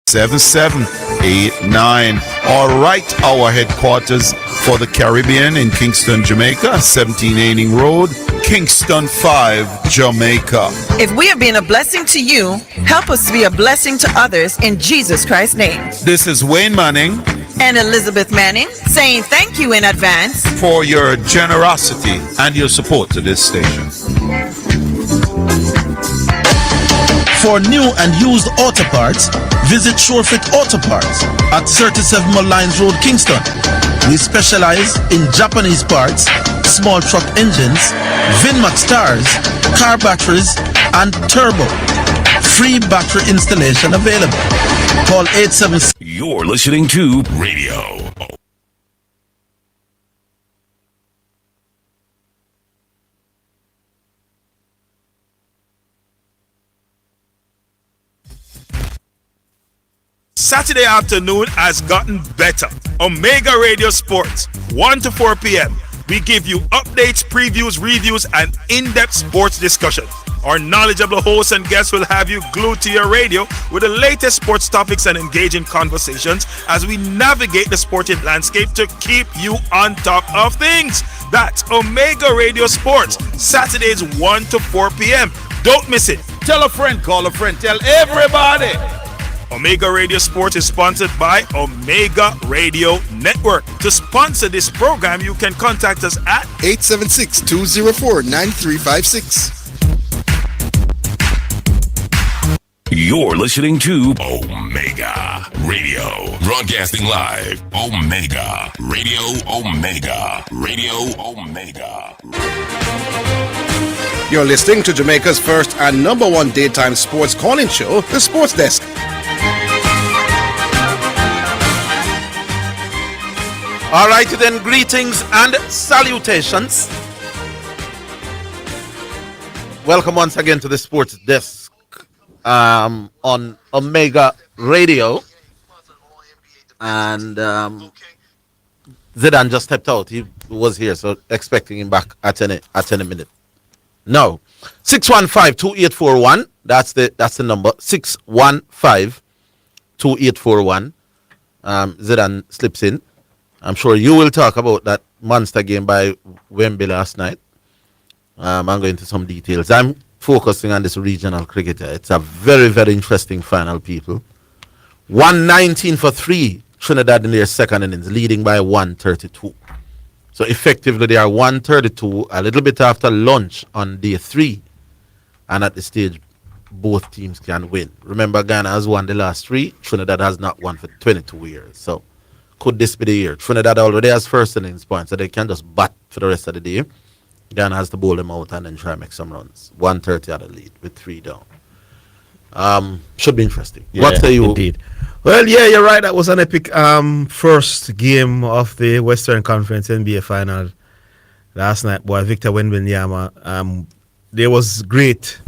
7789. All right, our headquarters for the Caribbean in Kingston, Jamaica, 1780 Road, Kingston 5, Jamaica. If we have been a blessing to you, help us to be a blessing to others in Jesus Christ's name. This is Wayne Manning and Elizabeth Manning saying thank you in advance for your generosity and your support to this station. For new and used auto parts, visit Shorefit Auto Parts at 37 Lines Road, Kingston. We specialize in Japanese parts, small truck engines, Vinmax tires, car batteries, and turbo. Free battery installation available. Call 876. You're listening to Radio. Saturday afternoon has gotten better. Omega Radio Sports, 1 to 4 p.m. We give you updates, previews, reviews, and in-depth sports discussion. Our knowledgeable hosts and guests will have you glued to your radio with the latest sports topics and engaging conversations as we navigate the sporting landscape to keep you on top of things. That's Omega Radio Sports, Saturdays 1 to 4 p.m. Don't miss it. Tell a friend, call a friend, tell everybody. Omega Radio Sports is sponsored by Omega Radio Network. To sponsor this program, you can contact us at 876-204-9356. You're listening to Omega Radio. Broadcasting live. Omega Radio. Omega Radio. Omega. You're listening to Jamaica's first and number one daytime sports calling show, The Sports Desk. All right, then, greetings and salutations. Welcome once again to the Sports Desk on Omega Radio. And Zidane just stepped out. He was here, so expecting him back at any minute. No. 615-2841. That's the number. 615-2841. Zidane slips in. I'm sure you will talk about that monster game by Wembley last night. I'm going into some details. I'm focusing on this regional cricketer. It's a very, very interesting final, people. 119 for 3, Trinidad in their second innings, leading by 132. So effectively, they are 132, a little bit after lunch on day 3. And at this stage, both teams can win. Remember, Ghana has won the last 3. Trinidad has not won for 22 years. So could this be the year? Trinidad already has first innings points, so they can just bat for the rest of the day. Ghana has to bowl them out and then try and make some runs. 130 at the lead with 3 down. Should be interesting. Yeah, what say you? Indeed. Well, yeah, you're right. That was an epic first game of the Western Conference NBA final last night. Boy, Victor Wembanyama. There was great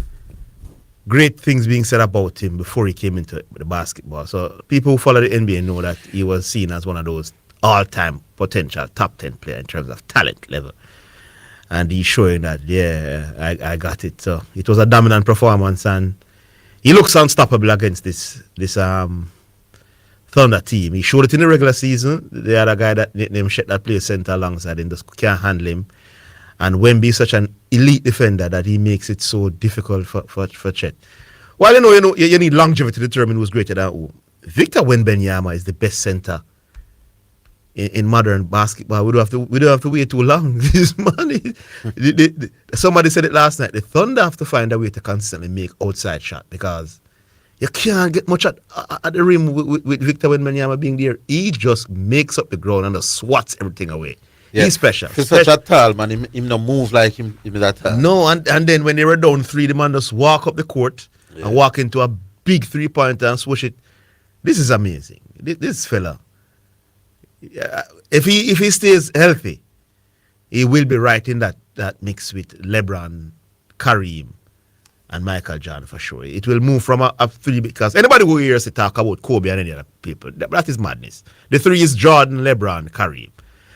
things being said about him before he came into the basketball. So people who follow the NBA know that he was seen as one of those all-time potential top 10 player in terms of talent level. And he's showing that, yeah, I got it. So it was a dominant performance, and he looks unstoppable against this Thunder team. He showed it in the regular season. The other guy that named Chet that plays center alongside him just can't handle him. And Wemby is such an elite defender that he makes it so difficult for Chet. Well, you need longevity to determine who's greater than who. Victor Wembanyama is the best center in modern basketball. We don't have to wait too long. This man, somebody said it last night. The Thunder have to find a way to consistently make outside shot because you can't get much at the rim with Victor Wembanyama being there. He just makes up the ground and just swats everything away. Yeah. He's special. He's such a tall man. Him no move like him that tall. No, and then when they were down 3, the man just walk up the court and walk into a big 3-pointer and swoosh it. This is amazing. This fella, if he stays healthy, he will be right in that mix with LeBron, Kareem, and Michael Jordan for sure. It will move from a 3 because anybody who hears to talk about Kobe and any other people, that is madness. The 3 is Jordan, LeBron, Kareem.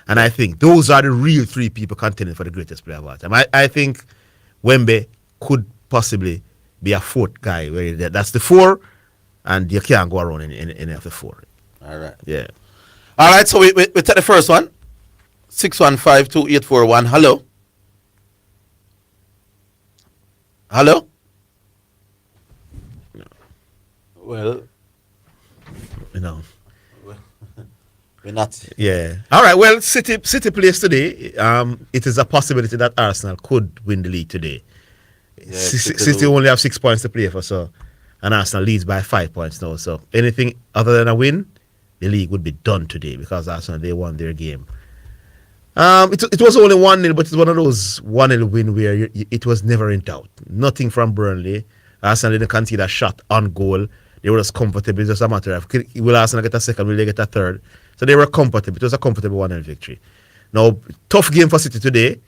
And I think those are the real 3 people contending for the greatest player of all time. I think Wemby could possibly be a 4th guy. That's the 4, and you can't go around in any of the four. All right. Yeah. All right, so we take the first one. 615-2841. Hello. Hello. Well, You know. we're not. Yeah. All right. Well, City plays today. It is a possibility that Arsenal could win the league today. Yeah, City only have 6 points to play for, so, and Arsenal leads by 5 points now. So anything other than a win, the league would be done today because Arsenal, they won their game. It was only 1-0, but it's one of those 1-0 win where it was never in doubt. Nothing from Burnley. Arsenal didn't concede a shot on goal. They were just comfortable. It's just a matter of will Arsenal get a second, will they get a third? So they were comfortable. It was a comfortable 1-0 victory. Now, tough game for City today,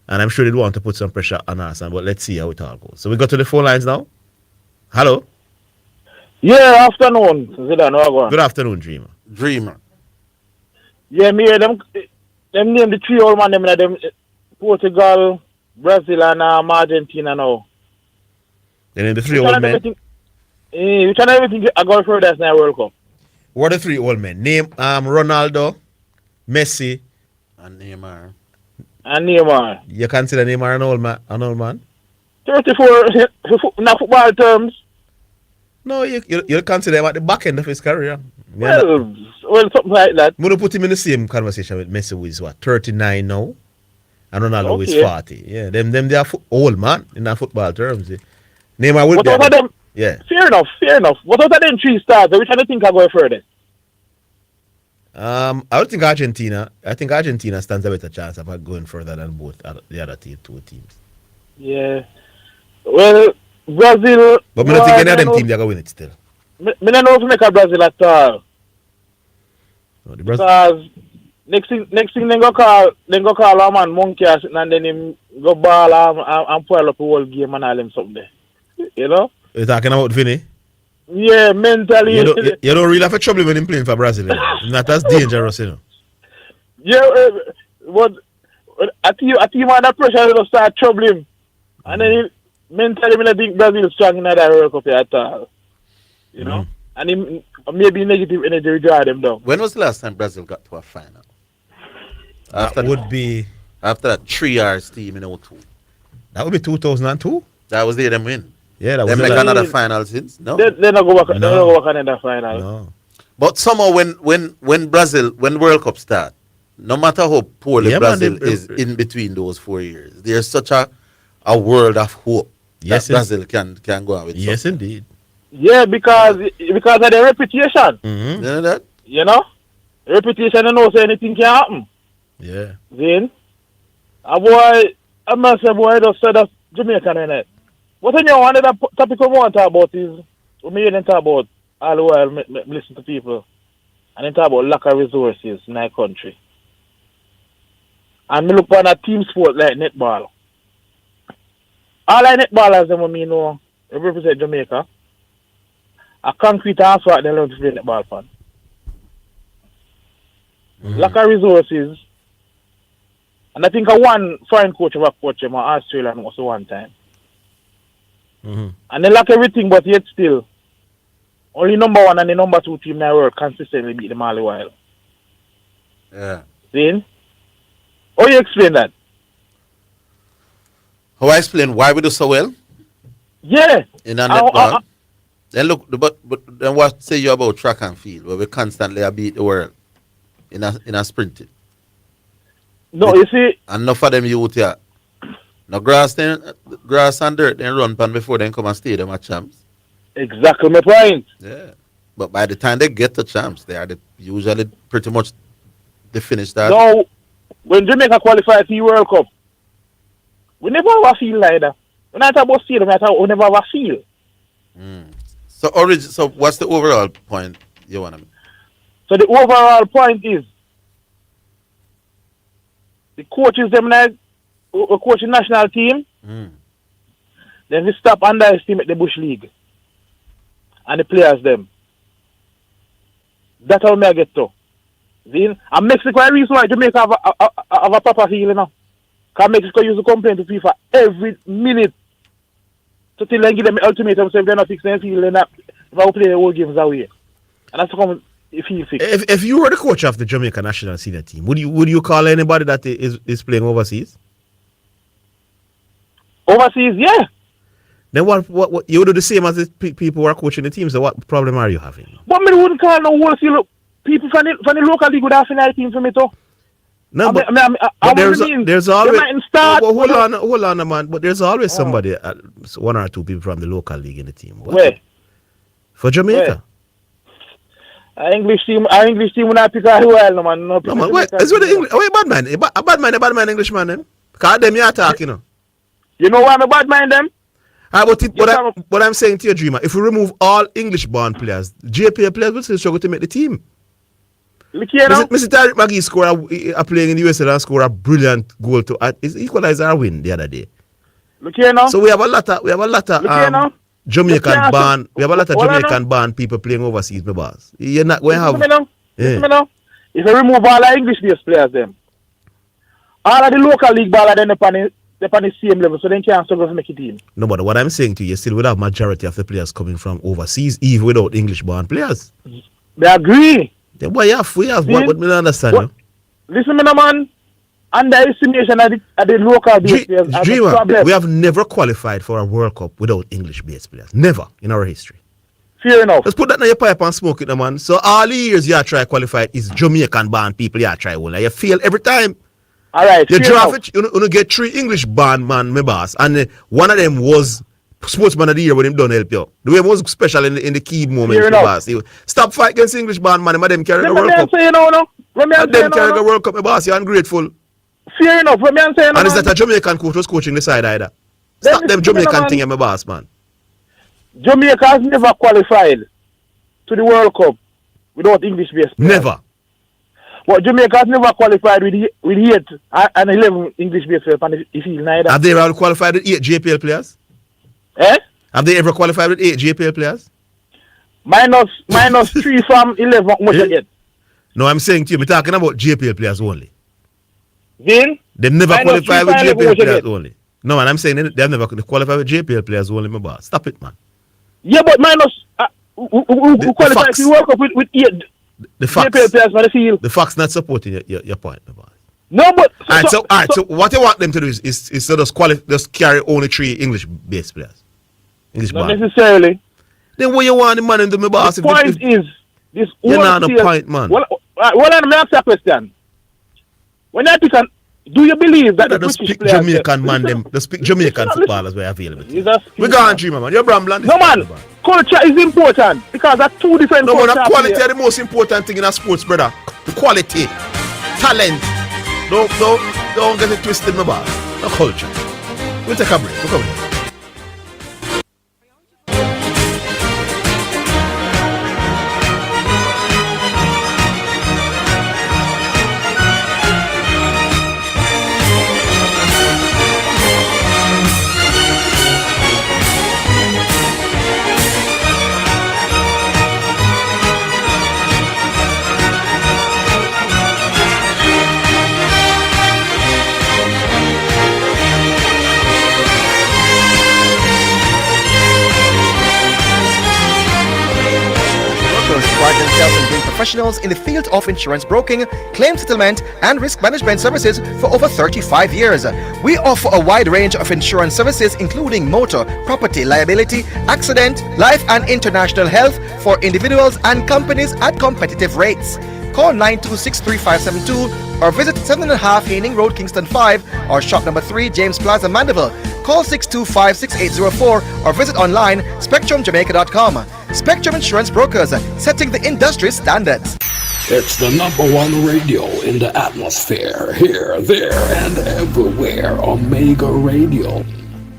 and I'm sure they'd want to put some pressure on Arsenal, but let's see how it all goes. So we go to the phone lines now. Hello. Yeah, afternoon. Zidane, Good afternoon, Dreamer. Dreamer. Yeah, me hear them name the three old man them Portugal, Brazil and Argentina now. They name the three old men. Which one everything I got for that's now World Cup. What are the three old men? Name Ronaldo, Messi, And Neymar. And Neymar. You consider Neymar an old man? 34 in football terms. No, you consider him at the back end of his career. Well, something like that. I'm going to put him in the same conversation with Messi, who is what, 39 now? And Ronaldo is Okay. 40. Yeah, them they are old man in that football terms. Yeah. Neymar will What be. out of them? Yeah. Fair enough. What out of them three stars? Which one do you think are going further? I would think Argentina. I think Argentina stands a better chance of going further than both the other two teams. Yeah. Well, Brazil. But I don't think any of them teams are going to win it still. I don't know if we make a Brazil at all. No, the Because next thing they go call a man monkey and then him go ball and pull up the whole game and all them something there. You know? You're talking about Vinny? Yeah, mentally. You don't really have a trouble when him playing for Brazil. It's not as dangerous, you know. Yeah, but I think under pressure will start troubling him. And then mentally, I don't think Brazil is strong in that World Cup at all. You know? And him, maybe negative energy will draw them down. When was the last time Brazil got to a final? That would be After that 3 hours team in 02. that would be 2002. That was the them win. Yeah, that Them was make the another final since? No. They not go back. No. They not go back another final. No. But somehow when Brazil, when World Cup start, no matter how poorly Yeah, man, Brazil they- is in between those 4 years, there's such a world of hope Yes, that Brazil can go out with. Yes, something. indeed. Yeah, because of their reputation. Mm-hmm. You know that? You know? Reputation, you know, so anything can happen. Yeah. Then, a boy, I must say, boy, just said that Jamaican in it. What you know, one of the topic we want to talk about is, we may even talk about all the while, listen to people, and then talk about lack of resources in our country. And me look on a team sport like netball. All our netballers, them, me know, they represent Jamaica. A concrete asphalt, they learn to play netball fan. Lack of resources. And I think one foreign coach of a coach him Australian was one time. Mm-hmm. And they lack everything, but yet still, only number one and the number two team in the world consistently beat them all the while. Yeah. See? How you explain that? How I explain why we do so well Yeah. in a netball? Then look, but then what say you about track and field, where we constantly beat the world in a sprinting? No, you see, And enough of them youth here. Now grass and dirt then run pan before they come and stay them at champs. exactly my point. Yeah. But by the time they get to champs, they are usually pretty much they finish that. Now, when Jamaica qualify for the World Cup, we never have a feel like that. When I talk about stadium, I talk we never have a feel. So what's the overall point you want to make? So the overall point is, the coaches them like who coach the national team, then we stop underestimate the Bush League and the players them. That's how me I get to. See? And Mexico is the reason why Jamaica have a proper feel, you know. Because Mexico used to complain to FIFA every minute. So till they give them the ultimatum, so if they're not fixing their field, then if I will play the whole games away. And that's come if he fix. If you were the coach of the Jamaica national senior team, would you call anybody that is playing overseas? Overseas, yeah. Then what you would do the same as the people who are coaching the team. So what problem are you having? But me wouldn't call no wholesale people from the local league would have final team for me too. No, but there's always hold on, man. But there's always somebody, one or two people from the local league in the team. Where? For Jamaica. Our English team will not pick out well, no man. No man. Wait, is what the English? Oh, a bad man Englishman them. Cause them you attack, you know. You know why I'm a bad mind them? But I'm saying to you, Dreamer, if we remove all English-born players, JPL players will still struggle to make the team. Look here now. Mr. Tariq Magee scored playing in the USA and scored a brilliant goal to equalize our win the other day. Look here now. So we have a lot of Jamaican born. We have a lot of Jamaican born people playing overseas, my boss. You're not going to have. Listen me now. If you remove all the English-based players, them, all of the local league ballers, they're on the same level, so they can't struggle to make a team. No, but what I'm saying to you, still would have majority of the players coming from overseas, even without English-born players. They agree. Then we have what we understand. Listen, man, underestimation of the local based players. Dreamer, we have never qualified for a World Cup without English-based players. Never in our history. Fair enough. Let's put that in your pipe and smoke it, man. So all the years you try qualify is Jamaican-born people you try one. You fail every time. All right. You draft it, you get 3 English-born man, my boss, and one of them was Sportsman of the Year when him done help you. The way was special in the key moment, my boss. Stop fight against English-born man, them carry the World Cup. Them carry the World Cup, my boss. You're ungrateful. Fair enough. And is that a Jamaican coach was coaching the side either? Stop them Jamaican thing, my boss, man. Jamaica has never qualified to the World Cup without English-based players. Never. But Jamaica has never qualified with 8 and 11 English-based players on the field neither. Have they ever qualified with 8 JPL players? Eh? Have they ever qualified with 8 JPL players? Minus 3 from 11, much again. No, I'm saying to you, I'm talking about JPL players only. Then? They've never qualified with JPL players only. No, and I'm saying they've never qualified with JPL players only, my boss. Stop it, man. Yeah, but minus who qualified to World Cup with 8 the facts, JPL players on the field. The facts not supporting your point, my boss. No, but so what you want them to do is to just carry only 3 English-based players. Not necessarily. Then what you want the man in my boss? The point is this. You're not on the point, man. Well, let me ask you a question. When I pick on, do you believe that the British players Jamaican man them, the speak Jamaican footballers were available? We go on, Dreamer, man. You're Brambland. No, man. Culture is important because that's 2 different. No, man. Quality is the most important thing in a sports, brother. Quality, talent. Don't get it twisted, my boss. No culture. We'll take a break. We'll come here. themselves and being professionals in the field of insurance broking, claim settlement, and risk management services for over 35 years. We offer a wide range of insurance services including motor, property, liability, accident, life and international health for individuals and companies at competitive rates. Call 926-3572 or visit 7.5 Haining Road, Kingston 5 or shop number 3 James Plaza, Mandeville. Call 625-6804 or visit online spectrumjamaica.com. Spectrum Insurance Brokers, setting the industry standards. It's the #1 radio in the atmosphere, here, there, and everywhere. Omega Radio.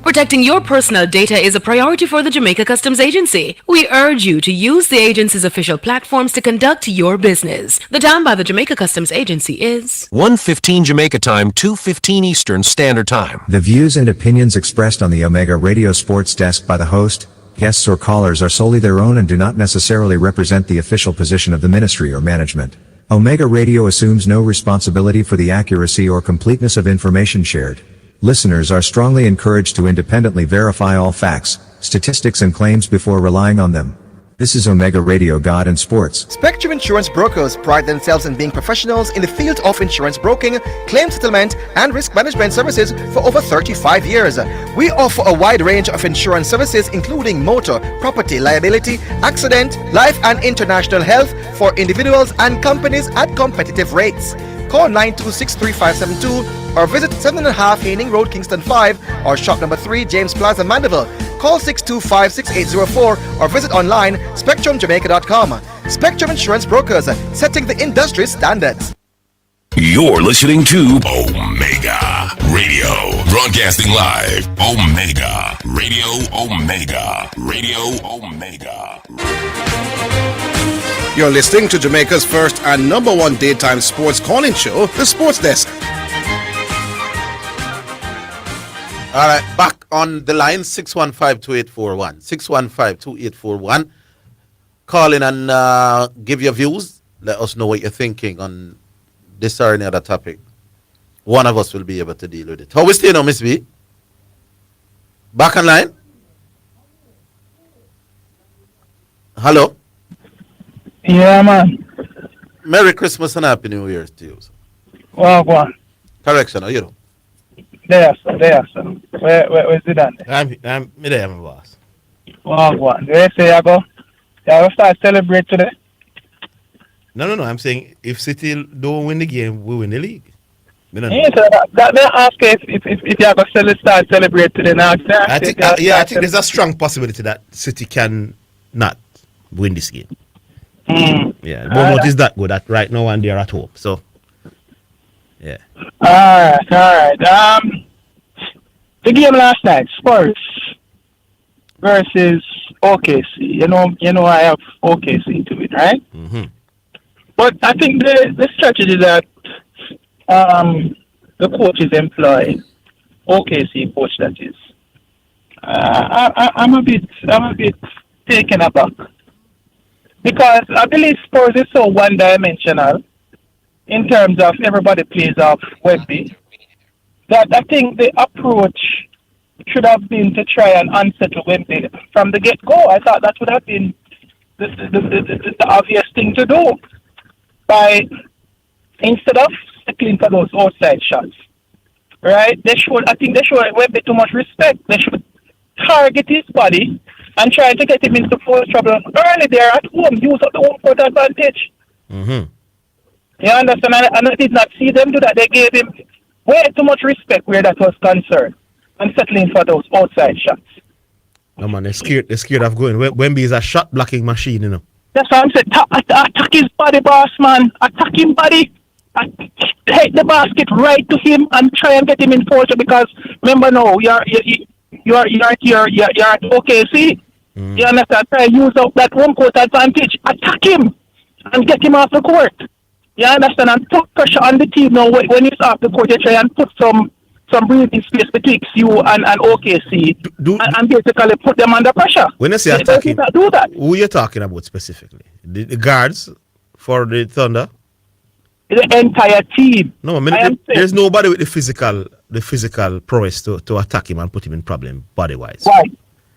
Protecting your personal data is a priority for the Jamaica Customs Agency. We urge you to use the agency's official platforms to conduct your business. The time by the Jamaica Customs Agency is 1:15 Jamaica time, 2:15 Eastern Standard Time. The views and opinions expressed on the Omega Radio Sports Desk by the host, guests or callers are solely their own and do not necessarily represent the official position of the ministry or management. Omega Radio assumes no responsibility for the accuracy or completeness of information shared. Listeners are strongly encouraged to independently verify all facts, statistics and claims before relying on them. This is Omega Radio God and Sports. Spectrum Insurance Brokers pride themselves in being professionals in the field of insurance broking, claim settlement, and risk management services for over 35 years. We offer a wide range of insurance services including motor, property, liability, accident, life and international health for individuals and companies at competitive rates. Call 926-3572 or visit 7.5 Haining Road, Kingston 5 or shop number 3 James Plaza, Mandeville. Call 625-6804 or visit online spectrumjamaica.com. Spectrum Insurance Brokers, setting the industry standards. You're listening to Omega Radio, broadcasting live. Omega Radio, Omega Radio, Omega. You're listening to Jamaica's first and number one daytime sports calling show, The Sports Desk. All right, back on the line, 615-2841. 615-2841. Call in and give your views. Let us know what you're thinking on this or any other topic. One of us will be able to deal with it. How we stay now, Miss B? Back on line? Hello? Yeah, man. Merry Christmas and Happy New Year to you. Well, go on. Correction, are you know? There, sir. Where's Zidane? I'm there, my boss. Well, go on. Where say I go? Yeah, we'll start celebrate today. No. I'm saying if City don't win the game, we win the league. Yeah, so that may ask if you're going to start celebrate today now. I think there's a strong possibility that City can not win this game. Yeah, Bournemouth is that good at right now and they're at home. So, yeah. All right. The game last night, Spurs versus OKC. You know, I have OKC to it, right? Mm-hmm. But I think the strategy that the coaches employ, OKC coach that is, I'm a bit taken aback. Because I believe Spurs is so one-dimensional in terms of everybody plays off Wemby that I think the approach should have been to try and unsettle Wemby from the get-go. I thought that would have been the obvious thing to do by instead of settling for those outside shots. Right? I think they showed Wemby too much respect. They should target his body and try to get him into foul trouble early there at home, use up the home court advantage. Mm-hmm. You understand? And I did not see them do that. They gave him way too much respect where that was concerned and settling for those outside shots. No, man, they're scared of going. Wemby is a shot blocking machine, you know. That's why I'm saying, attack his body, boss, man. Attack him body. Hit the basket right to him and try and get him in foul trouble because remember now, you're at OKC. You understand? Try to use up that home court advantage. Attack him and get him off the court. You understand? And put pressure on the team now. When he's off the court, you try and put some breathing space between you and OKC and basically put them under pressure. When you say attacking, do that. Who are you talking about specifically? The guards for the Thunder? The entire team. No, I mean, there's nobody with the physical prowess to attack him and put him in problem body-wise. Why?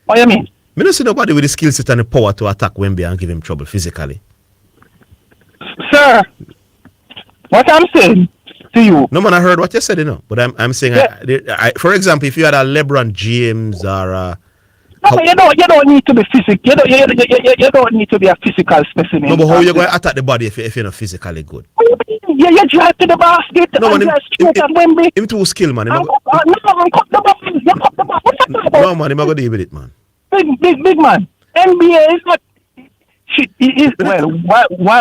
What do you mean? I don't see nobody with the skill set and the power to attack Wemby and give him trouble physically. Sir, what I'm saying to you. No, man, I heard what you said, you know. But I'm saying, for example, if you had a LeBron James or a... you don't need to be physical. You don't need to be a physical specimen. No, but how you going to attack the body if you're not physically good? You drive to the basket and just straight at Wemby. Him too skilled, man. No, cut the ball. What's the problem? No, man, he's not going to deal with it, man. Big man. NBA is not...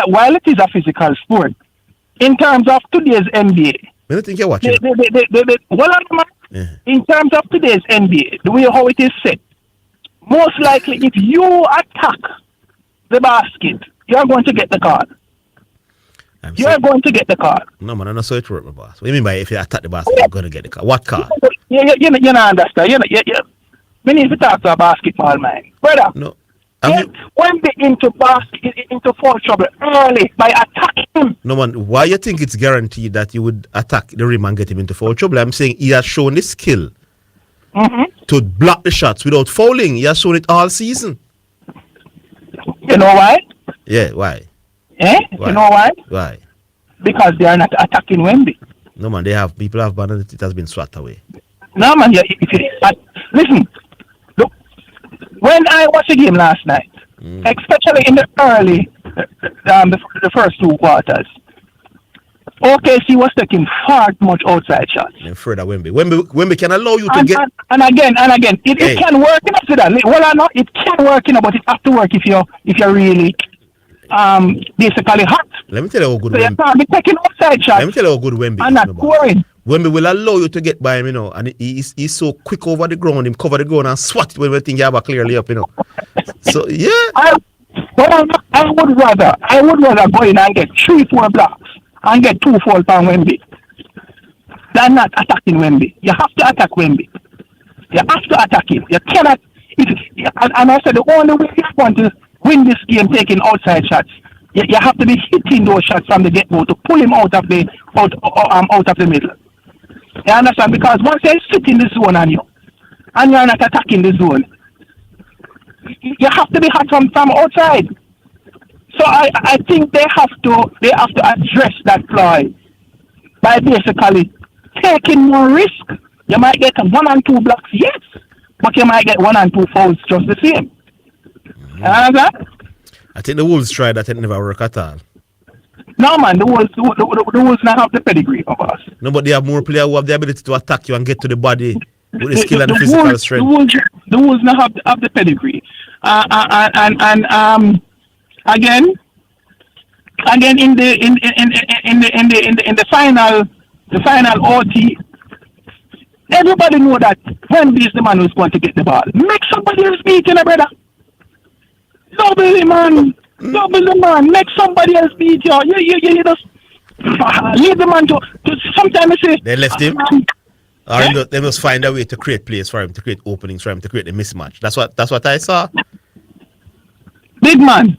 While it is a physical sport, in terms of today's NBA... I don't think you're watching. In terms of today's NBA, the way how it is set, most likely if you attack the basket, you're going to get the card. Going to get the card. No, man, I don't know how it works, my boss. What do you mean by if you attack the basket, you're going to get the card? What card? You don't understand. We need to talk to a basketball man. Brother, no. When they into foul trouble early by attacking him. No, man, why you think it's guaranteed that you would attack the rim and get him into foul trouble? I'm saying he has shown the skill to block the shots without fouling. He has shown it all season. You know why? Yeah, why? Eh? Why? You know why? Why? Because they are not attacking Wemby. No man, people have banned it. It has been swept away. No man, listen. Look, when I watched the game last night, especially in the early, the first 2 quarters, OKC was taking far too much outside shots. And further Wemby can allow you to get. And again, it can work in Zidane. Well or not, it can work in, but it have to work if you're really basically hot. Let me tell you how good so you can't be taking outside shots. Let me tell you how good Wemby and is. not scoring. Wemby will allow you to get by him, and he's so quick over the ground. Him cover the ground and swat when we think you have a clearly up, So yeah. I would rather go in and get 3-4 blocks and get 2 fouls on Wemby than not attacking Wemby. You have to attack Wemby. You have to attack him. You cannot. And I said the only way you want to win this game taking outside shots, you have to be hitting those shots from the get-go to pull him out of the middle. You understand? Because once they sit in the zone on you, and you're not attacking the zone, you have to be hot from outside. So I think they have to address that flaw by basically taking more risk. You might get 1 and 2 blocks, yes, but you might get 1 and 2 fouls just the same. You understand? I think the Wolves tried that, it never worked at all. No man, the Wolves not have the pedigree of us. No, but they have more players who have the ability to attack you and get to the body with the skill and the physical strength. The Wolves not have the pedigree. Again in the final OT, everybody know that Wemby is the man who's going to get the ball. Make somebody else beat you, brother. Double the man. Make somebody else beat you. You just leave the man to sometimes say they left him. Or they must find a way to create plays for him, to create openings for him, to create a mismatch. That's what I saw. Big man,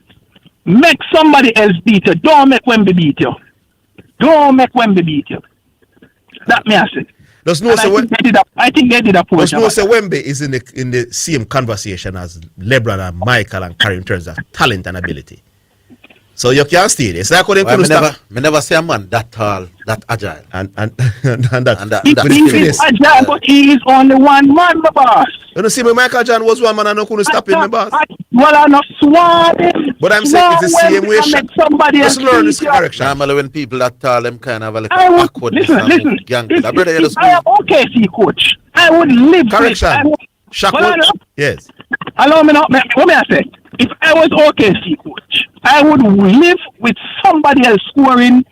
make somebody else beat you. Don't make Wemby beat you. That me I say. I think they did a poor job. There's no say Wemby is in the same conversation as LeBron and Michael and Curry in terms of talent and ability. So you can't steal it. It's like I never see a man that tall, that agile. And that. He is agile, but he is only one man, the boss. You know, see me, Michael John was one man and I couldn't stop him, my boss. Well, I'm not swanning. But I'm saying it's the same way. Just learn this correction. Normally when people that tall, them kind of like listen. I am OKC coach. I would live correction. Yes. Allow me now. What may I say? If I was OKC coach, I would live with somebody else scoring,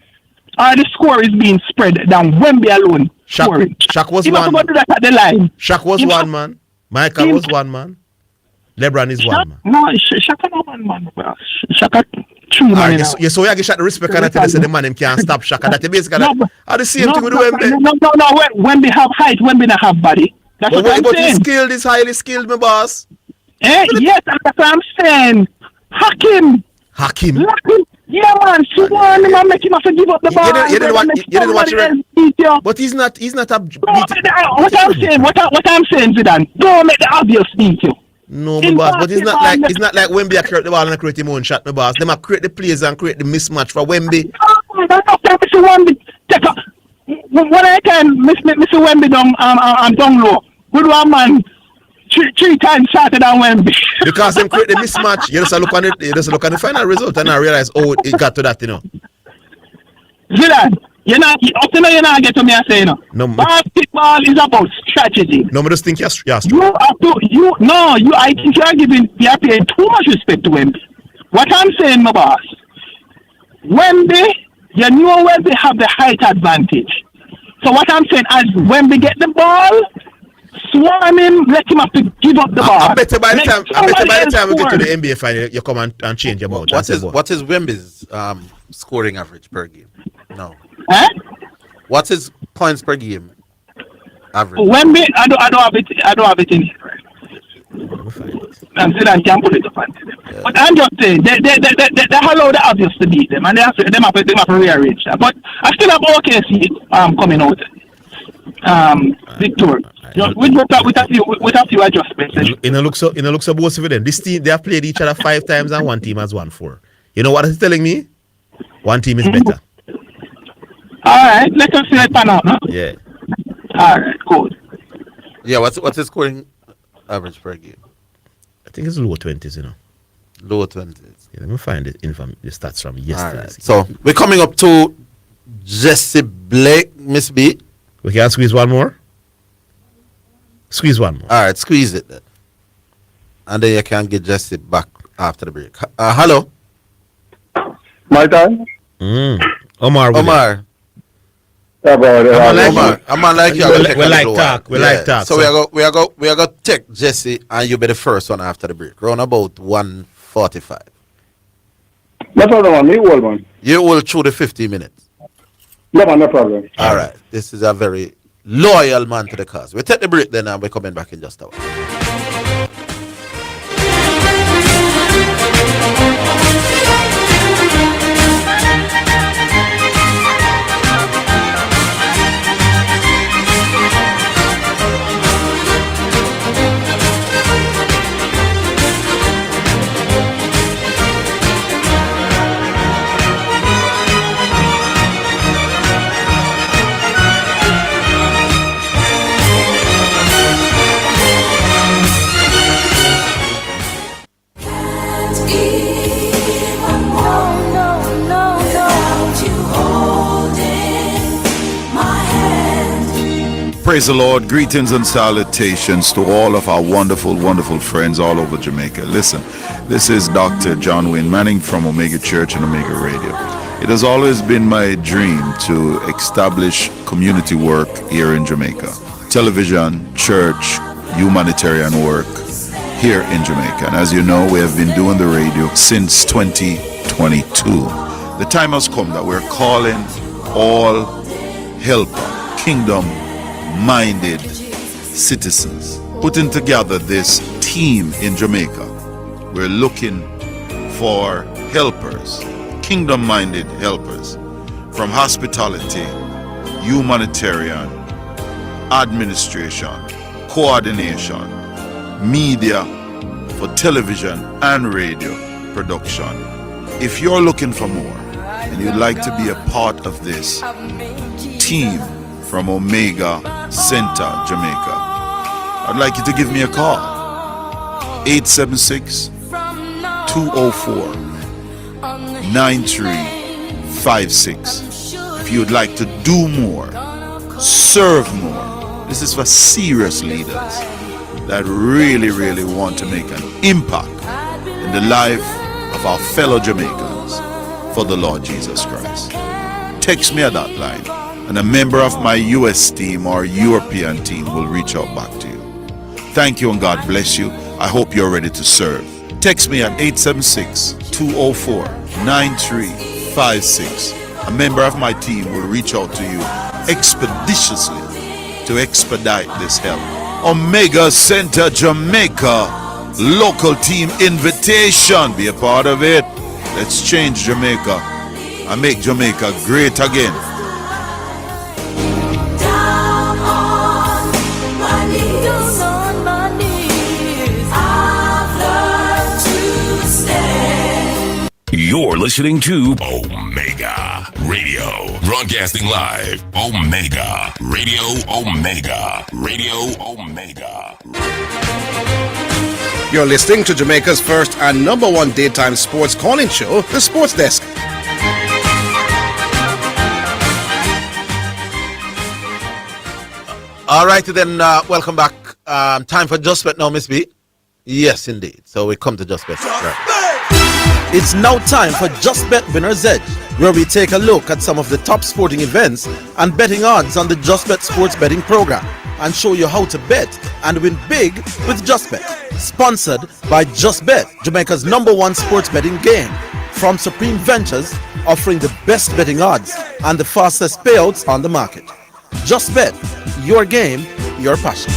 or the score is being spread than Wemby alone scoring. Shaq was if one man. Do that at the line. Shaq was one man. Michael was one man. LeBron is one man. No, Shaq is not one man. Shaq is 3 man. So you get the respect and tell us the man him can't stop Shaq. That basically are the same thing with Wemby. No. Wemby have height. Wemby not have body. That's what I'm saying. He's skilled. He's highly skilled, my boss. Yes, that's what I'm saying. Hack him. Yeah, man. Swan him and make him have to give up the ball. You didn't watch it. But he's not a. What I'm saying, Zidane, don't make the obvious beat you. No, my boss, but it's not like Wemby create the ball and create him own shot, my boss. Them create the plays and create the mismatch for Wemby. When I can Mr. Wemby down low, good one man. 3 times shorter than Wemby. Because them create the mismatch. You just look on the final result and I realize it got to that, Zidane, you're not get to me and say, No, basketball is about strategy. No, I just think you're I think you're paying too much respect to Wemby. What I'm saying, my boss, Wemby, you know Wemby have the height advantage. So what I'm saying, as Wemby get the ball, swarm him, let him have to give up the ball. I bet by the time we get to the NBA final, you come and change your mouth. What is Wemby's scoring average per game? No. What's his points per game average? Wemby, I don't have it in here. And Zidane can't put it up. But I'm just saying, they allow the obvious to beat them, and they have to rearrange that. But I still have OKC coming out. Victor. With a few adjustments. It looks so both of them. This team, they have played each other 5 times and one team has won 4. You know what it's telling me? One team is better. All right, let us see it pan out. Huh? Yeah. All right, good. Yeah, what's his scoring average per game? I think it's low 20s, you know. Low 20s. Yeah, let me find the stats from yesterday. Right. So we're coming up to Jesse Blake, Miss B. We can squeeze one more. Squeeze one more. All right, squeeze it then. And then you can get Jesse back after the break. Hello. My time? Omar. Omar. I'm like you. We like talk. We like talk. So we are go take Jesse, and you be the first one after the break. Round about 1:45. No problem, man. Me hold, man. You will through the 50 minutes. Yeah, man, no problem. All right. This is a very loyal man to the cause. We take the break then, and we're coming back in just a while. Praise the Lord. Greetings and salutations to all of our wonderful, wonderful friends all over Jamaica. Listen, this is Dr. John Wayne Manning from Omega Church and Omega Radio. It has always been my dream to establish community work here in Jamaica. Television, church, humanitarian work here in Jamaica. And as you know, we have been doing the radio since 2022. The time has come that we're calling all helper, kingdom-minded citizens, putting together this team in Jamaica. We're looking for helpers, kingdom-minded helpers, from hospitality, humanitarian, administration, coordination, media for television and radio production. If you're looking for more and you'd like to be a part of this team from Omega Center, Jamaica, I'd like you to give me a call. 876-204-9356. If you'd like to do more, serve more. This is for serious leaders that really, really want to make an impact in the life of our fellow Jamaicans for the Lord Jesus Christ. Text me at that line, and a member of my US team or European team will reach out back to you. Thank you and God bless you. I hope you're ready to serve. Text me at 876-204-9356. A member of my team will reach out to you expeditiously to expedite this help. Omega Center Jamaica, local team invitation. Be a part of it. Let's change Jamaica and make Jamaica great again. You're listening to Omega Radio. Broadcasting live. Omega Radio. Omega Radio. Omega. You're listening to Jamaica's first and number one daytime sports calling show, The Sports Desk. All right, then, welcome back. Time for Just Bet now, Miss B. Yes, indeed. So we come to Just Bet. Right. It's now time for Just Bet Winner's Edge, where we take a look at some of the top sporting events and betting odds on the Just Bet sports betting program and show you how to bet and win big with Just Bet. Sponsored by Just Bet, Jamaica's #1 sports betting game. From Supreme Ventures, offering the best betting odds and the fastest payouts on the market. Just Bet, your game, your passion.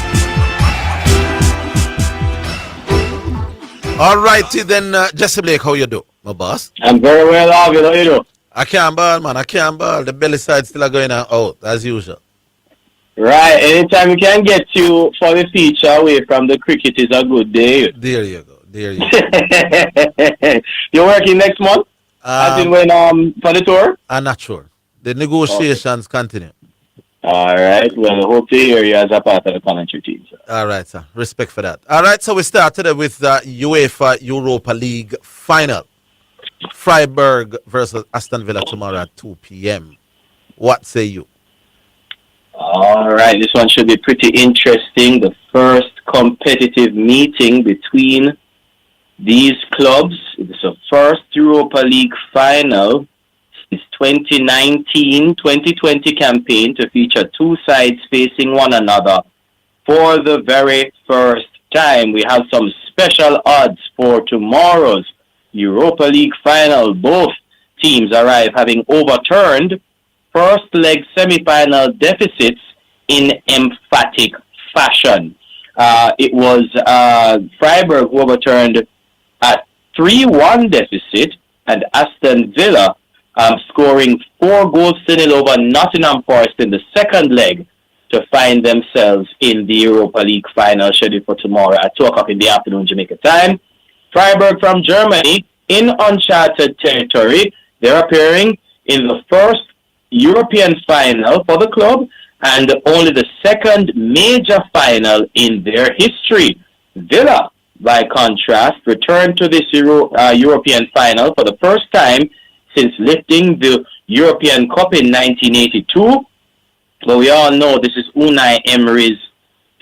All righty then, Jesse Blake, how you do, my boss? I'm very well, Orville. How you do? I can't ball, man. I can't ball. The belly side still are going out as usual. Right. Anytime we can get you for the feature away from the cricket is a good day. There you go. There you go. You're working next month? As in when for the tour? I'm not sure. The negotiations continue. All right. Well, I hope to hear you as a part of the commentary team, sir. All right, sir. Respect for that. All right, so we started with the UEFA Europa League final. Freiburg versus Aston Villa tomorrow at 2 p.m. What say you? All right. This one should be pretty interesting. The first competitive meeting between these clubs. It's the first Europa League final since 2019-2020 campaign to feature two sides facing one another for the very first time. We have some special odds for tomorrow's Europa League final. Both teams arrive having overturned first leg semi-final deficits in emphatic fashion. It was Freiburg who overturned a 3-1 deficit, and Aston Villa scoring 4-0 over Nottingham Forest in the second leg to find themselves in the Europa League final scheduled for tomorrow at 2 o'clock in the afternoon Jamaica time. Freiburg from Germany in uncharted territory. They're appearing in the first European final for the club and only the second major final in their history. Villa, by contrast, returned to this European final for the first time since lifting the European Cup in 1982. But we all know this is Unai Emery's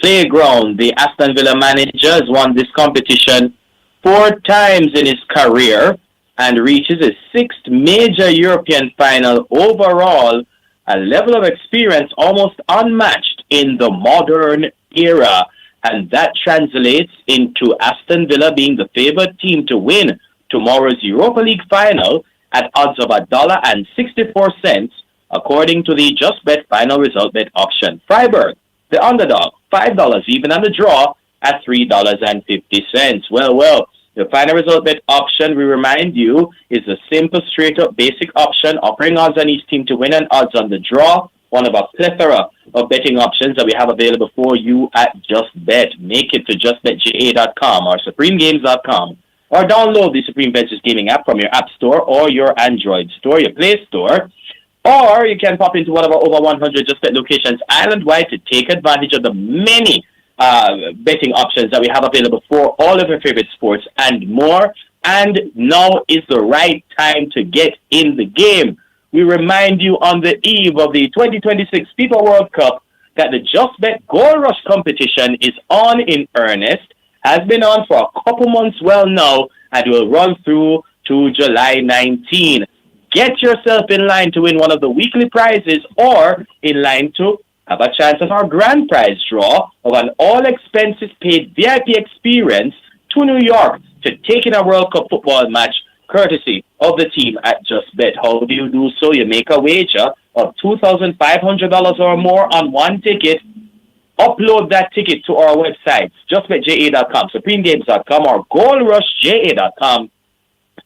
playground. The Aston Villa manager has won this competition 4 times in his career and reaches his 6th major European final overall, a level of experience almost unmatched in the modern era. And that translates into Aston Villa being the favored team to win tomorrow's Europa League final at odds of $1.64, according to the Just Bet final result bet option. Freiburg, the underdog, $5 even, and the draw at $3.50. Well, the final result bet option, we remind you, is a simple, straight-up, basic option offering odds on each team to win and odds on the draw, one of a plethora of betting options that we have available for you at Just Bet. Make it to justbetja.com or supremegames.com or download the Supreme Ventures Gaming app from your App Store or your Android store, your Play Store. Or you can pop into one of our over 100 Just Bet locations island-wide to take advantage of the many betting options that we have available for all of your favorite sports and more. And now is the right time to get in the game. We remind you on the eve of the 2026 FIFA World Cup that the Just Bet Goal Rush competition is on in earnest, has been on for a couple months well now, and will run through to July 19. Get yourself in line to win one of the weekly prizes or in line to have a chance at our grand prize draw of an all-expenses-paid VIP experience to New York to take in a World Cup football match courtesy of the team at Just Bet. How do you do so? You make a wager of $2,500 or more on one ticket. Upload that ticket to our websites, justbetja.com, supremegames.com, or goalrushja.com.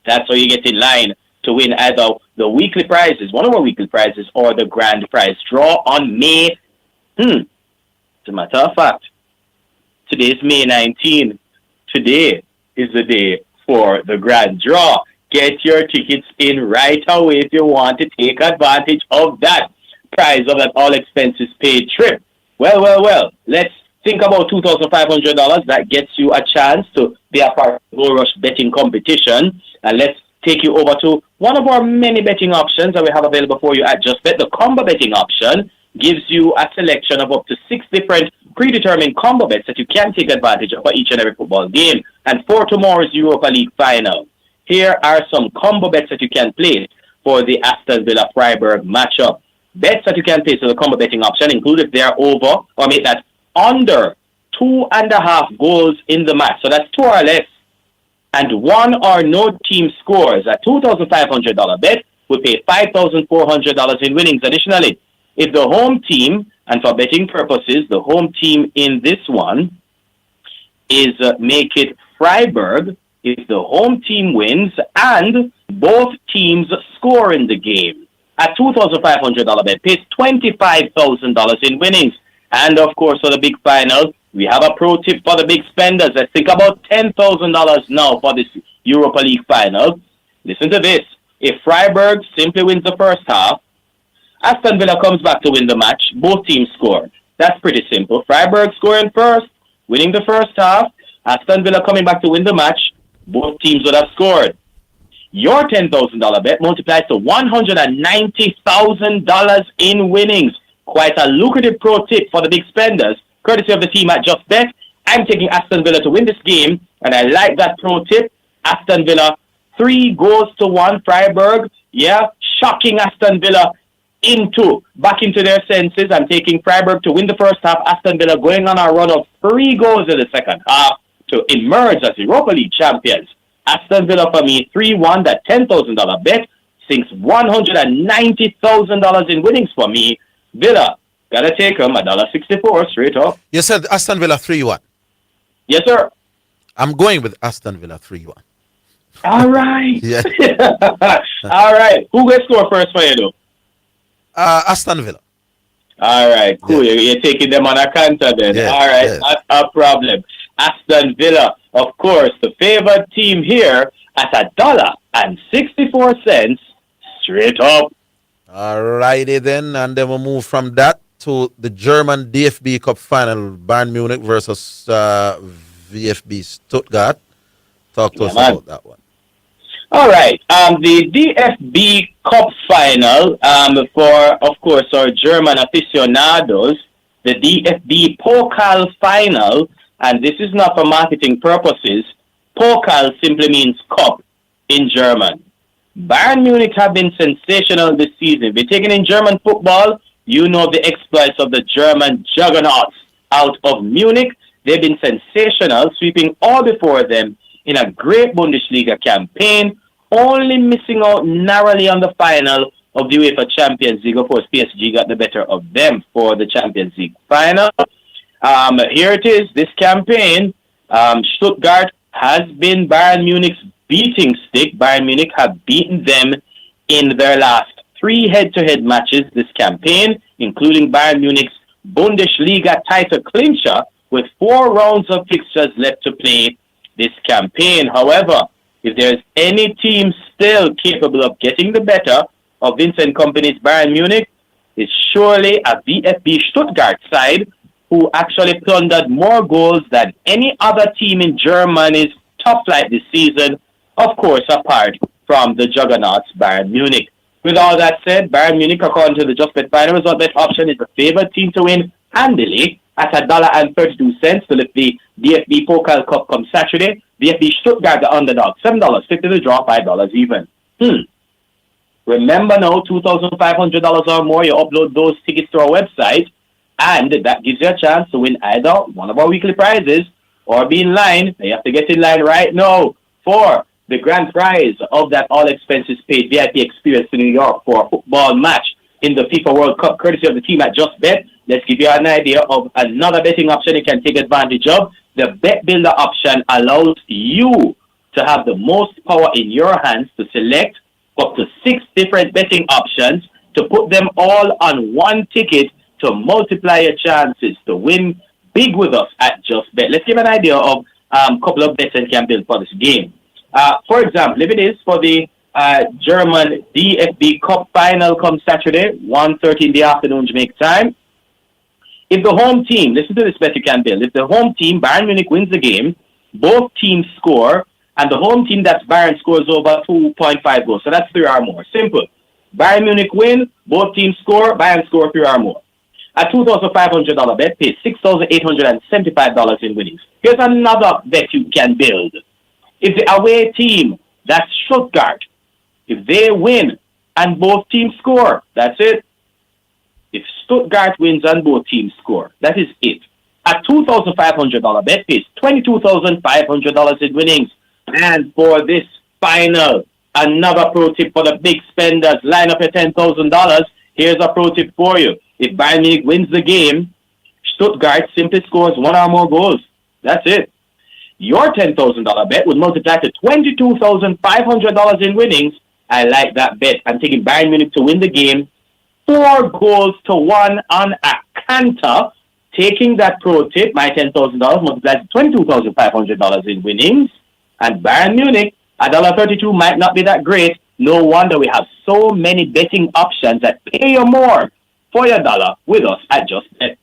That's how you get in line to win either the weekly prizes, one of our weekly prizes, or the grand prize draw on May. As a matter of fact, today is May 19. Today is the day for the grand draw. Get your tickets in right away if you want to take advantage of that prize of an all-expenses-paid trip. Well. Let's think about $2,500. That gets you a chance to be a part of the Goal Rush betting competition. And let's take you over to one of our many betting options that we have available for you at Just Bet. The combo betting option gives you a selection of up to 6 different predetermined combo bets that you can take advantage of for each and every football game. And for tomorrow's Europa League final, here are some combo bets that you can place for the Aston Villa Freiburg matchup. Bets that you can place with the combo betting option include if they are over or make that under 2.5 goals in the match. So that's 2 or less. And 1 or no team scores. A $2,500 bet will pay $5,400 in winnings. Additionally, if the home team, and for betting purposes, the home team in this one is make it Freiburg, if the home team wins and both teams score in the game. A $2,500 bet pays $25,000 in winnings. And of course, for the big final, we have a pro tip for the big spenders. Let's think about $10,000 now for this Europa League final. Listen to this. If Freiburg simply wins the first half, Aston Villa comes back to win the match. Both teams score. That's pretty simple. Freiburg scoring first, winning the first half. Aston Villa coming back to win the match. Both teams would have scored. Your $10,000 bet multiplies to $190,000 in winnings. Quite a lucrative pro tip for the big spenders, courtesy of the team at Just Bet. I'm taking Aston Villa to win this game, and I like that pro tip. Aston Villa 3-1 Freiburg. Yeah, shocking Aston Villa back into their senses. I'm taking Freiburg to win the first half. Aston Villa going on a run of 3 goals in the second half to emerge as Europa League champions. Aston Villa for me 3-1. That $10,000 bet sinks $190,000 in winnings for me. Villa gotta take them $1.64 straight up. You said Aston Villa 3-1. Yes, sir. I'm going with Aston Villa 3-1. All right. Yeah. All right. Who will score first for you, though? Aston Villa. All right. Cool. Yeah. You're taking them on a counter then. Yeah. All right. Yeah. Not a problem. Aston Villa, of course, the favored team here at $1.64 straight up. Alrighty then, and then we'll move from that to the German DFB Cup final, Bayern Munich versus VfB Stuttgart. Talk to us about that one. All right. The DFB Cup final for, of course, our German aficionados, the DFB Pokal final, and this is not for marketing purposes. Pokal simply means cup in German. Bayern Munich have been sensational this season. If you're taking in German football, you know the exploits of the German juggernauts out of Munich. They've been sensational, sweeping all before them in a great Bundesliga campaign, only missing out narrowly on the final of the UEFA Champions League. Of course, PSG got the better of them for the Champions League final. Here it is, this campaign. Stuttgart has been Bayern Munich's beating stick. Bayern Munich have beaten them in their last 3 head-to-head matches this campaign, including Bayern Munich's Bundesliga title clincher, with 4 rounds of fixtures left to play this campaign. However, if there's any team still capable of getting the better of Vincent Kompany's Bayern Munich, it's surely a VfB Stuttgart side who actually plundered more goals than any other team in Germany's top flight this season, of course, apart from the juggernauts Bayern Munich. With all that said, Bayern Munich, according to the Just Bet final result bet option, is the favored team to win handily at $1.32 to lift the DFB Pokal Cup come Saturday. VfB Stuttgart, the underdog, $7.50 to draw, $5 even. Remember now, $2,500 or more, you upload those tickets to our website, and that gives you a chance to win either one of our weekly prizes or be in line. You have to get in line right now for the grand prize of that all-expenses paid VIP experience to New York for a football match in the FIFA World Cup, courtesy of the team at Just Bet. Let's give you an idea of another betting option you can take advantage of. The Bet Builder option allows you to have the most power in your hands to select up to 6 different betting options, to put them all on one ticket to multiply your chances to win big with us at Just Bet. Let's give an idea of a couple of bets you can build for this game. For example, if it is for the German DFB Cup final come Saturday, 1:30 in the afternoon Jamaica time, if the home team, listen to this bet you can build, if the home team, Bayern Munich, wins the game, both teams score, and the home team, that's Bayern, scores over 2.5 goals. So that's 3 or more. Simple. Bayern Munich win, both teams score, Bayern score 3 or more. A $2,500 bet pays $6,875 in winnings. Here's another bet you can build. If the away team, that's Stuttgart, if they win and both teams score, that's it. If Stuttgart wins and both teams score, that is it. A $2,500 bet pays $22,500 in winnings. And for this final, another pro tip for the big spenders. Line up your $10,000. Here's a pro tip for you. If Bayern Munich wins the game, Stuttgart simply scores 1 or more goals. That's it. Your $10,000 bet would multiply to $22,500 in winnings. I like that bet. I'm taking Bayern Munich to win the game 4-1 on a canter taking that pro tip, my $10,000 multiplied to $22,500 in winnings, and Bayern Munich at $1.32 might not be that great. No wonder we have so many betting options that pay you more for your dollar with us at Just Bet.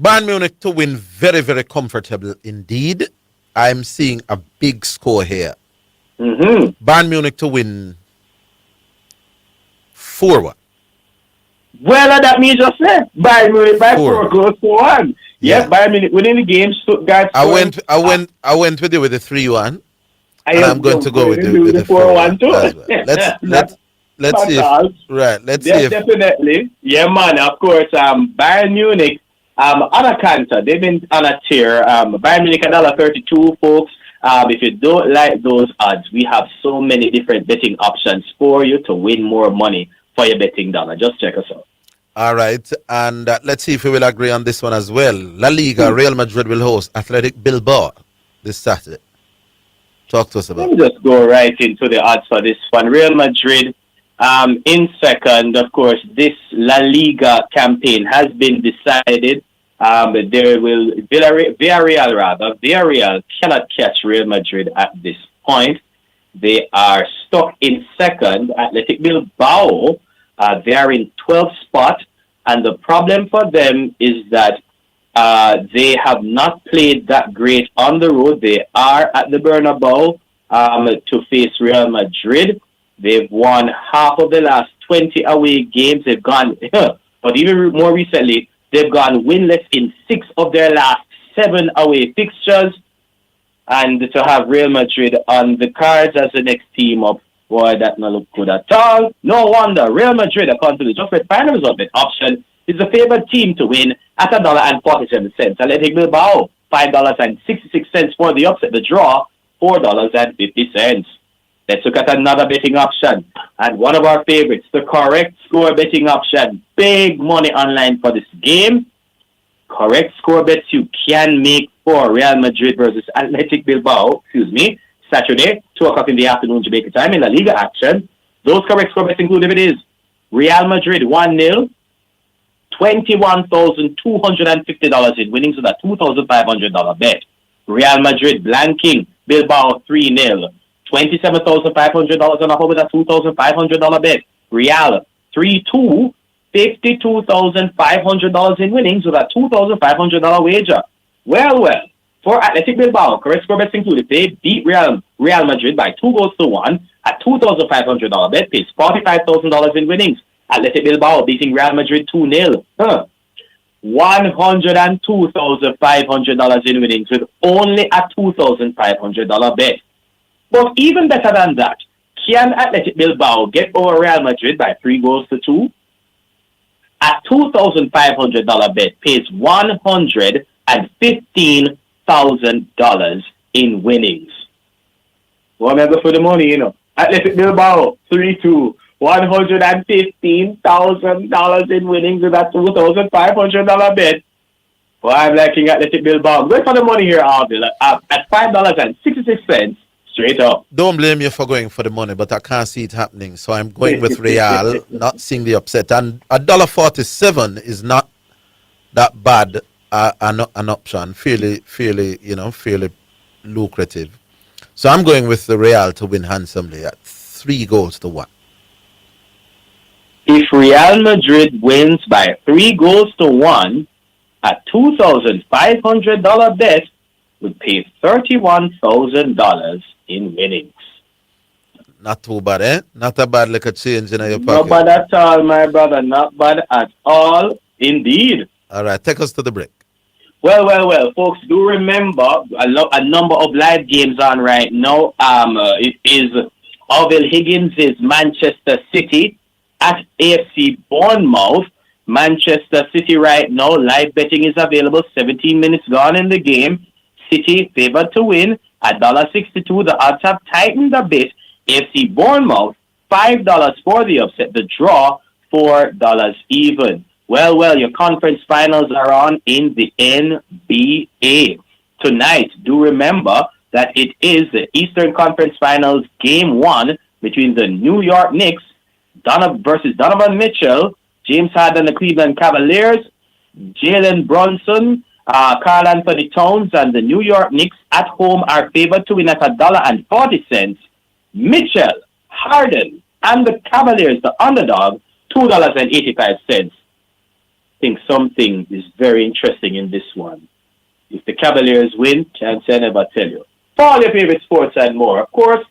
Bayern Munich to win very, very comfortable indeed. I'm seeing a big score here. Bayern Munich to win 4-1. Well, that means just said Bayern Munich by 4 goals to 1. Yes, Bayern Munich winning the game. Stuttgart. I went with you with the 3-1. And I'm going to go with the 4-1 too. Let's see if definitely. Yeah, man. Of course, Bayern Munich on a canter. They've been on a tear. Bayern Munich at $1.32, folks. If you don't like those odds, we have so many different betting options for you to win more money for your betting dollar. Just check us out. All right, and let's see if we will agree on this one as well. La Liga, Real Madrid will host Athletic Bilbao this Saturday. Talk to us about it. Let me just go right into the odds for this one. Real Madrid in second. Of course, this La Liga campaign has been decided. Villarreal cannot catch Real Madrid at this point. They are stuck in second. Athletic Bilbao, they are in 12th spot. And the problem for them is that they have not played that great on the road. They are at the Bernabeu to face Real Madrid. They've won half of the last 20 away games. They've gone, but even more recently, they've gone winless in 6 of their last 7 away fixtures. And to have Real Madrid on the cards as the next team up, boy, that not look good at all. No wonder Real Madrid, according to the Just Bet final result bet option, is the favored team to win at $1.47. Athletic Bilbao, $5.66 for the upset. The draw, $4.50. Let's look at another betting option. And one of our favorites, the correct score betting option. Big money online for this game. Correct score bets you can make for Real Madrid versus Athletic Bilbao, Saturday, 2 o'clock in the afternoon Jamaica time in La Liga action. Those correct score bets include if it is Real Madrid 1-0, $21,250 in winnings with a $2,500 bet. Real Madrid blanking Bilbao 3-0, $27,500 on offer with a $2,500 bet. Real 3-2, $52,500 in winnings with a $2,500 wager. Well, for Athletic Bilbao, correct score bets included. They beat Real Madrid by 2-1 at $2,500 bet, pays $45,000 in winnings. Athletic Bilbao beating Real Madrid 2-0. $102,500 in winnings with only a $2,500 bet. But even better than that, can Athletic Bilbao get over Real Madrid by 3-2? A $2,500 bet pays $115,000 in winnings. Remember for the money, Athletic Bilbao 3-2, $115,000 in winnings with a $2,500 bet. Well, I'm liking Athletic Bilbao. Going for the money here, Orville, at $5.66. Straight up. Don't blame you for going for the money, but I can't see it happening. So I'm going with Real, not seeing the upset. And $1.47 is not that bad an option. Fairly lucrative. So I'm going with the Real to win handsomely at 3-1. If Real Madrid wins by 3-1, a $2,500 bet would pay $31,000 in winnings. Not too bad, eh? Not a bad little change in your pocket. Not bad at all, my brother. Not bad at all, indeed. All right, take us to the break. Well, folks, do remember a number of live games on right now. It is Orville Higgins is Manchester City at AFC Bournemouth. Manchester City right now, live betting is available. 17 minutes gone in the game. City favored to win at $1.62. The odds have tightened a bit. AFC Bournemouth, $5 for the upset. The draw, $4 even. Well, your conference finals are on in the NBA. Tonight, do remember that it is the Eastern Conference Finals Game 1 between the New York Knicks versus Donovan Mitchell, James Harden and the Cleveland Cavaliers. Jalen Brunson, Karl Anthony Towns, and the New York Knicks at home are favored to win at $1.40. Mitchell, Harden, and the Cavaliers, the underdog, $2.85. I think something is very interesting in this one. If the Cavaliers win, can't I never tell you. For all your favorite sports and more. Of course,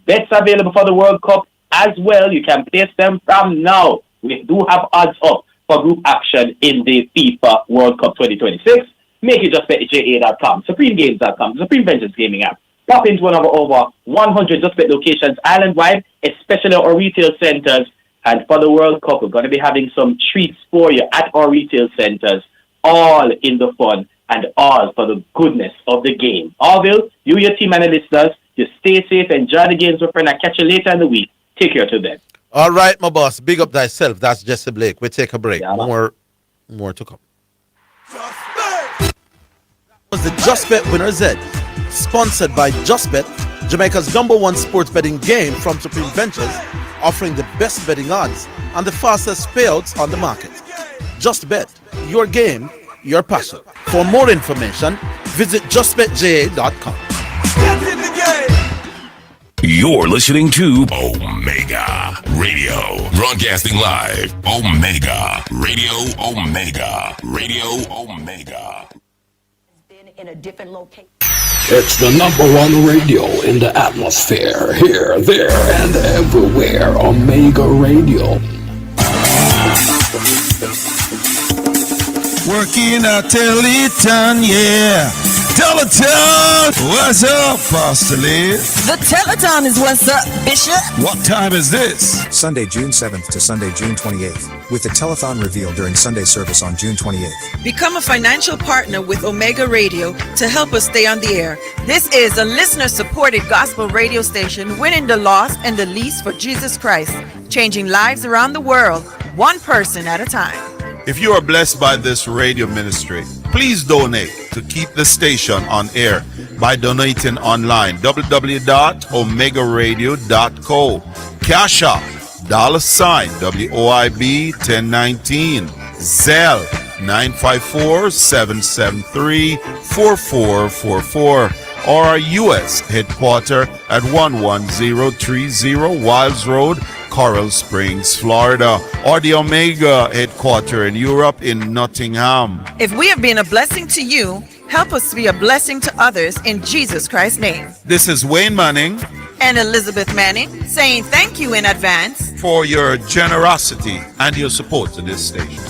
bets available for the World Cup as well. You can place them from now. We do have odds up for group action in the FIFA World Cup 2026. Make it just betja.com, supremegames.com, Supreme Ventures Gaming app. Pop into one of our over 100 Just Bet locations island-wide, especially our retail centers. And for the World Cup, we're going to be having some treats for you at our retail centers, all in the fun and all for the goodness of the game. Orville, you, your team, and the listeners, you stay safe, enjoy the games, my friend. I'll catch you later in the week. Take care to them. All right, my boss. Big up thyself. That's Jesse Blake. We take a break. Yeah, more to come. That was the Just Bet Winner Z, sponsored by Just Bet, Jamaica's #1 sports betting game from Supreme Ventures, offering the best betting odds and the fastest payouts on the market. Just Bet, your game, your passion. For more information, visit justbetja.com. You're listening to Omega Radio, broadcasting live. Omega Radio, Omega Radio, Omega. In a different location. It's the #1 radio in the atmosphere. Here, there, and everywhere. Omega Radio. Working at Teleton, yeah. Teleton! What's up, Pastor Lee? The Teleton is what's up, Bishop. What time is this? Sunday, June 7th to Sunday, June 28th, with the telethon revealed during Sunday service on June 28th. Become a financial partner with Omega Radio to help us stay on the air. This is a listener-supported gospel radio station winning the lost and the least for Jesus Christ, changing lives around the world, one person at a time. If you are blessed by this radio ministry, please donate to keep the station on air by donating online, www.omegaradio.co. Cash App, $WOIB 1019, Zelle 954-773-4444, or our U.S. headquarters at 11030 Wiles Road, Coral Springs, Florida, or the Omega headquarters in Europe in Nottingham. If we have been a blessing to you, help us be a blessing to others in Jesus Christ's name. This is Wayne Manning and Elizabeth Manning saying thank you in advance for your generosity and your support to this station.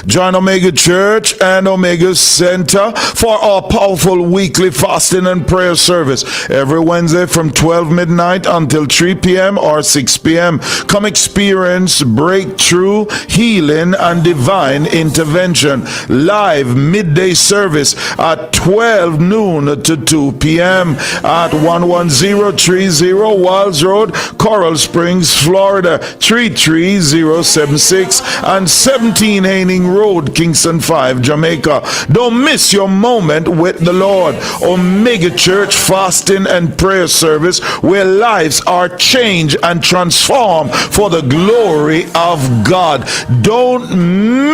Join Omega Church and Omega Center for our powerful weekly fasting and prayer service every Wednesday from 12 midnight until 3 p.m. or 6 p.m. Come experience breakthrough, healing, and divine intervention. Live midday service at 12 noon to 2 p.m. at 11030 Wiles Road, Coral Springs, Florida 33076 and 17 Haining Road, Kingston 5, Jamaica. Don't miss your moment with the Lord. Omega Church fasting and prayer service where lives are changed and transformed for the glory of God. Don't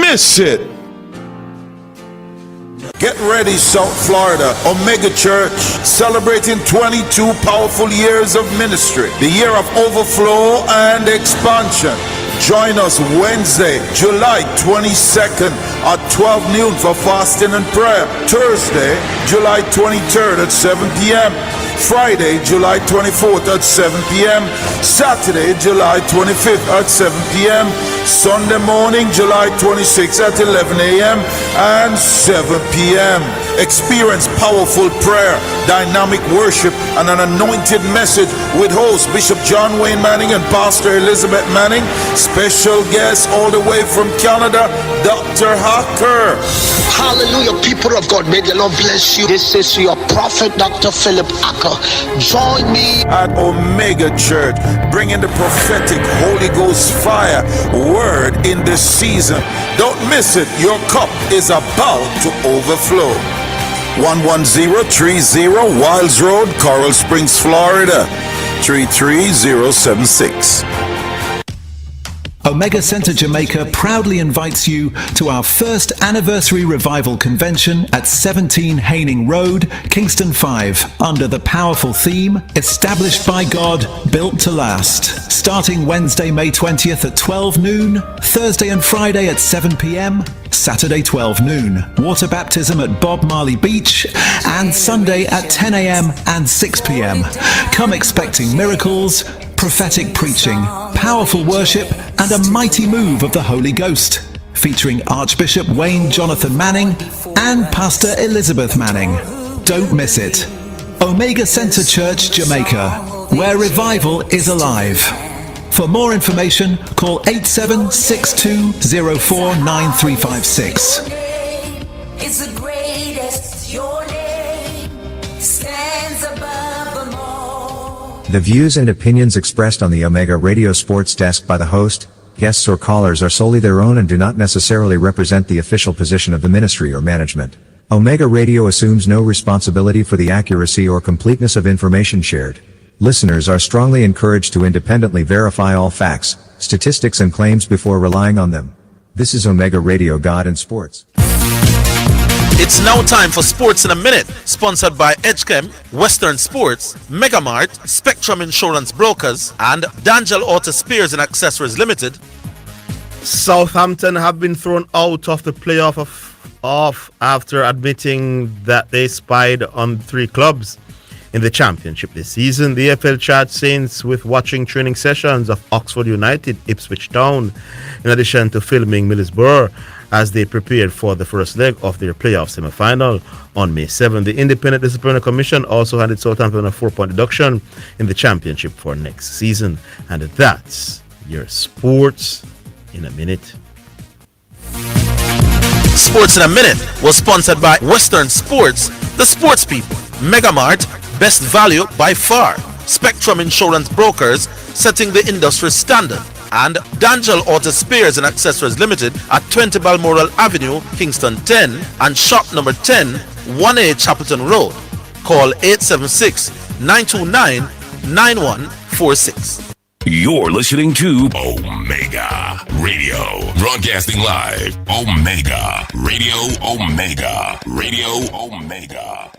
miss it. Get ready, South Florida. Omega Church celebrating 22 powerful years of ministry, the year of overflow and expansion. Join us Wednesday, July 22nd at 12 noon for fasting and prayer. Thursday, July 23rd at 7 p.m. Friday, July 24th at 7 p.m. Saturday, July 25th at 7 p.m. Sunday morning, July 26th at 11 a.m. and 7 p.m. Experience powerful prayer, dynamic worship, and an anointed message with host Bishop John Wayne Manning and Pastor Elizabeth Manning. Special guest all the way from Canada, Dr. Hacker. Hallelujah, people of God, may the Lord bless you. This is your prophet, Dr. Philip Acker. Join me at Omega Church, bringing the prophetic Holy Ghost fire word in this season. Don't miss it. Your cup is about to overflow. 11030 Wiles Road, Coral Springs, Florida 33076. Omega Centre Jamaica proudly invites you to our first anniversary revival convention at 17 Haining Road, Kingston 5, under the powerful theme, Established by God, Built to Last. Starting Wednesday, May 20th at 12 noon, Thursday and Friday at 7 p.m, Saturday 12 noon, water baptism at Bob Marley Beach, and Sunday at 10 a.m. and 6 p.m. Come expecting miracles, prophetic preaching, powerful worship, and a mighty move of the Holy Ghost, featuring Archbishop Wayne Jonathan Manning and Pastor Elizabeth Manning. Don't miss it. Omega Centre Church, Jamaica, where revival is alive. For more information, call 8762049356. It's the greatest, your name stands above them all. The views and opinions expressed on the Omega Radio Sports Desk by the host, guests or callers are solely their own and do not necessarily represent the official position of the ministry or management. Omega Radio assumes no responsibility for the accuracy or completeness of information shared. Listeners are strongly encouraged to independently verify all facts, statistics and claims before relying on them. This is Omega Radio God and Sports. It's now time for Sports in a Minute, sponsored by Edgechem, Western Sports, Megamart, Spectrum Insurance Brokers, and D'Angelo Auto Spares and Accessories Limited. Southampton have been thrown out of the playoff off after admitting that they spied on 3 clubs in the championship this season. The FL charged Saints with watching training sessions of Oxford United, Ipswich Town, in addition to filming Middlesbrough as they prepared for the first leg of their playoff semi-final on May 7. The Independent Disciplinary Commission also handed Southampton a 4-point deduction in the championship for next season. And that's your Sports in a Minute. Sports in a Minute was sponsored by Western Sports, the sports people, Megamart, best value by far, Spectrum Insurance Brokers, setting the industry standard, and D'Angelo Auto Spares and Accessories Limited at 20 Balmoral Avenue, Kingston 10, and shop number 10, 1A Chapelton Road. Call 876-929-9146. You're listening to Omega Radio, broadcasting live. Omega Radio, Omega Radio, Omega.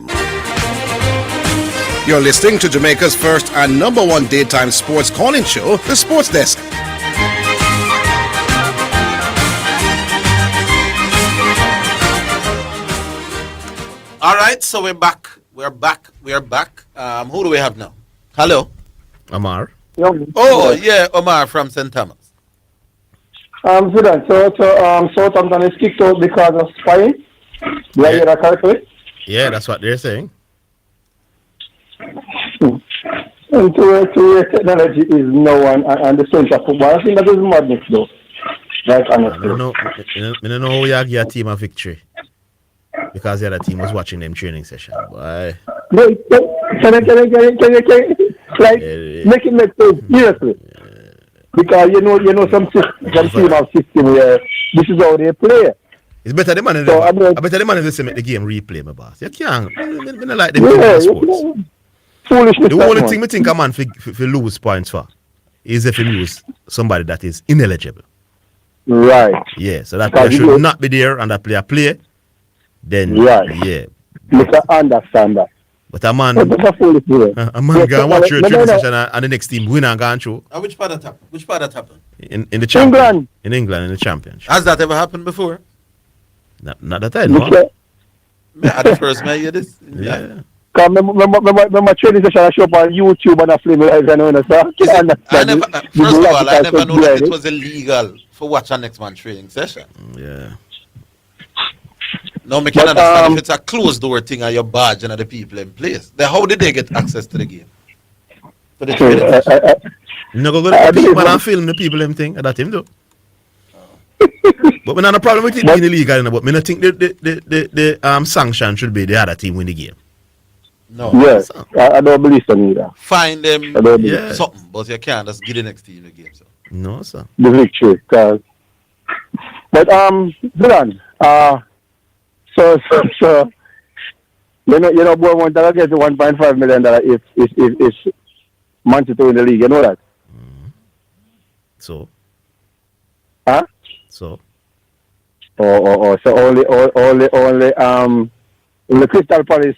You're listening to Jamaica's first and number 1 daytime sports calling show, The Sports Desk. All right, so we're back. We're back. Who do we have now? Hello? Omar. Oh, yeah, Omar from St. Thomas. Zidane, so Southampton is kicked out because of spying. Do I hear that correctly? Yeah, that's what they're saying. And two-way technology is no one and the strength of football. I think that is madness though. Like honestly. I don't know how you give a team a victory. Because the other team was watching them training session. Why? Can like make it make sense seriously. Because you know some team have system where this is how they play. It's better the man in I better the man in make the game replay, my boss. You can't. I don't like them sports. Foolishness. The only thing I think a man for lose points for is if he lose somebody that is ineligible. Right. Yeah, so that player should not be there and that player play. Then yeah. You can understand that. But a man go and watch your training session and the next team win and go and through. Which part that happened? In the champion. In England, in the championship. Has that ever happened before? Not that I know. At the first man hear this? Yeah. Remember training session I show up on YouTube and I film it and first of all, I never knew that it was illegal for watch our next man training session. Yeah. Now, I can understand if it's a closed door thing and you're badging at the people in place. Then how did they get access to the game? To the training session? You know, go to the people and film the people them thing. That him do. But we not a problem with it being illegal, but I think the sanction should be the other team win the game. No. Yes, I don't believe so either. Find them something, but you can't just give the next team the game. So. No, sir. The victory, cause. But Zidane, so you know, Bournemouth that get $1.5 million if Man City in the league. You know that. So Huh? So. So only the Crystal Palace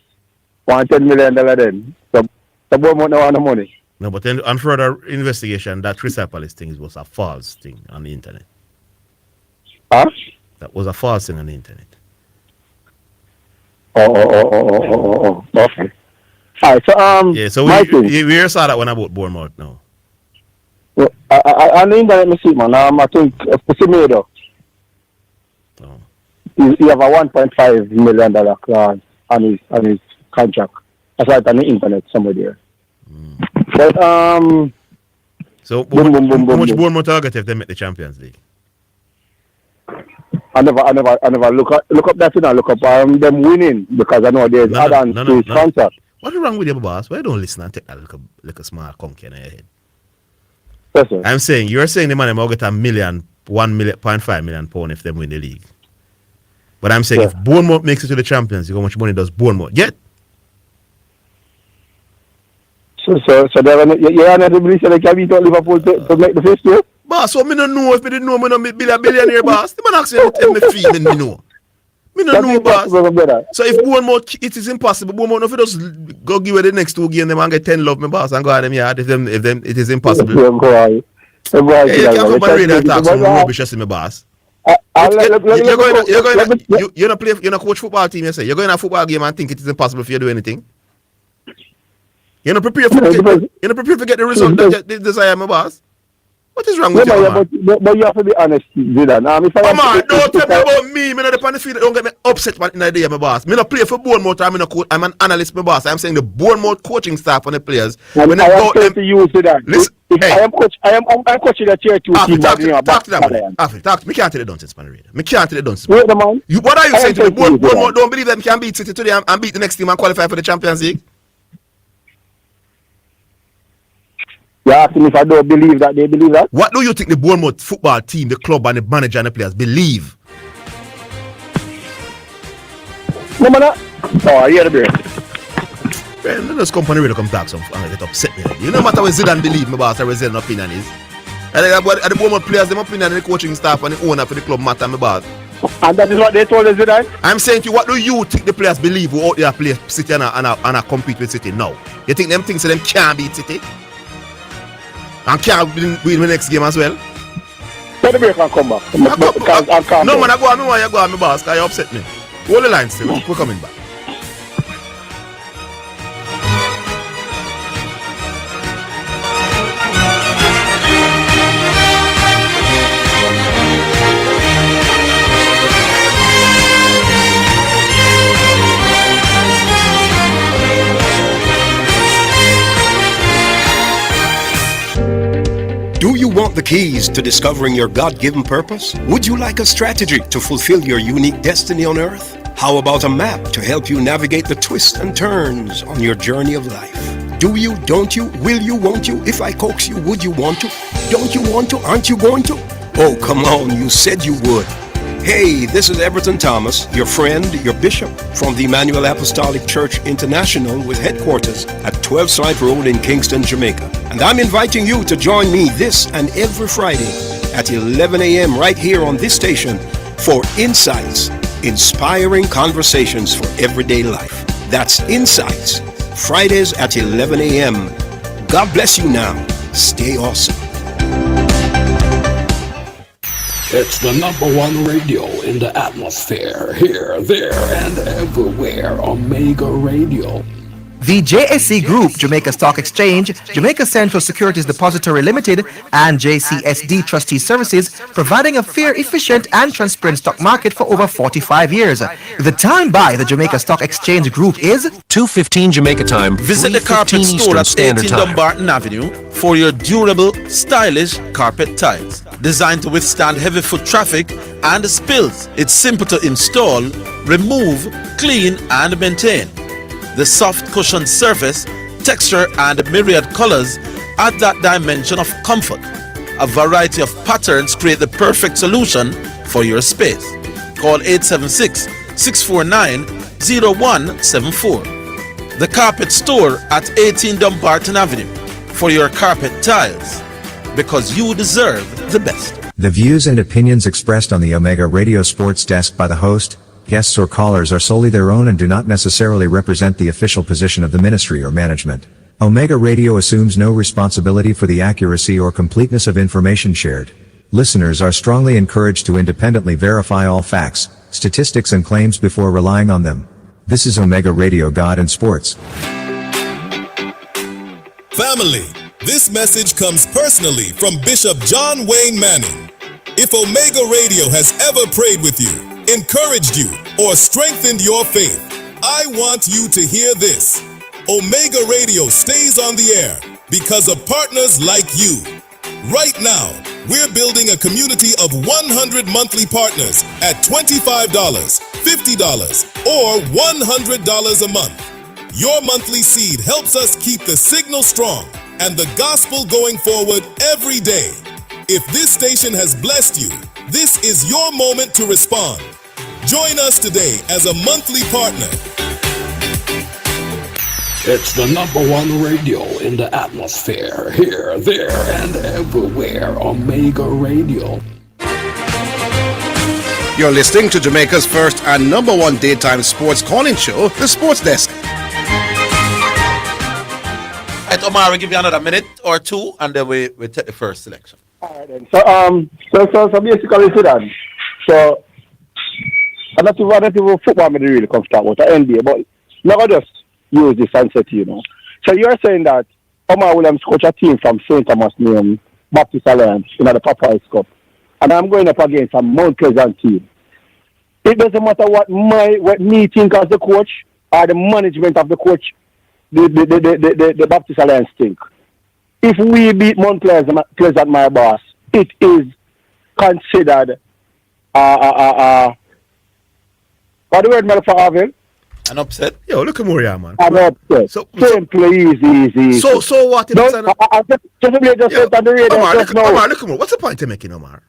want $10 million then. So the Bournemouth no want no money. No, but then on further investigation, that Crystal Palace thing was a false thing on the internet. Huh? That was a false thing on the internet. Oh. Okay. All right. So yeah. So we saw that one about Bournemouth now. Well, on the internet, me see man. I think Semedo. He have a $1.5 million clause on his contract. That's right on the internet somewhere there. But so how much Bournemouth target if they make the Champions League? I never look up that thing and look up them winning because I know there's add-ons to his contract. What's wrong with you, boss? Why don't listen and take that little small conky in your head? Yes, sir. I'm saying you're saying the man will get £1.5 million if they win the league. But I'm saying if Bournemouth makes it to the Champions League, how much money does Bournemouth get? So you're not believe they can beat out Liverpool to make the first year? Boss, so me don't know if me didn't know me don't be a billionaire, boss. The man actually tell me fee, me know. Me don't know, boss. So if Bournemouth, it is impossible. Bournemouth, if it just go give it the next 2 games, them and get 10 love, me boss, and go at them yard. If them, it is impossible. You can't come and read and talk some rubbish as me, boss. You're not coach football team, you say. You're going to a football game and think it is impossible for you to do anything. You're not prepared to get the result that you desire, my boss. What is wrong with you, man? But you have to be honest, Zidane. Come on, don't tell me about me. I'm not on the field. Don't get me upset in the day, my boss. I'm not play for Bournemouth. I'm an analyst, my boss. I'm saying the Bournemouth coaching staff and the players. When I am saying to you, Zidane. Listen, I'm coaching the tier 2 team. Talk to them. Talk to me. Can't tell the nonsense, man. Me can't tell the nonsense. Wait the man. What are you saying to me? Bournemouth don't believe them can beat City today and beat the next team and qualify for the Champions League? You ask me if I don't believe that they believe that? What do you think the Bournemouth football team, the club and the manager and the players believe? No, man. Oh, I hear the beer. Man, this company really come talk some and get upset me. You no matter what Zidane believe, my boss, or what Zidane opinion is. And the Bournemouth players, them opinion and the coaching staff and the owner for the club matter, my boss. And that is what they told us, Zidane? I'm saying to you, what do you think the players believe who out there play City and compete with City now? You think them things them can't beat City? And can't win the next game as well? Let the break and come back. No, man, I want you go on, my boss, because you upset me. Hold the line still. We're coming back. Do you want the keys to discovering your God-given purpose? Would you like a strategy to fulfill your unique destiny on earth? How about a map to help you navigate the twists and turns on your journey of life? Do you, don't you, will you, won't you? If I coax you, would you want to? Don't you want to? Aren't you going to? Oh, come on, you said you would. Hey, this is Everton Thomas, your friend, your bishop, from the Emmanuel Apostolic Church International with headquarters at 12 Slide Road in Kingston, Jamaica. And I'm inviting you to join me this and every Friday at 11 a.m. right here on this station for Insights, inspiring conversations for everyday life. That's Insights, Fridays at 11 a.m. God bless you now. Stay awesome. It's the #1 radio in the atmosphere, here, there, and everywhere. Omega Radio. The JSC Group, Jamaica Stock Exchange, Jamaica Central Securities Depository Limited, and JCSD Trustee Services, providing a fair, efficient, and transparent stock market for over 45 years. The time by the Jamaica Stock Exchange Group is 2:15 Jamaica time. Visit the carpet store at 18 Dumbarton Avenue for your durable, stylish carpet tiles. Designed to withstand heavy foot traffic and spills. It's simple to install, remove, clean, and maintain. The soft cushioned surface, texture, and myriad colors add that dimension of comfort. A variety of patterns create the perfect solution for your space. Call 876-649-0174. The Carpet Store at 18 Dumbarton Avenue for your carpet tiles. because you deserve the best. The views and opinions expressed on the Omega Radio Sports Desk by the host, guests or callers are solely their own and do not necessarily represent the official position of the ministry or management. Omega Radio assumes no responsibility for the accuracy or completeness of information shared. Listeners are strongly encouraged to independently verify all facts, statistics and claims before relying on them. This is Omega Radio God and Sports. Family, this message comes personally from Bishop John Wayne Manning. If Omega Radio has ever prayed with you, encouraged you, or strengthened your faith, I want you to hear this. Omega Radio stays on the air because of partners like you. Right now, we're building a community of 100 monthly partners at $25, $50, or $100 a month. Your monthly seed helps us keep the signal strong and the gospel going forward every day. If this station has blessed you, this is your moment to respond. Join us today as a monthly partner. It's the #1 radio in the atmosphere. Here, there, and everywhere. Omega Radio. You're listening to Jamaica's first and #1 daytime sports calling show, The Sports Desk. Right, Omar, we'll give you another minute or two, and then we take the first selection. All right, then. So basically, Zidane. So, I'm not even football I'm really comfortable with the NBA, but not just use this and set, you know. So you're saying that Omar Williams coach a team from St. Thomas named Baptist Alliance in the Popeyes Cup, and I'm going up against a Mount Pleasant team. It doesn't matter what me think as the coach or the management of the coach, the Baptist Alliance think. If we beat Mount Pleasant, my boss, it is considered what the word for Orville? An upset? Yo, look at Moria, man. An upset. Simple, easy. So what? Just on the radio. Omar, look at Omar. What's the point you're making, Omar?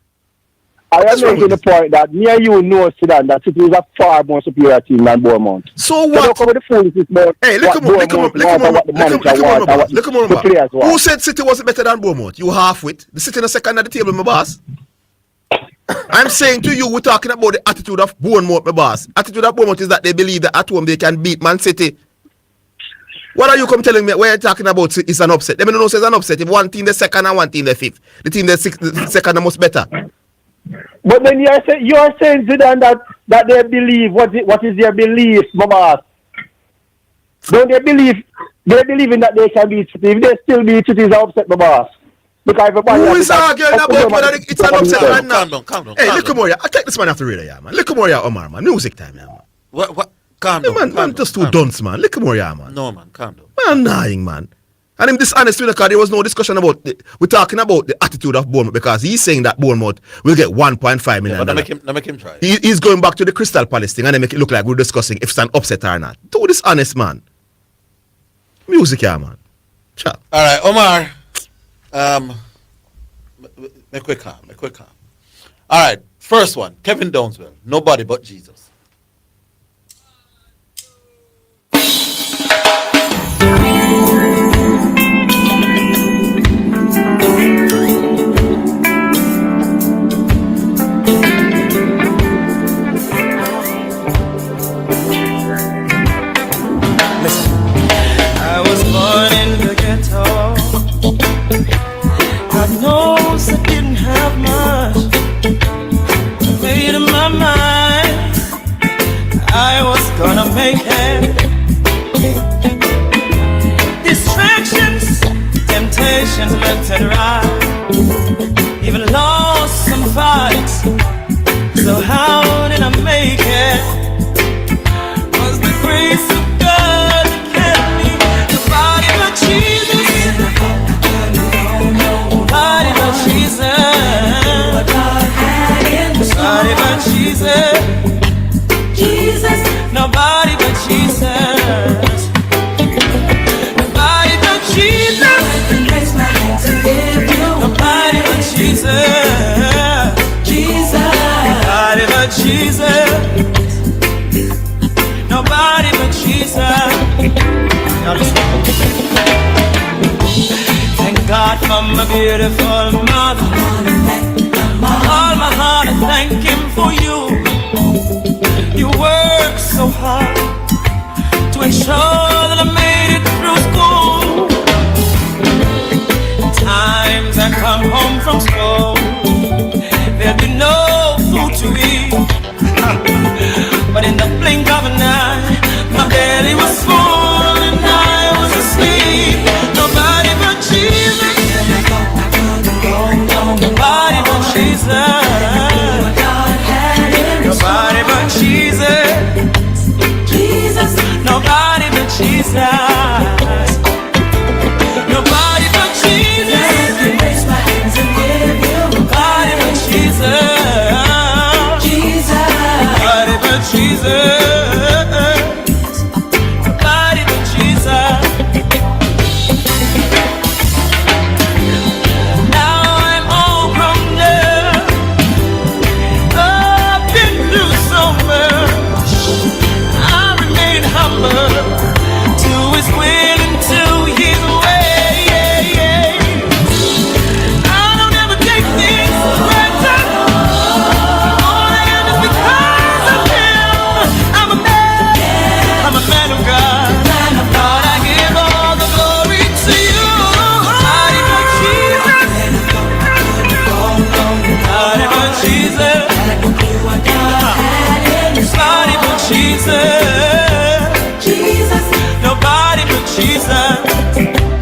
I am making the point that me and you know, Zidane, that it is a far more superior team than Bournemouth. So what? Don't come with the foolishness about hey, look at Bournemouth. Who said City wasn't better than Bournemouth? You half-wit. The City in the second at the table, my boss. I'm saying to you, we're talking about the attitude of Bournemouth, my boss. Attitude of Bournemouth is that they believe that at home they can beat Man City. What are you telling me? Where you're talking about is an upset. Let me know it's an upset. If one team the second and one team the fifth. The team the second the most better. But then you're saying Zidane that they believe what is their belief, my boss? Don't they believe in that they can beat City? If they still beat City, it's an upset, my boss. Because who is arguing about whether it's an upset right now? Calm down. Hey, look at Moria. I take this man off the radio, yeah, man. Look at Moria, Omar, man. Music time, yeah, man. What? Calm down. Man, just too dunce, man. Look at Moria, man. No, man, calm down. Man, lying, man. And I'm dishonest with the car. There was no discussion about we're talking about the attitude of Bournemouth because he's saying that Bournemouth will get 1.5 million. But make him try. He's going back to the Crystal Palace thing and they make it look like we're discussing if it's an upset or not. Too dishonest, man. Music, yeah, man. Ciao. All right, Omar. Make quick calm. All right, first one. Kevin Downswell. Nobody but Jesus. God knows I didn't have much. I made up my mind I was gonna make it. Distractions, temptations left and right. Even lost some fights. So how did I make it? Was the grace of God that kept me? Nobody but Jesus. Nobody but Jesus. Nobody but Jesus. Jesus. Nobody but Jesus. Nobody but Jesus. Nobody but Jesus. Jesus. Nobody but Jesus. from a beautiful mother. All my heart I thank him for you. You work so hard to ensure that I made it through school. Times I come home from school, there'll be no food to eat. But in the blink of an eye, my belly was full and I was asleep. Nobody but Jesus. Nobody but Jesus. Nobody but Jesus. Jesus. Nobody but Jesus. Nobody but Jesus. Raise my hands and give you. Nobody but Jesus. Jesus. Nobody but Jesus. Nobody but Jesus. Now I'm all grown up. I've been through so much. I remain humble to His will and to His way. I don't ever take things for granted. All I am is because of Him. I'm a man of God. Lord, I give all the glory to you. Nobody but Jesus. Nobody but Jesus. Nobody but Jesus. Jesus. Nobody but Jesus.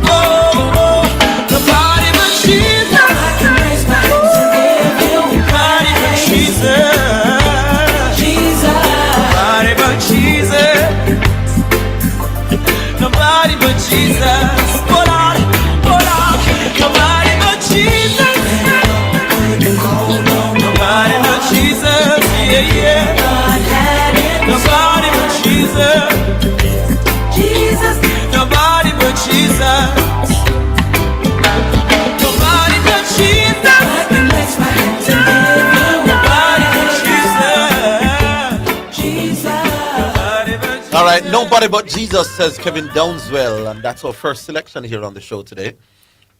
Oh, nobody but Jesus. Nobody but Jesus. Nobody but Jesus. Nobody but Jesus. Hold on. Nobody but Jesus. Nobody but Jesus. Yeah. Nobody but Jesus. Jesus. Nobody but Jesus. Nobody but Jesus. Nobody but Jesus. All right, nobody but Jesus, says Kevin Downswell, and that's our first selection here on the show today.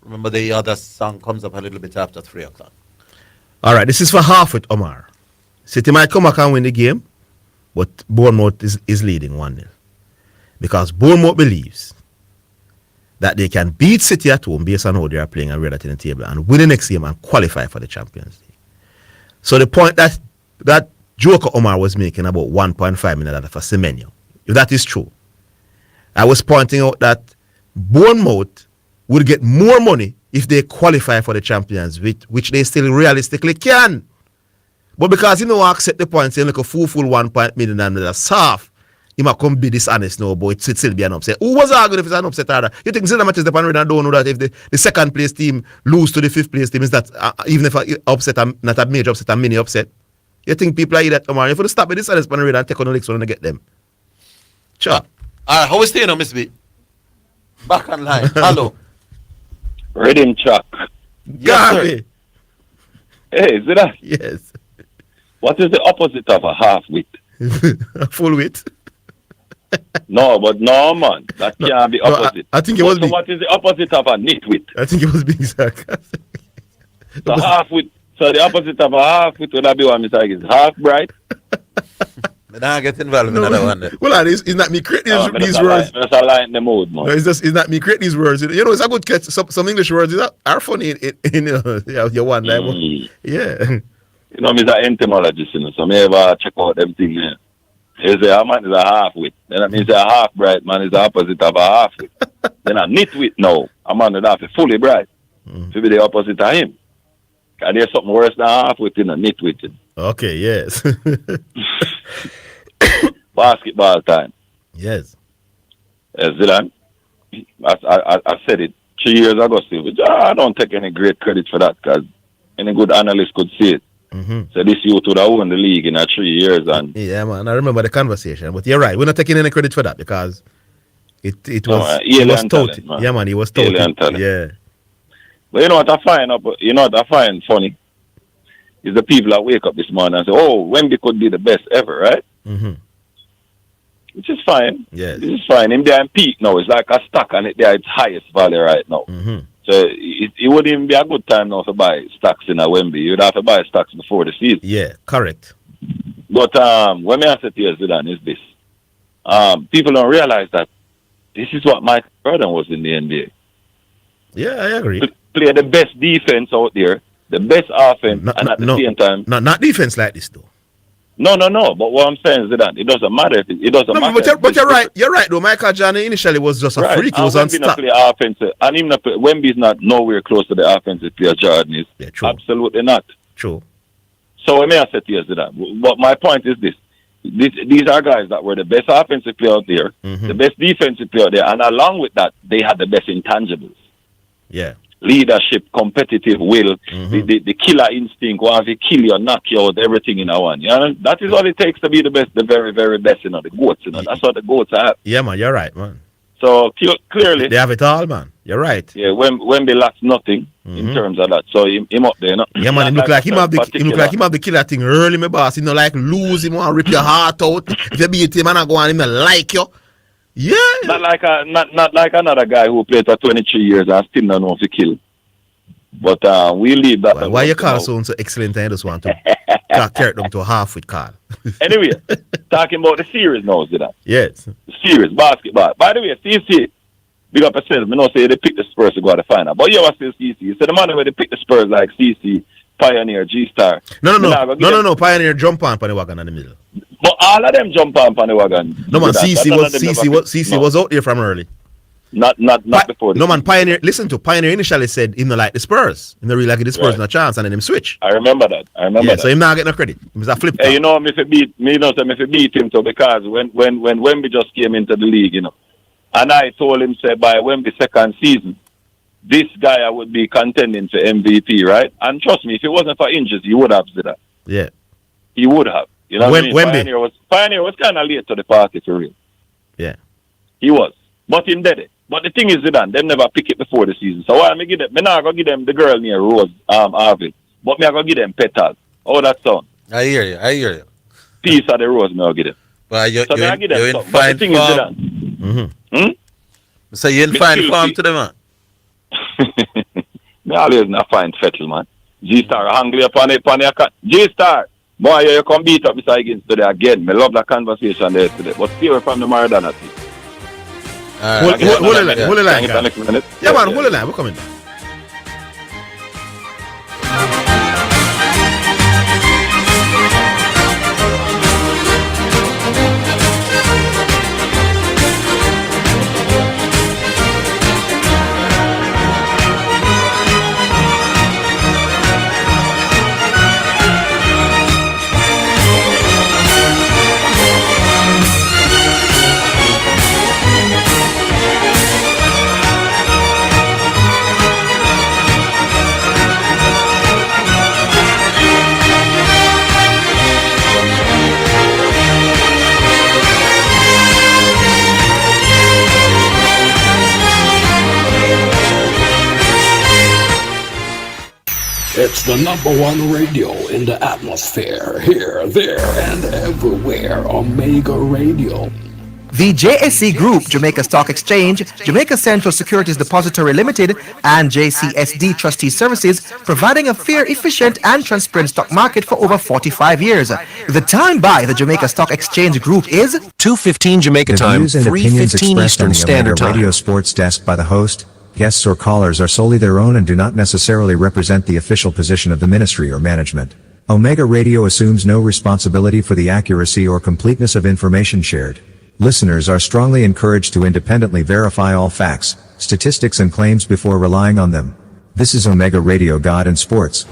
Remember, the other song comes up a little bit after 3 o'clock. All right, this is for half with Omar. City might come back and win the game, but Bournemouth is leading 1-0. Because Bournemouth believes that they can beat City at home based on how they are playing and where they're in the table and win the next game and qualify for the Champions League. So the point that Joker Omar was making about 1.5 million for Semenyo, if that is true, I was pointing out that Bournemouth would get more money if they qualify for the Champions League, which they still realistically can. But because you know, accept the point, saying like a full 1 million and that's half, he might come be dishonest now, but it still be an upset. Who was arguing if it's an upset order? You think Zidane matches the pan and don't know that if the second place team lose to the fifth place team, is that even if an upset, not a major upset, a mini upset? You think people are that tomorrow? If you stop with this honest pan and take on the next one and get them. Sure. All right, how is it now, Miss B? Back online. Hello. Rhythm Chuck. Yes, sir. Hey, is it that? Yes. What is the opposite of a half wit? A full wit. No, but no, man. That can't be opposite. I think it was. So what is the opposite of a nitwit? I think it was being sarcastic. So half wit. So the opposite of a half wit would that be what Mr. is half bright? I get involved in another one. Well, it's not me creating these words. That's a line in the mood, man. No, it's not me creating these words. You know, it's a good catch. Some English words are funny in your one level. Yeah. You know, I'm an entomologist, you know, so I ever check out them things there. They say a man is a half wit. Then that means a half bright man is the opposite of a half wit. Then a nitwit now, a man would have to fully bright. To be the opposite of him. And there's something worse than half wit in a nitwit. Okay, yes. Basketball time. Yes. Zidane, I said it 3 years ago still, but I don't take any great credit for that because any good analyst could see it. So this youth would have won the league in 3 years. And yeah, man, I remember the conversation. But you're right, we're not taking any credit for that because it was touted. Yeah, man, he was touted. Yeah. But you know what I find funny? Is the people that wake up this morning and say, oh, Wemby could be the best ever, right? Which is fine. Yes. This is fine. Him there in peak now. It's like a stock and they're its highest value right now. So it wouldn't even be a good time now to buy stocks in a Wemby. You'd have to buy stocks before the season. Yeah, correct. But when I said to you, Zidane, is this. People don't realize that this is what Michael Jordan was in the NBA. Yeah, I agree. Play the best defense out there, the best offense, and at the same time... Not defense like this, though. No. But what I'm saying is that it doesn't matter. It doesn't matter. But you're right. You're right, though. Michael Jordan initially was just a freak. He was unstoppable. Play offensive, and even Wemby's not nowhere close to the offensive player Jordan is. Yeah, true. Absolutely not. True. So let me say to you that. But my point is this. These are guys that were the best offensive player out there, the best defensive player out there, and along with that, they had the best intangibles. Yeah. Leadership, competitive will, the killer instinct, once they kill you, knock you out, everything in a one. You know? That is what it takes to be the best, the very, very best, the GOATs. That's what the GOATs have. Yeah, man, you're right, man. So clearly... They have it all, man. You're right. Yeah, when they lacks nothing in terms of that. So him up there, no? Yeah, man, him look like him have the killer thing early, my boss. You know, like lose him, want to rip your heart out. If you beat him and I go on him, like you. Yeah. Not like another guy who played for 23 years and still don't know if he kill. But we leave that. Why you call so excellent and you just want to carry them to a half with Carl? Anyway, talking about the series now, Zidane. Yes. The series, basketball. By the way, CC, big up yourself. I know say they pick the Spurs to go to the final. But you ever still CC. You said the man where they pick the Spurs like CC, Pioneer, G-Star. No. Pioneer jump on the wagon in the middle. But all of them jump on the wagon. No man, CC was out there from early. Not before. No man, Pioneer. Listen to Pioneer initially said him not like the Spurs. Him not really like the Spurs no chance, and then him switch. I remember that. So him not get no credit. He was a flip. Hey, you know, if beat him too, because when Wemby just came into the league, you know, and I told him say by Wemby's second season, this guy I would be contending for MVP, right? And trust me, if it wasn't for injuries, he would have said that. Yeah, he would have. You know what I mean? Wemby. Pioneer was kind of late to the party for real. Yeah, he was, but him did it. But the thing is, Zidane, them never pick it before the season. So why me give them? Me not gonna give them the girl near Rose, Orville. But me I gonna give them petals. Oh, that sound. I hear you. Piece of the rose, me I give them. But you're in fine form. So you're in fine form to them, man. Me always not find fettle, man. G-Star hungry upon the G-Star. Boy, you come beat up Mr. Higgins today again. Me love that conversation there today. But still from the Maradona team. Hold the line. Yeah, man, hold the line. We're coming. It's the #1 radio in the atmosphere, here, there, and everywhere. Omega Radio. The JSC Group, Jamaica Stock Exchange, Jamaica Central Securities Depository Limited, and JCSD Trustee Services, providing a fair, efficient, and transparent stock market for over 45 years. The time by the Jamaica Stock Exchange Group is 2:15 Jamaica time, 3:15 Eastern Standard Time. Radio Sports Desk by the host, guests or callers are solely their own and do not necessarily represent the official position of the ministry or management. Omega Radio assumes no responsibility for the accuracy or completeness of information shared. Listeners are strongly encouraged to independently verify all facts, statistics and claims before relying on them. This is Omega Radio God and Sports.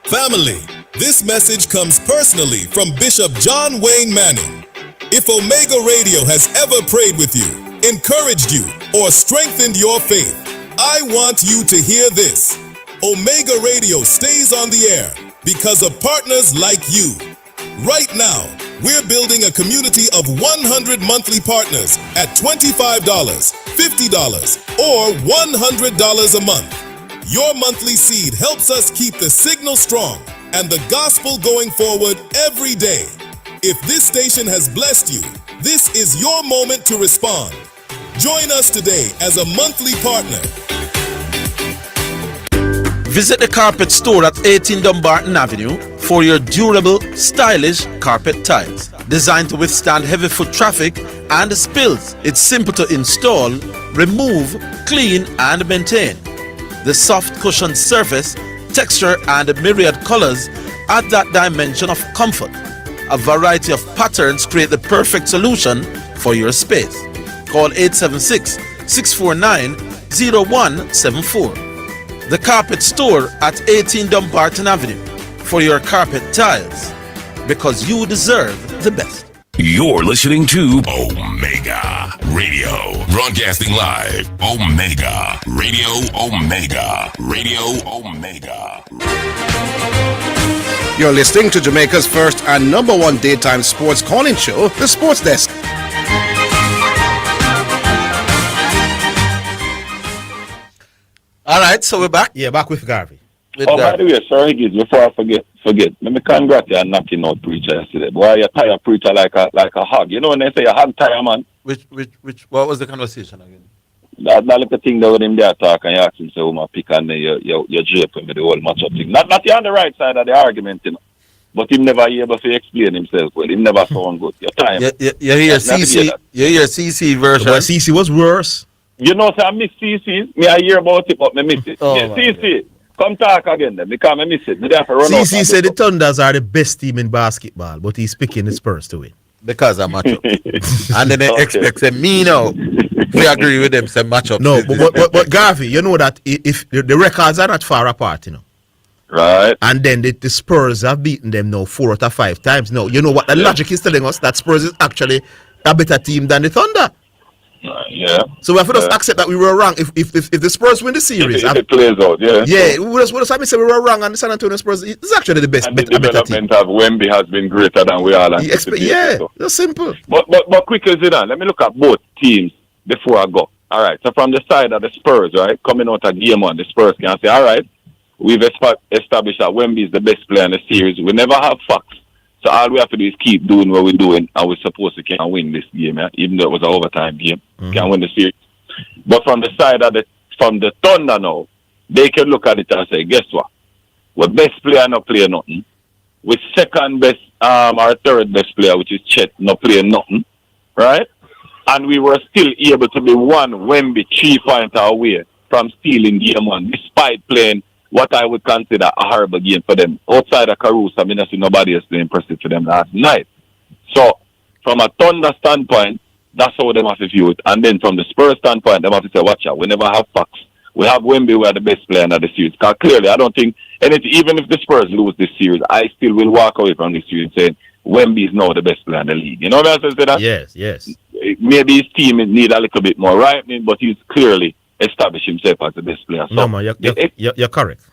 Family, this message comes personally from Bishop John Wayne Manning. If Omega Radio has ever prayed with you, encouraged you, or strengthened your faith, I want you to hear this. Omega Radio stays on the air because of partners like you. Right now, we're building a community of 100 monthly partners at $25, $50, or $100 a month. Your monthly seed helps us keep the signal strong and the gospel going forward every day. If this station has blessed you, this is your moment to respond. Join us today as a monthly partner. Visit the carpet store at 18 Dumbarton Avenue for your durable, stylish carpet tiles. Designed to withstand heavy foot traffic and spills, it's simple to install, remove, clean, and maintain. The soft cushioned surface, texture, and myriad colors add that dimension of comfort. A variety of patterns create the perfect solution for your space. Call 876-649-0174. The Carpet Store at 18 Dumbarton Avenue for your carpet tiles, because you deserve the best. You're listening to Omega Radio. Broadcasting live. Omega Radio. Omega Radio. Omega. You're listening to Jamaica's first and number one daytime sports calling show, The Sports Desk. All right, so we're back. Yeah, back with Garvey. By the way, sorry, Higgins, before I forget. Let me congrats you on knocking out preacher yesterday. Boy, you tie a preacher like a hog. You know when they say a hog tie a man? What was the conversation again? That little thing that with him there talk and you ask him, say, my pick and you drape him with the whole matchup thing. Not you on the right side of the argument, you know. But him never able to explain himself well. Him never sound good. Your time. You hear CC version. But CC was worse. You know, so I miss CC. Me I hear about it, but I miss it. CC, come talk again then, because I miss it. Me there for run CC said the Thunders are the best team in basketball, but he's picking the Spurs to win. Because of matchup. And then they expect me now. We agree with them, say matchup. No, but Garvey, you know that if the records are not far apart, you know. Right. And then the Spurs have beaten them now 4 out of 5 times. No, you know what the logic is telling us? That Spurs is actually a better team than the Thunder. Yeah. So we have to just accept that we were wrong. If the Spurs win the series, if it plays out, yeah. Yeah, we just have to say we were wrong, and the San Antonio Spurs is actually the best. And the development of Wemby has been greater than we all anticipated. Yeah, that's simple. But quickly, Zidane, let me look at both teams before I go. All right. So from the side of the Spurs, right, coming out of game 1, the Spurs can say, all right, we've established that Wemby is the best player in the series. We never have facts. So all we have to do is keep doing what we're doing, and we're supposed to can win this game, even though it was an overtime game. Can win the series. But from the side of the Thunder now, they can look at it and say, guess what? We're best player not playing nothing. With second best, our third best player, which is Chet, not playing nothing, right? And we were still able to be one Wemby 3-pointer away from stealing game 1, despite playing what I would consider a horrible game for them. Outside of Caruso, I mean, I see nobody else impressive for them last night. So, from a Thunder standpoint, that's how they have to view it. And then from the Spurs standpoint, they have to say, watch out, we never have facts. We have Wemby, we are the best player in the series. Because clearly, I don't think anything, even if the Spurs lose this series, I still will walk away from this series saying, Wemby is now the best player in the league. You know what I'm saying? Yes. Maybe his team need a little bit more ripening, but he's clearly established himself as the best player. So, no, you're correct.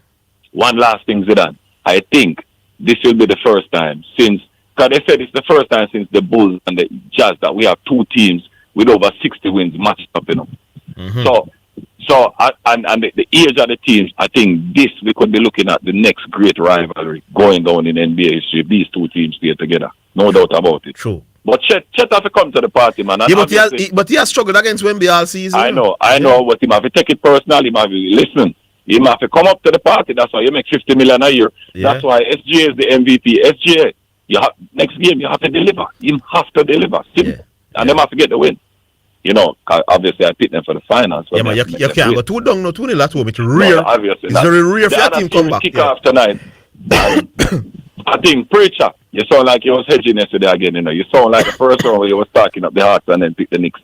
One last thing, Zidane. I think this will be the first time since, because they said it's the first time since the Bulls and the Jazz that we have 2 teams with over 60 wins matched up, you know. So the age of the teams, I think this, we could be looking at the next great rivalry going down in NBA history if these 2 teams stay together. No doubt about it. True. But Chet have to come to the party, man. Yeah, but he has struggled against Wemby all season. I know, but he have to take it personally. He have to listen. He have to come up to the party. That's why you make 50 million a year. Yeah. That's why SGA is the MVP. SGA, next game you have to deliver. You have to deliver. And they have to get the win. You know, obviously I picked them for the finals. Yeah, man, you can't go 2 down, no 2-0 at home. It's rare. No, obviously it's very rare for your team come back. Kick off tonight. I think Preacher, you sound like you was hedging yesterday again. You know, you sound like the first one where you was talking up the Hawks and then pick the Knicks.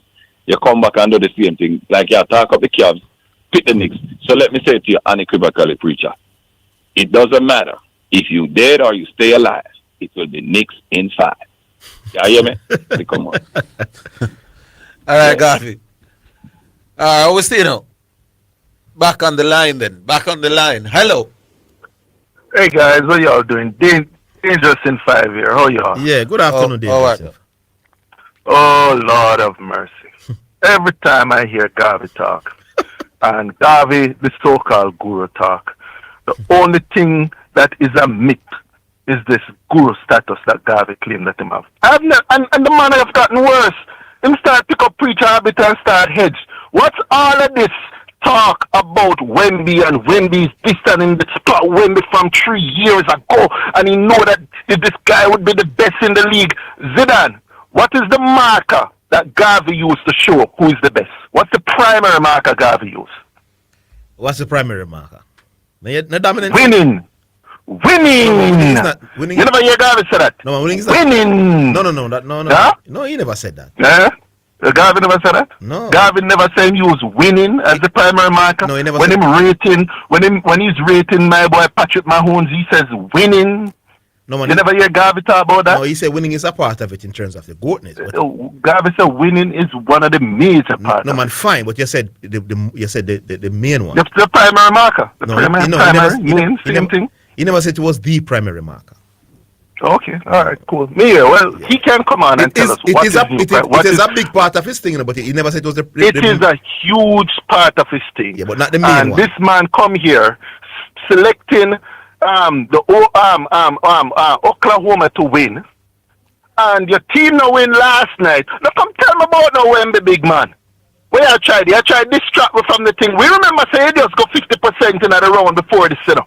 You come back and do the same thing, like you talk up the Cavs, pick the Knicks. So let me say to you unequivocally, Preacher, it doesn't matter if you dead or you stay alive. It will be Knicks in 5. You hear me? Come on. All right, Garvey. Augustino. Back on the line then. Back on the line. Hello. Hey guys, what y'all doing? Dangerous in 5 here. How y'all? Yeah, good afternoon, Dangerous. Oh, Lord of mercy. Every time I hear Garvey talk, and Garvey, the so-called guru talk, the only thing that is a myth is this guru status that Garvey claimed that him have. And the man has gotten worse. him start pick up preacher habit and start hedge. What's all of this talk about Wemby and Wemby's this and in the spot Wemby from 3 years ago, and he know that this guy would be the best in the league? Zidane, what is the marker that Garvey used to show who is the best? What's the primary marker Garvey used? What's the primary marker? No dominant. Winning. Winning. You never hear Garvey say that? No, winning is winning. No. Huh? No, he never said that. Yeah? Garvey never said that? No. Garvey never said he use winning as the primary marker. No, he never when said when he's rating my boy Patrick Mahomes, he says winning. No, man, you never hear Garvey talk about that? No, he said winning is a part of it in terms of the goatness. Garvey said winning is one of the major parts. No, man, fine, but you said the main one. The primary marker. The primary means same thing. He never said it was the primary marker. Okay, all right, cool. Well, he can come on and tell us what is a big part of his thing, but he never said it was the. It is a huge part of his thing. Yeah, but not the main and one. This man come here selecting Oklahoma to win, and your team no win last night. Now come tell me about no Wemby, big man. Where I tried? I tried distract me from the thing. We remember saying just go 50% in the round before this, you know.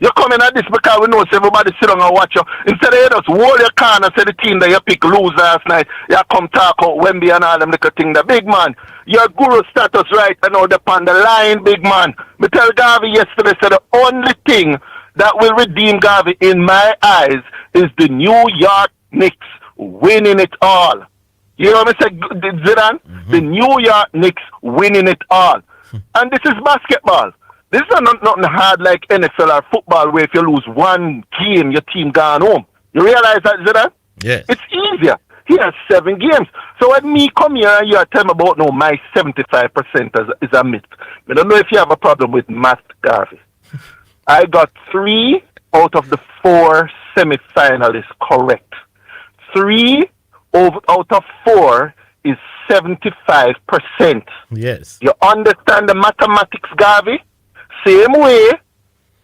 You come in at this because we know everybody sit down and watch you. Instead of you just hold your corner, say the team that you pick lose last night, you come talk about Wemby and all them little things. The big man, your guru status right and now upon the line, big man. Me tell Garvey yesterday, say the only thing that will redeem Garvey in my eyes is the New York Knicks winning it all. You know what I say, Zidane? The New York Knicks winning it all. And this is basketball. This is not nothing hard like NFL or football where if you lose one game, your team gone home. You realize that, Zidane? Yes. It's easier. He has 7 games. So when me come here and you tell me about no, my 75% is a myth. I don't know if you have a problem with math, Garvey. I got 3 out of the 4 semi-finalists correct. 3 out of 4 is 75%. Yes. You understand the mathematics, Garvey? Same way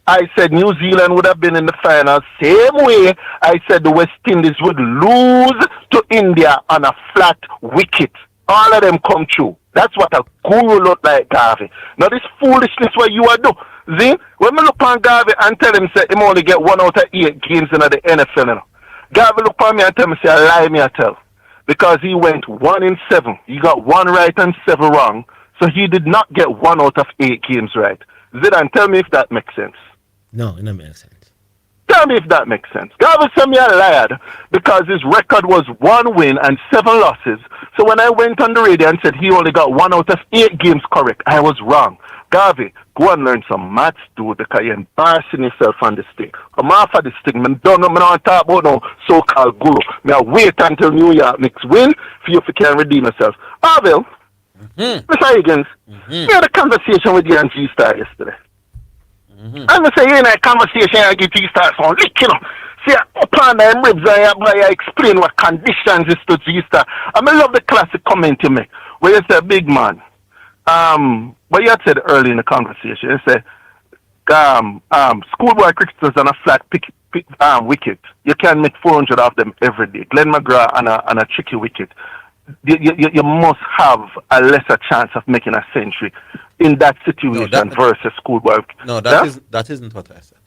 I said New Zealand would have been in the finals. Same way I said the West Indies would lose to India on a flat wicket. All of them come true. That's what a guru look like, Garvey. Now this foolishness what you are do. See, when we look on Garvey and tell him say him only get 1 out of 8 games in the NFL, you know. Garvey look on me and tell me say I lie me I tell. Because he went 1 in 7. He got 1 right and 7 wrong. So he did not get 1 out of 8 games right. Zidane, tell me if that makes sense. No, it doesn't make sense. Tell me if that makes sense. Garvey said me a liar because his record was 1 win and 7 losses. So when I went on the radio and said he only got 1 out of 8 games correct, I was wrong. Garvey, go and learn some maths, dude, because you're embarrassing yourself on this thing. Come off of this thing. I don't want to talk about no so-called guru. I wait until New York Knicks win for you if you can redeem yourself. Orville, Mr. Higgins, we had a conversation with you and G-Star yesterday. I'm say in a conversation I get G-Star some lick, you know. See, upon them ribs, I explain what conditions is to G-Star. I love the classic comment you make, where you say, big man, what you had said early in the conversation, you say, schoolboy cricketers on a flat wicket, you can make 400 of them every day. Glenn McGrath on a tricky wicket. You must have a lesser chance of making a century in that situation versus schoolboy. No, that isn't what I said.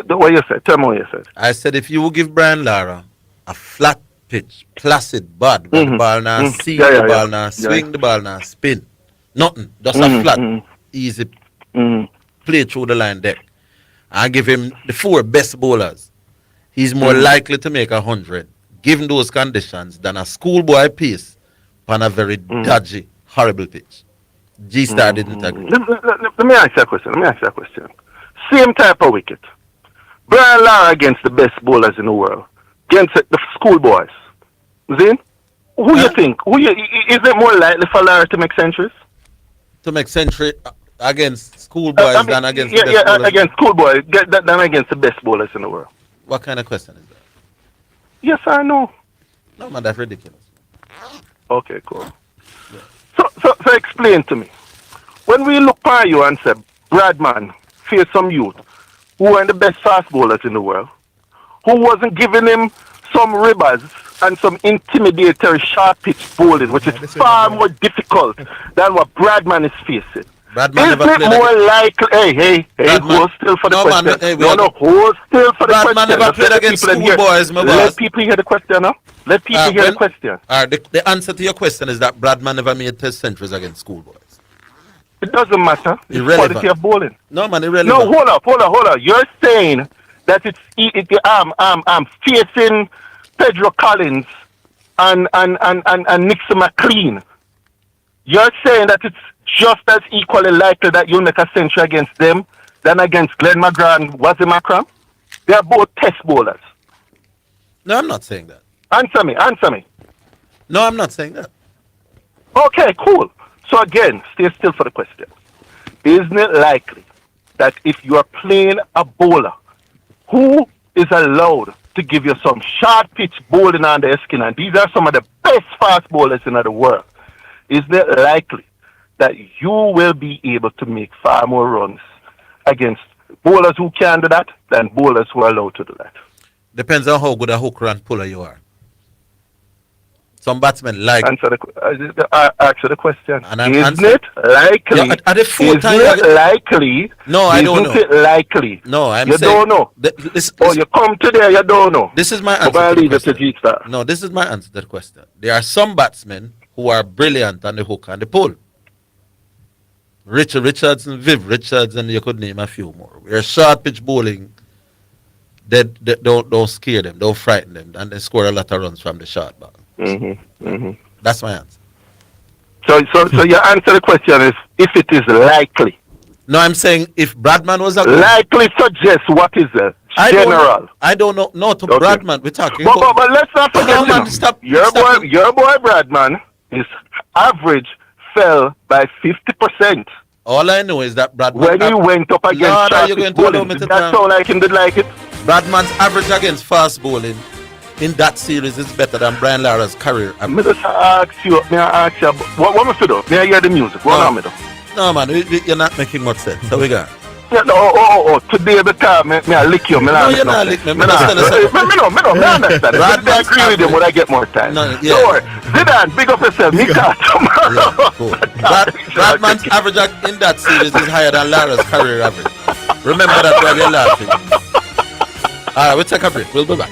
What you said? Tell me what you said. I said if you give Brian Lara a flat pitch, placid bud, where the ball now see the ball now swing, the ball now spin, nothing, just a flat, easy play through the line deck. I give him the 4 best bowlers. He's more likely to make 100. Given those conditions, than a schoolboy piece on a very dodgy, horrible pitch. G-Star didn't agree. Let me ask you a question. Same type of wicket. Brian Lara against the best bowlers in the world. Against the schoolboys. See? Who you think? Is it more likely for Lara to make centuries? To make century against schoolboys than against the best bowlers? Against schoolboys than against the best bowlers in the world. What kind of question is that? Yes, I know. No, man, that's ridiculous. Okay, cool. Yeah. So explain to me. When we look at you and say, Bradman, face some youth who are the best fast bowlers in the world, who wasn't giving him some ribbers and some intimidatory short pitch bowling, which is far more difficult than what Bradman is facing. Bradman Is it more likely? Hey, hold still for the question. Hold still for the question. Bradman never played against schoolboys, my boss. Let people hear the question now. Let people hear the question. The answer to your question is that Bradman never made test centuries against schoolboys. It doesn't matter. It's Irrelevant. quality of bowling. No, man, irrelevant. No, hold up. You're saying that I'm facing Pedro Collins and Nixon McLean. You're saying that it's just as equally likely that you'll make a century against them than against Glenn McGrath and Wazim Akram? They are both test bowlers. No, I'm not saying that. Answer me. No, I'm not saying that. Okay, cool. So again, stay still for the question. Isn't it likely that if you are playing a bowler who is allowed to give you some short pitch bowling on their skin, and these are some of the best fast bowlers in the world, isn't it likely that you will be able to make far more runs against bowlers who can do that than bowlers who are allowed to do that? Depends on how good a hooker and puller you are. Some batsmen like... Answer the question. Isn't it likely? Yeah, at the full isn't time, it likely? No, I don't know. Isn't it likely? No, you don't know. You come today, you don't know. This is my answer to the question. No, this is my answer to the question. There are some batsmen who are brilliant on the hook and the pull. Richard Richardson, Viv Richardson, you could name a few more. Where short pitch bowling, they don't scare them, don't frighten them, and they score a lot of runs from the short ball. That's my answer. So your answer to the question is if it is likely. No, I'm saying if Bradman was a likely suggests what is it? General. I don't know. No, to Bradman, we're talking. But let's not forget. No, man, stop. Your boy Bradman, his average fell by 50%. All I know is that Bradman. When he went up against fast bowling, that's all I can did like it. Bradman's average against fast bowling in that series is better than Brian Lara's career. May I ask you, what am I do? May I hear the music? What am I do? No, man, you're not making much sense. So we got. Yeah, no, today because me I lick you. No, you're not lick me. Me understand. I agree with him when I get more time. No, yeah. So, Zidane, big up yourself. Me can't tomorrow. Yeah, cool. Bradman's average in that series is higher than Lara's career average. Remember that while you're laughing. All right, we'll take a break. We'll be back.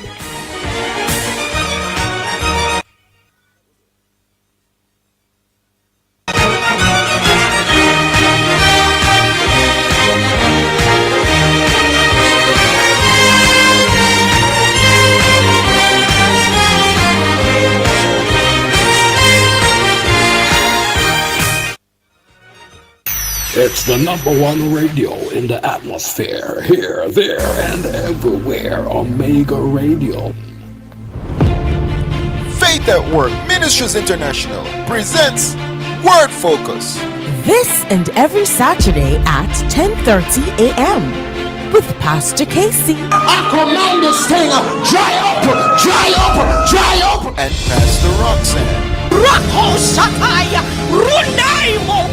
It's the #1 radio in the atmosphere, here, there, and everywhere. Omega Radio. Faith at Work Ministries International presents Word Focus. This and every Saturday at 10:30 a.m. with Pastor Casey. I command this thing, dry up, dry up, dry up. And Pastor Roxanne. Rako Sataya Rundaimo.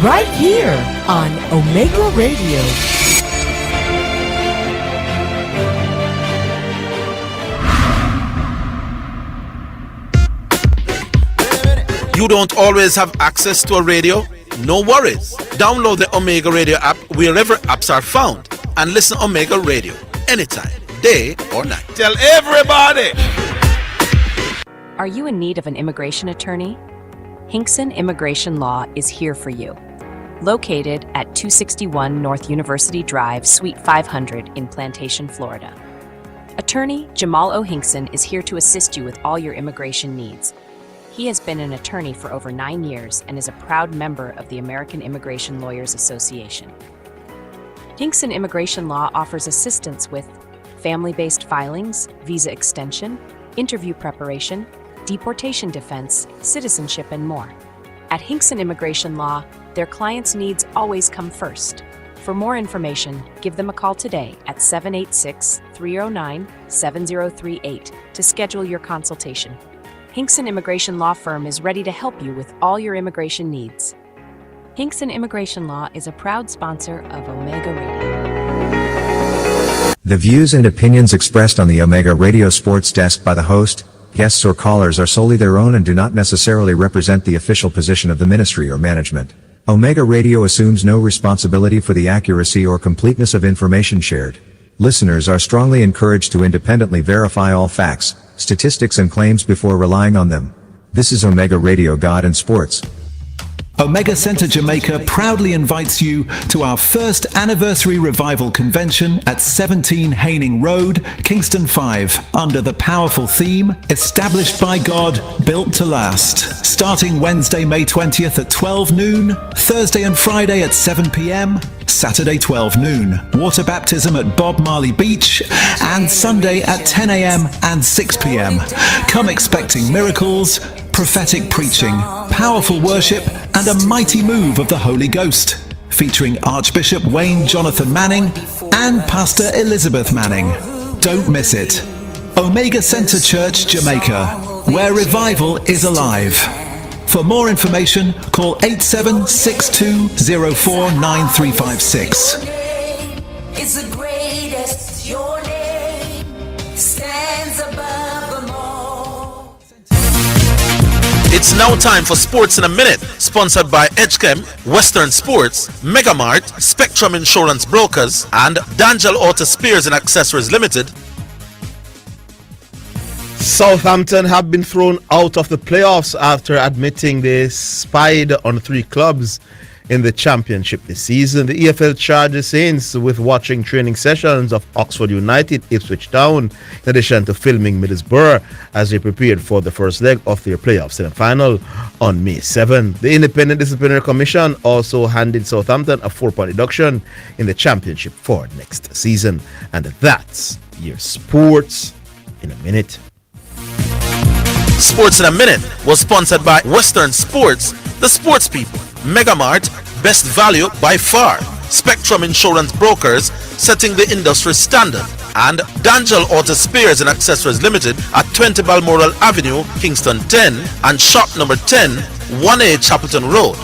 Right here on Omega Radio. You don't always have access to a radio? No worries. Download the Omega Radio app wherever apps are found and listen to Omega Radio anytime, day or night. Tell everybody! Are you in need of an immigration attorney? Hinkson Immigration Law is here for you. Located at 261 North University Drive, Suite 500 in Plantation, Florida. Attorney Jamal O. Hinkson is here to assist you with all your immigration needs. He has been an attorney for over 9 years and is a proud member of the American Immigration Lawyers Association. Hinkson Immigration Law offers assistance with family-based filings, visa extension, interview preparation, deportation defense, citizenship, and more. At Hinkson Immigration Law, their clients' needs always come first. For more information, give them a call today at 786-309-7038 to schedule your consultation. Hinkson Immigration Law Firm is ready to help you with all your immigration needs. Hinkson Immigration Law is a proud sponsor of Omega Radio. The views and opinions expressed on the Omega Radio Sports Desk by the host, guests or callers are solely their own and do not necessarily represent the official position of the ministry or management. Omega Radio assumes no responsibility for the accuracy or completeness of information shared. Listeners are strongly encouraged to independently verify all facts, statistics and claims before relying on them. This is Omega Radio God and Sports. Omega Center Jamaica proudly invites you to our first anniversary revival convention at 17 Haining Road, Kingston 5, under the powerful theme, Established by God, Built to Last. Starting Wednesday, May 20th at 12 noon, Thursday and Friday at 7 p.m., Saturday 12 noon, water baptism at Bob Marley Beach, and Sunday at 10 a.m. and 6 p.m. Come expecting miracles, prophetic preaching, powerful worship, and a mighty move of the Holy Ghost, featuring Archbishop Wayne Jonathan Manning and Pastor Elizabeth Manning. Don't miss it. Omega Center Church, Jamaica, where revival is alive. For more information, call 8762049356. It's the greatest, your name stands above them all. It's now time for Sports in a Minute, sponsored by Edgechem, Western Sports, Megamart, Spectrum Insurance Brokers, and Dangel Auto Spares and Accessories Limited. Southampton have been thrown out of the playoffs after admitting they spied on 3 clubs in the championship this season. The EFL charges Saints with watching training sessions of Oxford United, Ipswich Town, in addition to filming Middlesbrough as they prepared for the first leg of their playoff semi-final on May 7. The Independent Disciplinary Commission also handed Southampton a 4-point deduction in the championship for next season. And that's your Sports in a Minute. Sports in a Minute was sponsored by Western Sports, the sports people, Megamart, best value by far, Spectrum Insurance Brokers, setting the industry standard, and Dangel Auto Spares and Accessories Limited at 20 Balmoral Avenue, Kingston 10, and shop number 10, 1A Chapelton Road.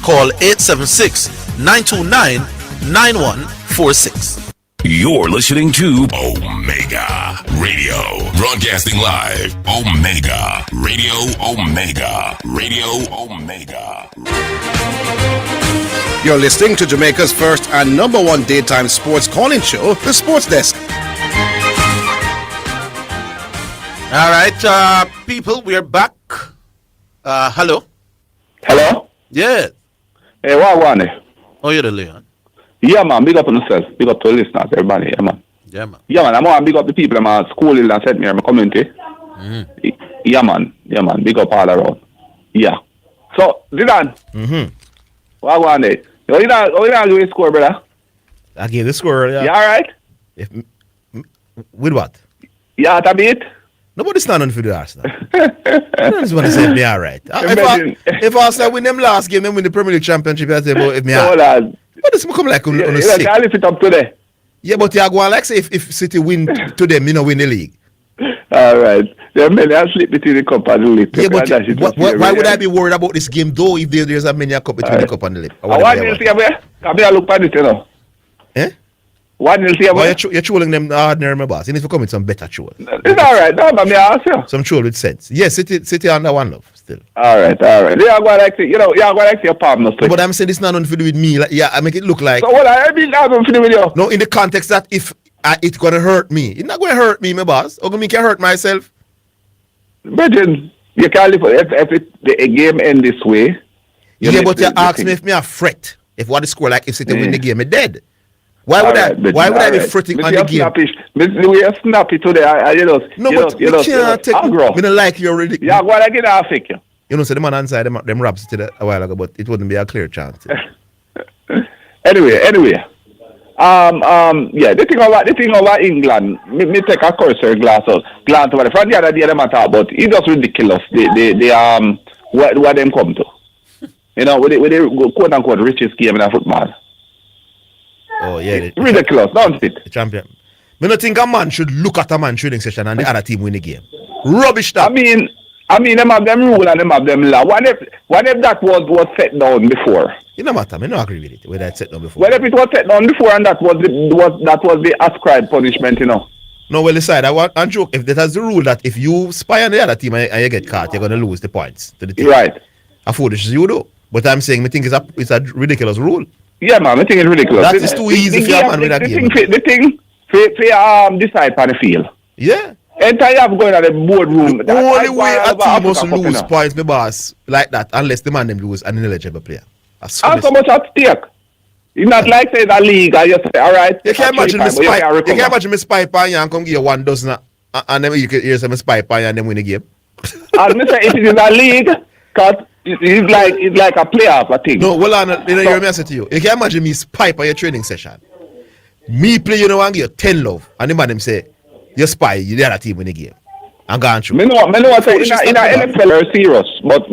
Call 876-929-9146. You're listening to Omega Radio, broadcasting live. Omega Radio, Omega Radio, Omega. You're listening to Jamaica's first and number 1 daytime sports calling show, The Sports Desk. All right, people, we're back. Hello. Hello? Yeah. Hey, what one? Oh, you're the Leon. Yeah, man, big up on yourself. Big up to the listeners, everybody. Yeah, man. Yeah, man. Yeah, man, I want to big up the people in my school and sent me in my community. Yeah, man. Yeah, man. Big up all around. Yeah. So, Zidane. What one day? You don't give a score, brother? I gave the score, yeah. You all right? With what? Yeah, that's a bit. Nobody's standing for the Arsenal. I just want to say me all right. If Arsenal win them last game, then win the Premier League Championship, I say, if me all right. But this come like on you sick. can't lift it up today. Yeah, but you go on like say if City win to them, you know, win the league. All right. Yeah, man, I'll slip between the cup and the lip. Yeah, but why would I be worried about this game though if there's a many cup between the cup and the lip? Why didn't you see where? Come here, look at it, you know. Eh? Why didn't you see where? You're trolling them ordinary, my boss. You need to come with some better troll. It's all right. No, but me ask you. Some troll with sense. Yes, City under one love still. All right. Yeah, I'm going to say, your partner. No, but I'm saying it's not nothing to do with me. Like, yeah, I make it look like. So what I mean, nothing to do with you. No, in the context that if it's gonna hurt me, it's not gonna hurt me, my boss. Or me can hurt myself. Brethren, you can't live if the game end this way. Yeah, but you ask me if me a fret. If what the score like if City win the game, me dead. Why would I be fretting on the game? We are snappy today. No, but you can't take me don't like you already. Yeah, what I get off you. You know, so the man inside them raps a while ago, but it wouldn't be a clear chance. Anyway. Yeah, the thing about England, me take a cursor glance over the front. The other day them talk about it's just ridiculous. What them come to. You know, with the quote unquote richest game in football. Oh yeah, ridiculous, don't it? The champion. Me not think a man should look at a man training session and the other team win the game. Rubbish that. I mean, them have them rule and them have them law. What if that was set down before? It no matter. I don't agree with it. Whether it's set down before. Well, if it was set down before and that was the ascribed punishment, you know. No, well, decide. I want and joke. If that has the rule that if you spy on the other team and you get caught, you're gonna lose the points to the team. Right. How foolish you do. But I'm saying, I think it's a ridiculous rule. Yeah, man. I think it's ridiculous. That is too easy for a man with a game. The thing for decide on the field. Yeah. Anytime you have going at the boardroom. The only way a team must lose points, my boss, like that, unless the man them lose an ineligible player. And so much at stake. It's not like say the league and you say, all right. You can't imagine me spy pan you and come give you 1 dozen and then you can hear some spy pan and then win the game. And me say if it is a league, because it's like a playoff, I think. No, well, you hear me say to you. You can't imagine me spy on your training session. Me play, you know, and give you 10 love. And the man them say, you spy, you the other team win the game. I'm going through. Me know what say in a NFL are serious, but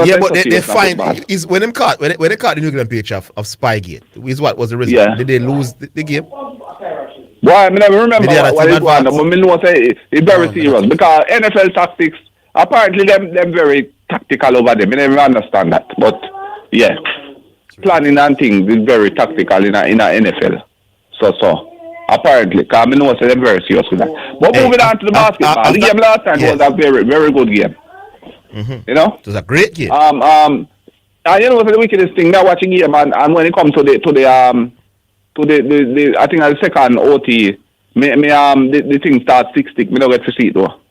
yeah, but they find is when they caught the New England Patriots of Spygate. Is what was the result? Yeah. Did they lose the game? Well, I never remember what it was, but me know say it's very serious because NFL tactics apparently them very tactical over them. I never understand that, but yeah, planning and things is very tactical in a NFL. So. Apparently, because I know they're very serious with that. But moving on to the basketball, the game last time was a very, very good game. Mm-hmm. You know? It was a great game. And you know what's the wickedest thing? Now watching game and when it comes to the I think at the second OT, the thing starts 6-tick. Me don't get to see it though.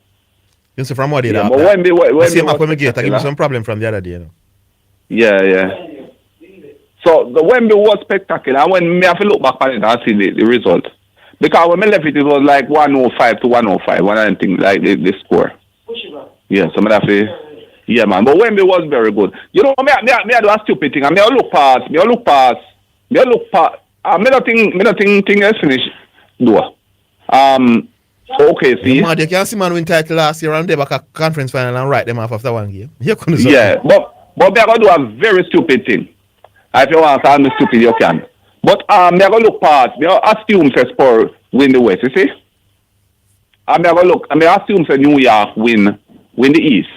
You see from what they but when I give me some problem from the other day, you know. Yeah. So the Wembley was spectacular. And when me have to look back on it and see the result. Because when I left it was like 105 to 105. One of them things like the score. Yeah, so I have to, yeah, man. But Wembley was very good. You know, me do a stupid thing. I look past. I don't think thing is finished though. Okay, see. Man, you can see man win title last year and they back a conference final and write them off after one game. Yeah, but we are going to do a very stupid thing. If you want to call me stupid, you can. But me going to look past. Me assume say Spurs win the West, you see? And me going to look. Me assume say New York win the East.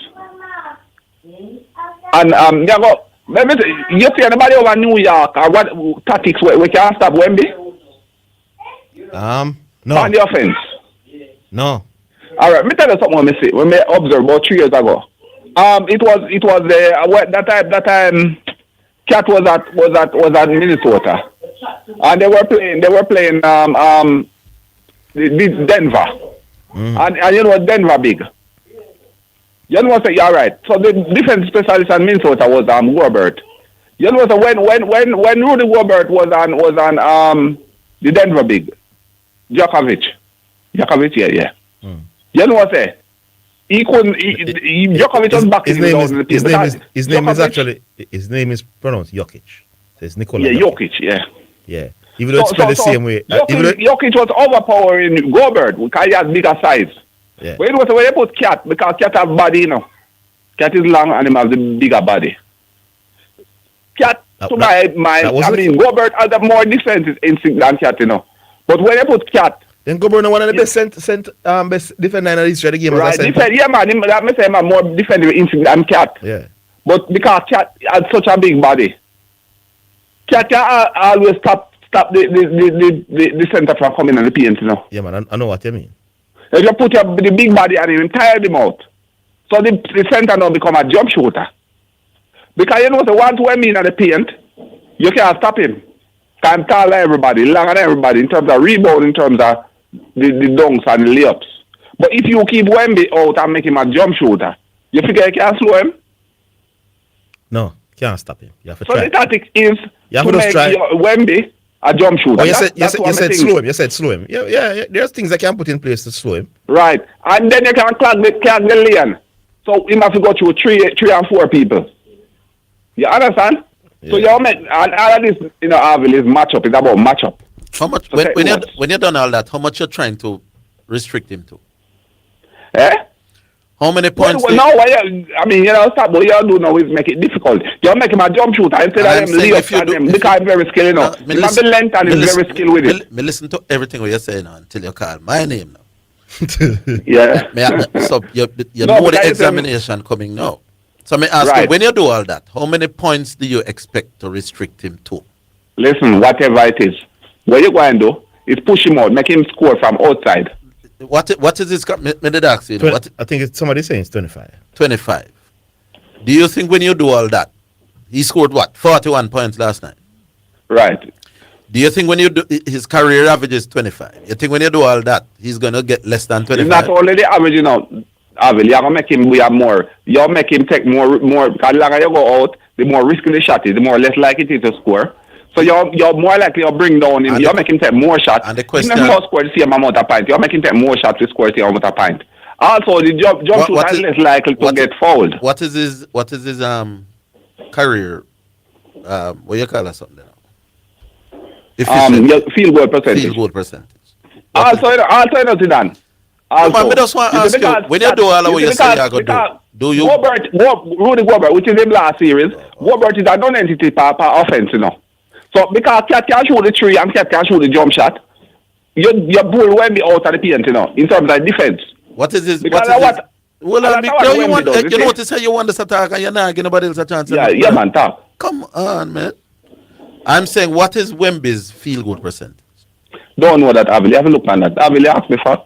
And me go. Let me say, you see anybody over New York or what tactics we can stop Wemby? No. On the offense. No. All right. Me tell you something. Me see when me observe about 3 years ago. It was that time. Cat was at Minnesota, and they were playing the Denver, and you know what Denver big. You know what? Yeah, right. So the defense specialist in Minnesota was Robert. You know what? When Rudy Robert was on the Denver big, Djokovic, yeah. You know what? He couldn't. Djokovic was back in his name is pronounced Jokic. So it's Nikola. Yeah, Jokic. Yeah. Even though it's spelled the same way. Jokic was overpowering Gobert because he has bigger size. Yeah. But it was when they put Cat because Cat has body, you know. Cat is long and he has the bigger body. Cat, Gobert has a more defensive instinct than Cat, you know. But when they put Cat. Then Gobert one of the best defender in the history of the game. Right, yeah, man. That may say more defensive instinct than Cat. Yeah. But because Cat has such a big body, Cat can always stop the center from coming on the paint, you know. Yeah, man. I know what you mean. If you put the big body on him, tire him out. So the center now become a jump shooter. Because you know the one to mean on the paint, you can't stop him. Can tall everybody, longer than everybody in terms of rebound, in terms of the dunks and the layups. But if you keep Wemby out and make him a jump shooter, you figure you can slow him? No, can't stop him. You have to so try. The tactic is to make Wemby a jump shooter. Oh, you said slow him. You said slow him. Yeah. There's things I can put in place to slow him. Right. And then you can clog the lane. So he must go through three and 4 people. You understand? Yeah. So you make and all of this, you know, Orville is matchup. It's about matchup. How much when you're done all that, how much you're trying to restrict him to? How many points? Stop. What you do now is make it difficult. You make him a jump shooter instead of him lay up and him because he's very skilled enough. He have the length and he's very skilled with it. Me listen to everything what you're saying until you call my name now. Yeah. So you know the examination coming now. So me ask Right. you, when you do all that, how many points do you expect to restrict him to? Listen, whatever it is, what you going to do is push him out, make him score from outside. What is this? Me did ask you. What? I think somebody saying it's 25. 25. Do you think when you do all that, he scored what? 41 points last night. Right. Do you think when you do his career average is 25? You think when you do all that, he's gonna get less than 25? It's not only the average, you know, Orville, you're gonna make him we have more. You make him take more because the longer you go out, the more risky the shot is, the more less likely it is to score. So you're more likely to bring down him. You make him take more shots. And the question, even if he score the same amount of points, you make him take more shots to score the same amount of points. Also, the jump shooter is less likely to get fouled. What is his career? What you call that something? Your field goal percentage. Field goal percentage. Also, Zidane. No, man, I just want to ask you, when you do all of what you say you're going to do you? Rudy Gobert, which is in last series, Gobert is a non-entity per offense, you know. So, because Cat can shoot the three and Cat can shoot the jump shot, your bull will be out of the paint, you know, in terms of defense. What is this? Because you notice how you want this attack and you're not giving nobody else a chance. Yeah, man, talk. Come on, man. I'm saying, what is Wemby's field goal percentage? Don't know that, Orville. You have a look on that. Orville, ask me for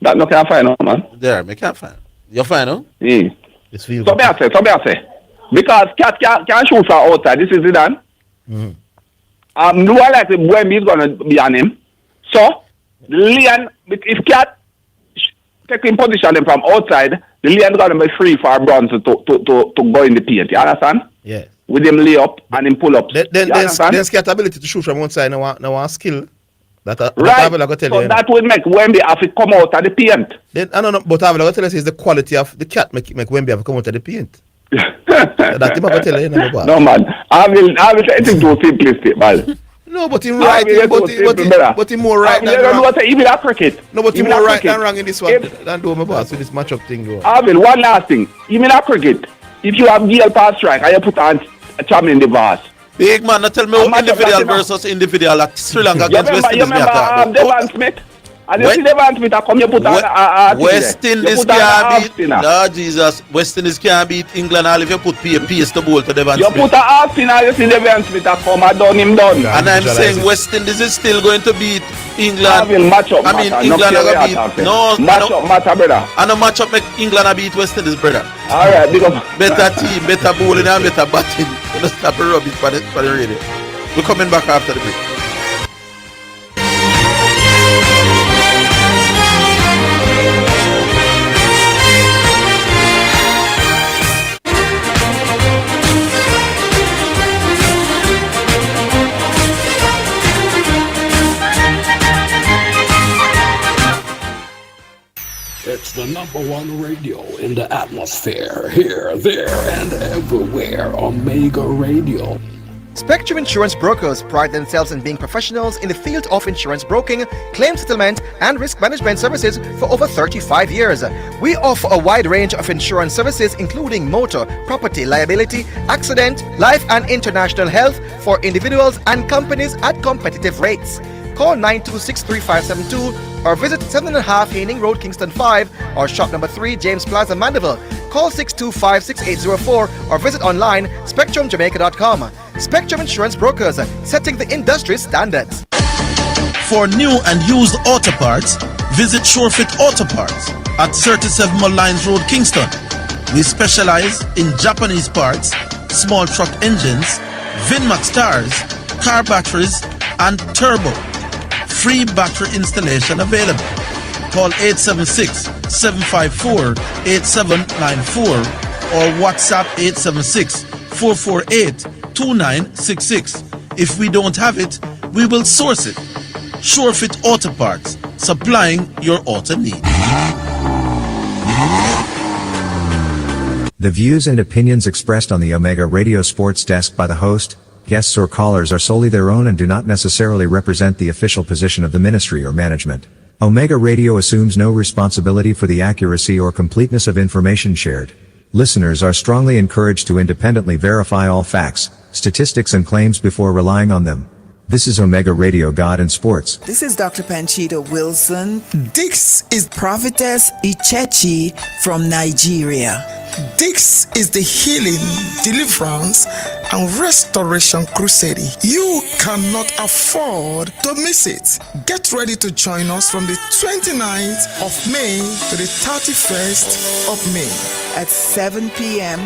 that. No can't find out, man. There, me can't find. You find out? Yeah. So me I say. Because Cat can shoot from outside. This is Zidane. No one like Wemby is going to be on him. So, Leon, if Cat take him position him from outside, the Leon is going to be free for Bronson to go in the paint. You understand? Yeah. With him lay up and him pull up. Then Cat ability to shoot from one side, now one skill. That right. I tell so you, that will make Wemby have to come out of the paint. Then, I don't know, but I will tell you is the quality of the Cat make Wemby have to come out of the paint. That him I tell you, no man, I will say anything too simplistic, man. No, but him right, but him more right than wrong. Even a cricket. No, but him more right than wrong in this one. Than do my boss with this matchup thing. Orville, one last thing. Even a cricket, if you have Gale pass strike and you put on a champion in the bars. Big man, now tell me how individual versus individual at Sri Lanka against West Indies. You remember Devon Smith? And you see Devon Smith, I come, you put on West Indies can't beat, Lord Jesus, West Indies can't beat England all if you put pace the ball to Devon Smith. You put a half spinner, you see Devon Smith, I come, I done him done. And I'm saying West Indies is still going to beat England. England are beat. Matter, brother. And a matchup make England beat West Indies, brother. Alright, big up. Better team, better bowling and better batting. Let's stop the rubbish for the radio. We're coming back after the break. It's the #1 radio in the atmosphere. Here, there, and everywhere. Omega Radio. Spectrum Insurance Brokers pride themselves in being professionals in the field of insurance broking, claim settlement, and risk management services for over 35 years. We offer a wide range of insurance services including motor, property, liability, accident, life and international health for individuals and companies at competitive rates. Call 926-3572 or visit 7.5 Haining Road, Kingston 5 or shop number 3, James Plaza, Mandeville. Call 625-6804 or visit online spectrumjamaica.com. Spectrum Insurance Brokers, setting the industry standards. For new and used auto parts, visit Shorefit Auto Parts at 37 Mullines Road, Kingston. We specialize in Japanese parts, small truck engines, Vinmax tires, car batteries, and turbo. Free battery installation available. Call 876-754-8794 or WhatsApp 876-448-2966. If we don't have it, we will source it. Shorefit Auto Parts, supplying your auto needs. The views and opinions expressed on the Omega Radio Sports Desk by the host, guests or callers are solely their own and do not necessarily represent the official position of the ministry or management. Omega Radio assumes no responsibility for the accuracy or completeness of information shared. Listeners are strongly encouraged to independently verify all facts, statistics and claims before relying on them. This is Omega Radio God and Sports. This is Dr. Panchito Wilson. This is Prophetess Ichechi from Nigeria. This is the healing, deliverance, and restoration crusade. You cannot afford to miss it. Get ready to join us from the 29th of May to the 31st of May at 7 p.m.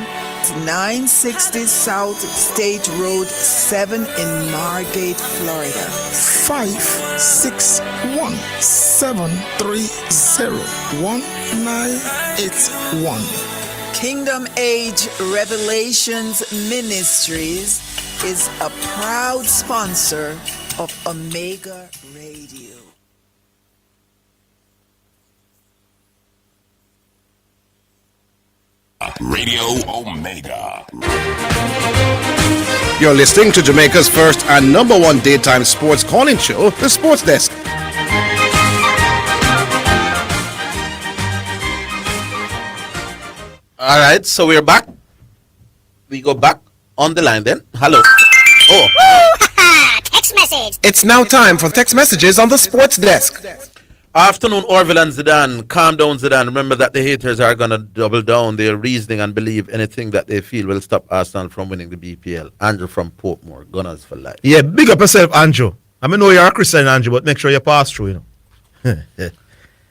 960 South State Road 7 in Margate, Florida. 561-730-1981. Kingdom Age Revelations Ministries is a proud sponsor of Omega Radio. Radio Omega. You're listening to Jamaica's first and number one daytime sports calling show, The Sports Desk. All right, so we're back. We go back on the line then. Hello. Oh. Text message. It's now time for text messages on the Sports Desk. Afternoon, Orville and Zidane. Calm down, Zidane. Remember that the haters are going to double down their reasoning and believe anything that they feel will stop Arsenal from winning the BPL. Andrew from Portmore, Gunners for life. Yeah, big up yourself, Andrew. I mean, know you're a Christian, Andrew, but make sure you pass through, you know.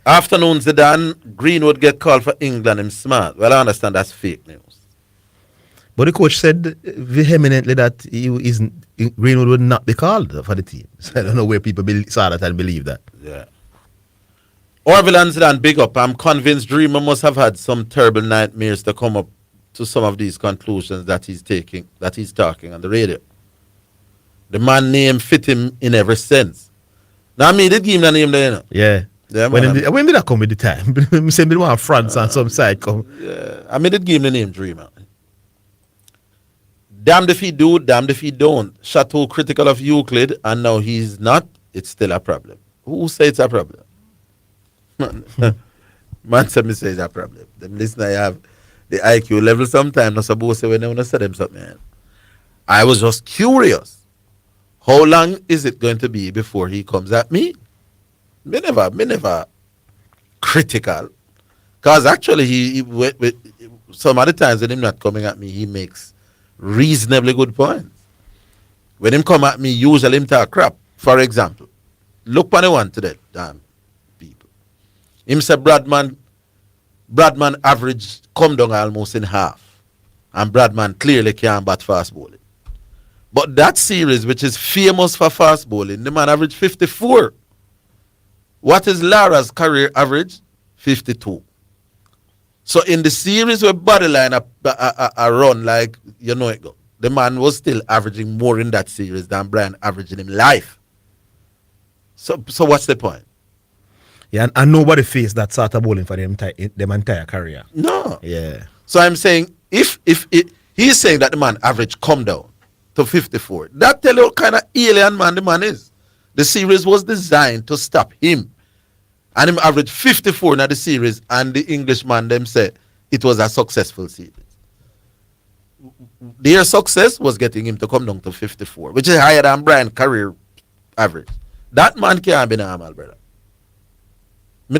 Afternoon, Zidane. Greenwood get called for England. Him smart. Well, I understand that's fake news. But the coach said vehemently that Greenwood would not be called for the team. So I don't know where people saw that and believe that. Yeah. Orville and Zidane, big up. I'm convinced Dreamer must have had some terrible nightmares to come up to some of these conclusions that he's talking on the radio. The man name fit him in every sense. Now, me did give him the name there, you know. Yeah. When did that come with the time? I say me want France on some side come. Yeah. I did give him the name Dreamer. Damned if he do, damned if he don't. Chateau critical of Euclid, and now he's not. It's still a problem. Who say it's a problem? Man said me say it's a problem. Them listener have the IQ level sometimes not supposed to say when they want to say them something. Man. I was just curious. How long is it going to be before he comes at me? Me never critical. Because actually he some other times when him not coming at me, he makes reasonably good points. When him come at me, usually him talk crap. For example, look on the one today, damn people. Him say Bradman average come down almost in half. And Bradman clearly can't bat fast bowling. But that series, which is famous for fast bowling, the man averaged 54. What is Lara's career average? 52. So in the series where Bodyline a run like you know it go, the man was still averaging more in that series than Brian averaging in life. So what's the point? Yeah, and nobody faced that sort of bowling for them entire career. No. Yeah. So I'm saying if he's saying that the man average come down to 54, that tell you what kind of alien man the man is. The series was designed to stop him. And him averaged 54 in the series, and the Englishman them said it was a successful series. Their success was getting him to come down to 54, which is higher than Brian's career average. That man can't be normal, brother.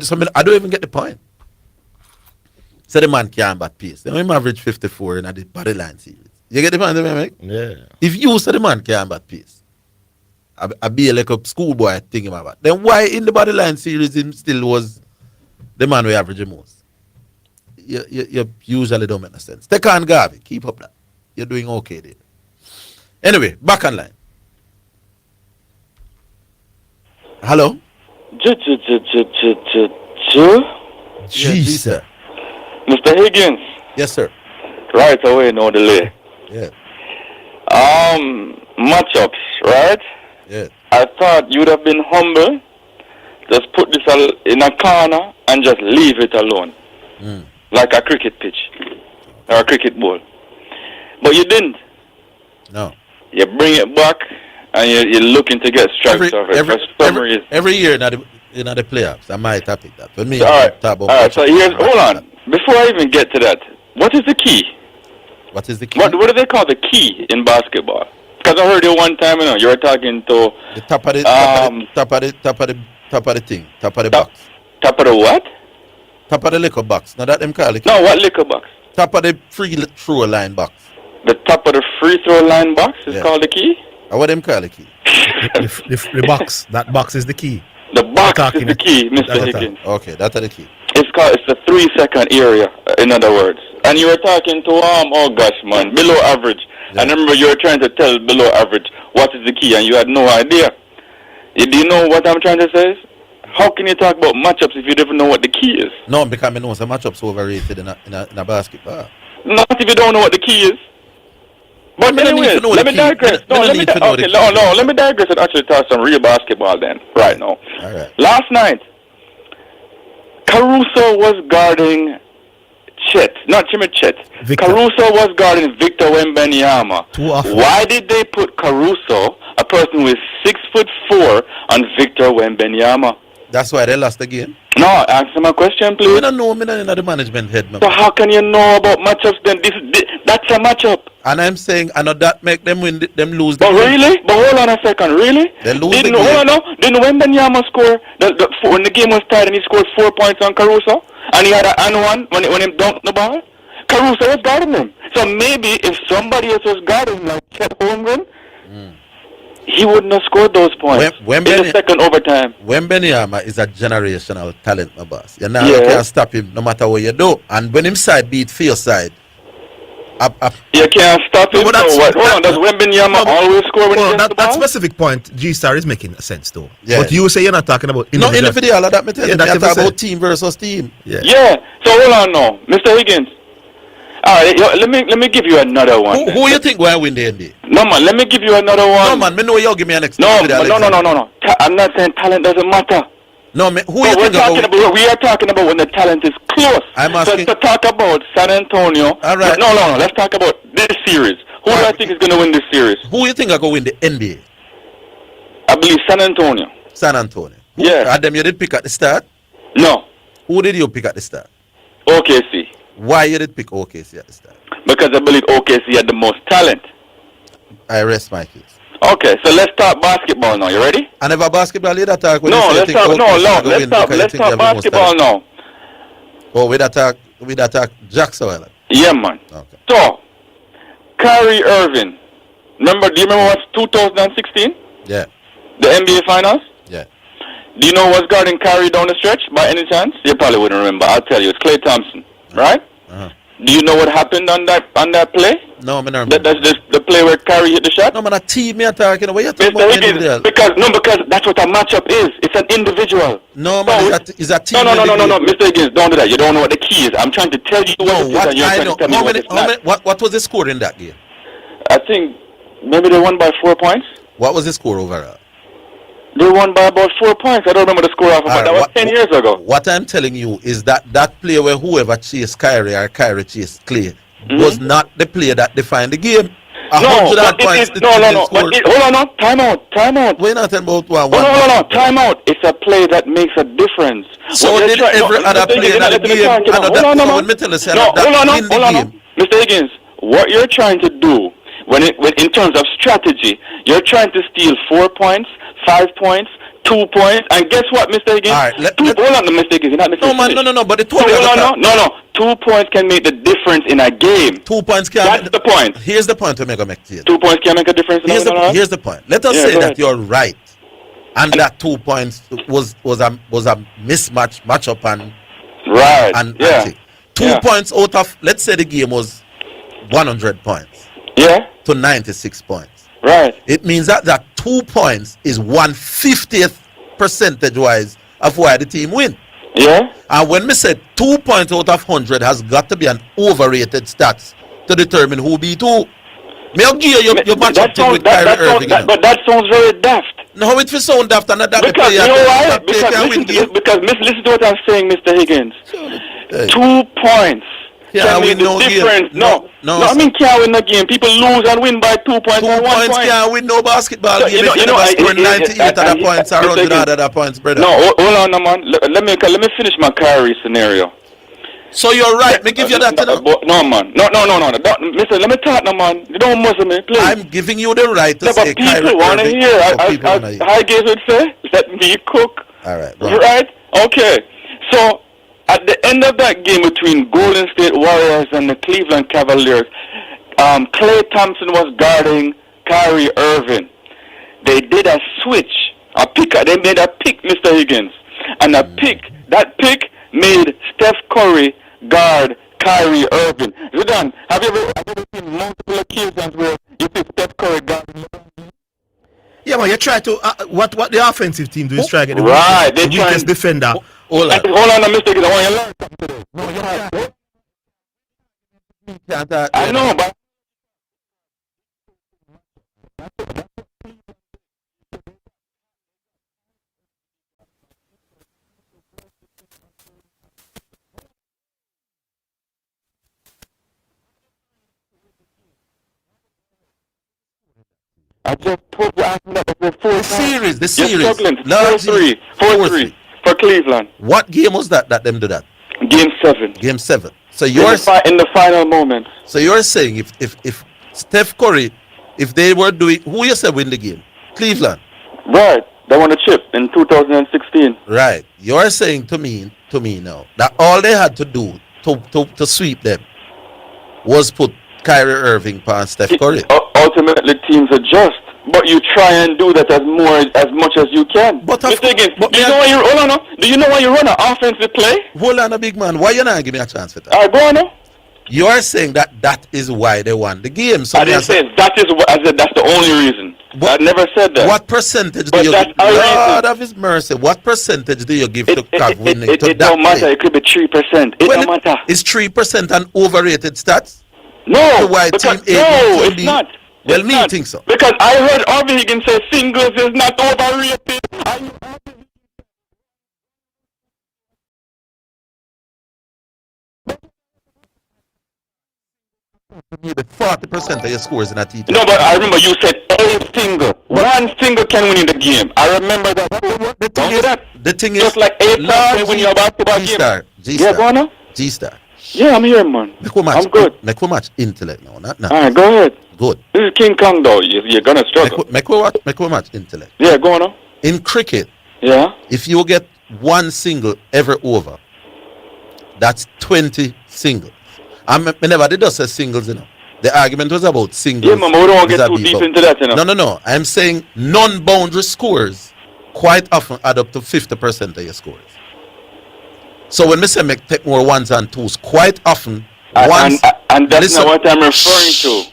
So I don't even get the point. So the man can't bat pace. They him average 54 in the Bodyline series. You get the point, make? Yeah. If you say the man can't bat pace, I be like a schoolboy thinking about. Then why in the Bodyline series him still was the man we average the most? You usually don't make no sense. Take on Garvey. Keep up that. You're doing okay there. Anyway, back on line. Hello? Jesus. Mr. Higgins. Yes, sir. Right away, no delay. Yeah. Matchups, right? Yeah. I thought you'd have been humble. Just put this in a corner and just leave it alone. Like a cricket pitch. Or a cricket ball. But you didn't. No. You bring it back and you're looking to get strikes off it. Every year in the playoffs, I might have picked that. For me, Alright, so here's, hold on. Before I even get to that, what is the key? What is the key? What do they call the key in basketball? Because I heard you one time, you were talking to the top of the thing, top of the box. Top of the what? Top of the liquor box. Now that them call it. No, what liquor box? Top of the free throw line box. The top of the free throw line box is called the key? What them call the key? the box. That box is the key. The box is the key, Mr. Higgins. Okay, that's the key. It's the 3 second area, in other words. And you were talking to oh gosh man, below average. I remember you were trying to tell below average what is the key and you had no idea. Do you know what I'm trying to say? How can you talk about matchups if you don't know what the key is? No, because I know some matchups overrated in a basketball. Not if you don't know what the key is. But anyways, let me digress. Let me digress and actually talk some real basketball then, right now. All right. Last night, Caruso was guarding Chet, not Jimmy Chet. Caruso was guarding Victor Wembanyama. Why did they put Caruso, a person who is 6'4", on Victor Wembanyama? That's why they lost the game. No, answer my question, please. I don't know. I'm not in the management head. So how can you know about matchups then? That's a matchup. And I'm saying, I know that make them win, them lose the game. Really? But hold on a second, really? They lose Didn't, the game. Hold on, didn't Wembanyama score when the game was tied and he scored 4 points on Caruso? And he had an and one when he dunked the ball? Caruso was guarding him. So maybe if somebody else was guarding him, like Chet Holmgren, he wouldn't have scored those points in the second overtime. Wembanyama is a generational talent, my boss. You know, you can't stop him no matter what you do. And when him side beat field side, you can't stop him. So what? Hold on, does Wembanyama always score when he gets the ball? That specific point, G-Star is making sense though. Yeah. But you say you're not talking about individual. No, individual, that me tell you. You're talking about team versus team. Yeah. So hold on now, Mr. Higgins. All right, let me give you another one. Who you think will win the NBA? No man, let me give you another one. No man, me know you give me an next. No. I'm not saying talent doesn't matter. No, man, who you think we are talking about when the talent is close. I'm asking. So to talk about San Antonio. All right. No. Let's talk about this series. Who do I think is going to win this series? Who you think are going to win the NBA? I believe San Antonio. San Antonio. Yeah. Adam, you did pick at the start? No. Who did you pick at the start? OKC. Why you did pick OKC at the start? Because I believe OKC had the most talent. I rest my case. Okay, so let's talk basketball now. You ready? I never basketball you attack when let's talk basketball now. Oh, with attack Jackson. Yeah, man. Okay. So, Kyrie Irving. Do you remember what's 2016? Yeah. The NBA Finals? Yeah. Do you know what's guarding Kyrie down the stretch by any chance? You probably wouldn't remember. I'll tell you. It's Klay Thompson, right? Do you know what happened on that play? No, I don't remember. That's the play where Kyrie hit the shot? No, man, a team me attacking. What you talking about? Because that's what a matchup is. It's an individual. No, man, it's a team. No, Mr. Higgins, don't do that. You don't know what the key is. I'm trying to tell you what I know. What was the score in that game? I think maybe they won by 4 points. What was the score overall? They won by about 4 points. I don't remember the score off, but that was 10 years ago. What I'm telling you is that play where whoever chased Kyrie or Kyrie chased Klay was not the play that defined the game. 100 points. Hold on, time out. We're not talking about one. No, time out. It's a play that makes a difference. So did every other play in the game? Hold on. Mr. Higgins, what you're trying to do, when in terms of strategy, you're trying to steal 4 points, 5 points, 2 points, and guess what, Mr. Higgins? All right, hold on, Mr. Higgins. You're not no, man, no, but the no. 2 points can make the difference in a game. 2 points can. That's the point. Here's the point to make to you. 2 points can make a difference. Here's the point. Let us say that you're right, and that 2 points was a mismatch matchup and right and 2 points out of, let's say the game was 100 points. Yeah. To 96 points. Right. It means that 2 points is 1/50th percentage-wise of why the team win. Yeah. And when me said 2 points out of 100 has got to be an overrated stats to determine who beat who. Me I'll give you your matchup team with Kyrie Irving. But that sounds very daft. No, it will sound daft and that because you know why? Because listen to what I'm saying, Mr. Higgins. 2 points. Yeah, we know difference. No, I mean can't win the game. People lose and win by 2 points. 2 points can't win no basketball game. You know, scoring 98 other points or 100 other points, brother. No, hold on, man. Let me finish my Kyrie scenario. So you're right. Me give you that. No, man. No. Listen, let me talk, no, man. You don't muzzle me, please. I'm giving you the right to say Kyrie. People want to hear. Higgins would say, "Let me cook." All right. Right? Okay. So at the end of that game between Golden State Warriors and the Cleveland Cavaliers, Klay Thompson was guarding Kyrie Irving. They did a switch, a pick. They made a pick, Mr. Higgins, and that pick made Steph Curry guard Kyrie Irving. Zidane, have you ever seen multiple occasions where you see Steph Curry guarding? Yeah, man, you try to what the offensive team do is try to get the the weakest defender. Hold on, Mr. Higgins, I want you to learn something today. No, I know, but I just told you after that the series. You're struggling. 4-3 for Cleveland. What game was that them do that? Game 7. Game 7. So in you're in the final moment. So you're saying if Steph Curry, if they were doing, who you said win the game? Cleveland. Right. They won a chip in 2016. Right. You're saying to me now that all they had to do to sweep them was put Kyrie Irving past Steph Curry. Ultimately, teams adjust, but you try and do that as much as you can. But do you know why you run an offensive play? Hold on, a big man. Why you not give me a chance for that? All right, go on now. You are saying that is why they won the game. So I didn't say that is. I said that's the only reason. I never said that. What percentage do you give? Lord of His mercy, what percentage do you give to Cav winning? It don't matter. It could be 3%. It don't matter. Is 3% an overrated stat? No, it's not. Well, me think so. Because I heard Orville Higgins say singles is not overrated. You need 40% of your scores in a T20. No, but I remember you said a single. One single can win in the game. I remember that. The thing is, just like 8 times when you're about to buy game. Yeah, go on now. G-Star. Yeah, I'm here, man. I'm good. Make we match intellect now, not now. All right, go ahead. Good. This is King Kong, though. You're gonna struggle. Make we match intellect. Yeah, go on now. In cricket, yeah, if you get one single every over, that's 20 singles. I never did us say singles, you know. The argument was about singles. Yeah, man, but we don't get too deep into that, you know. No. I'm saying non-boundary scores quite often add up to 50% of your scores. So when we say take more ones and twos, quite often and that's not what I'm referring to.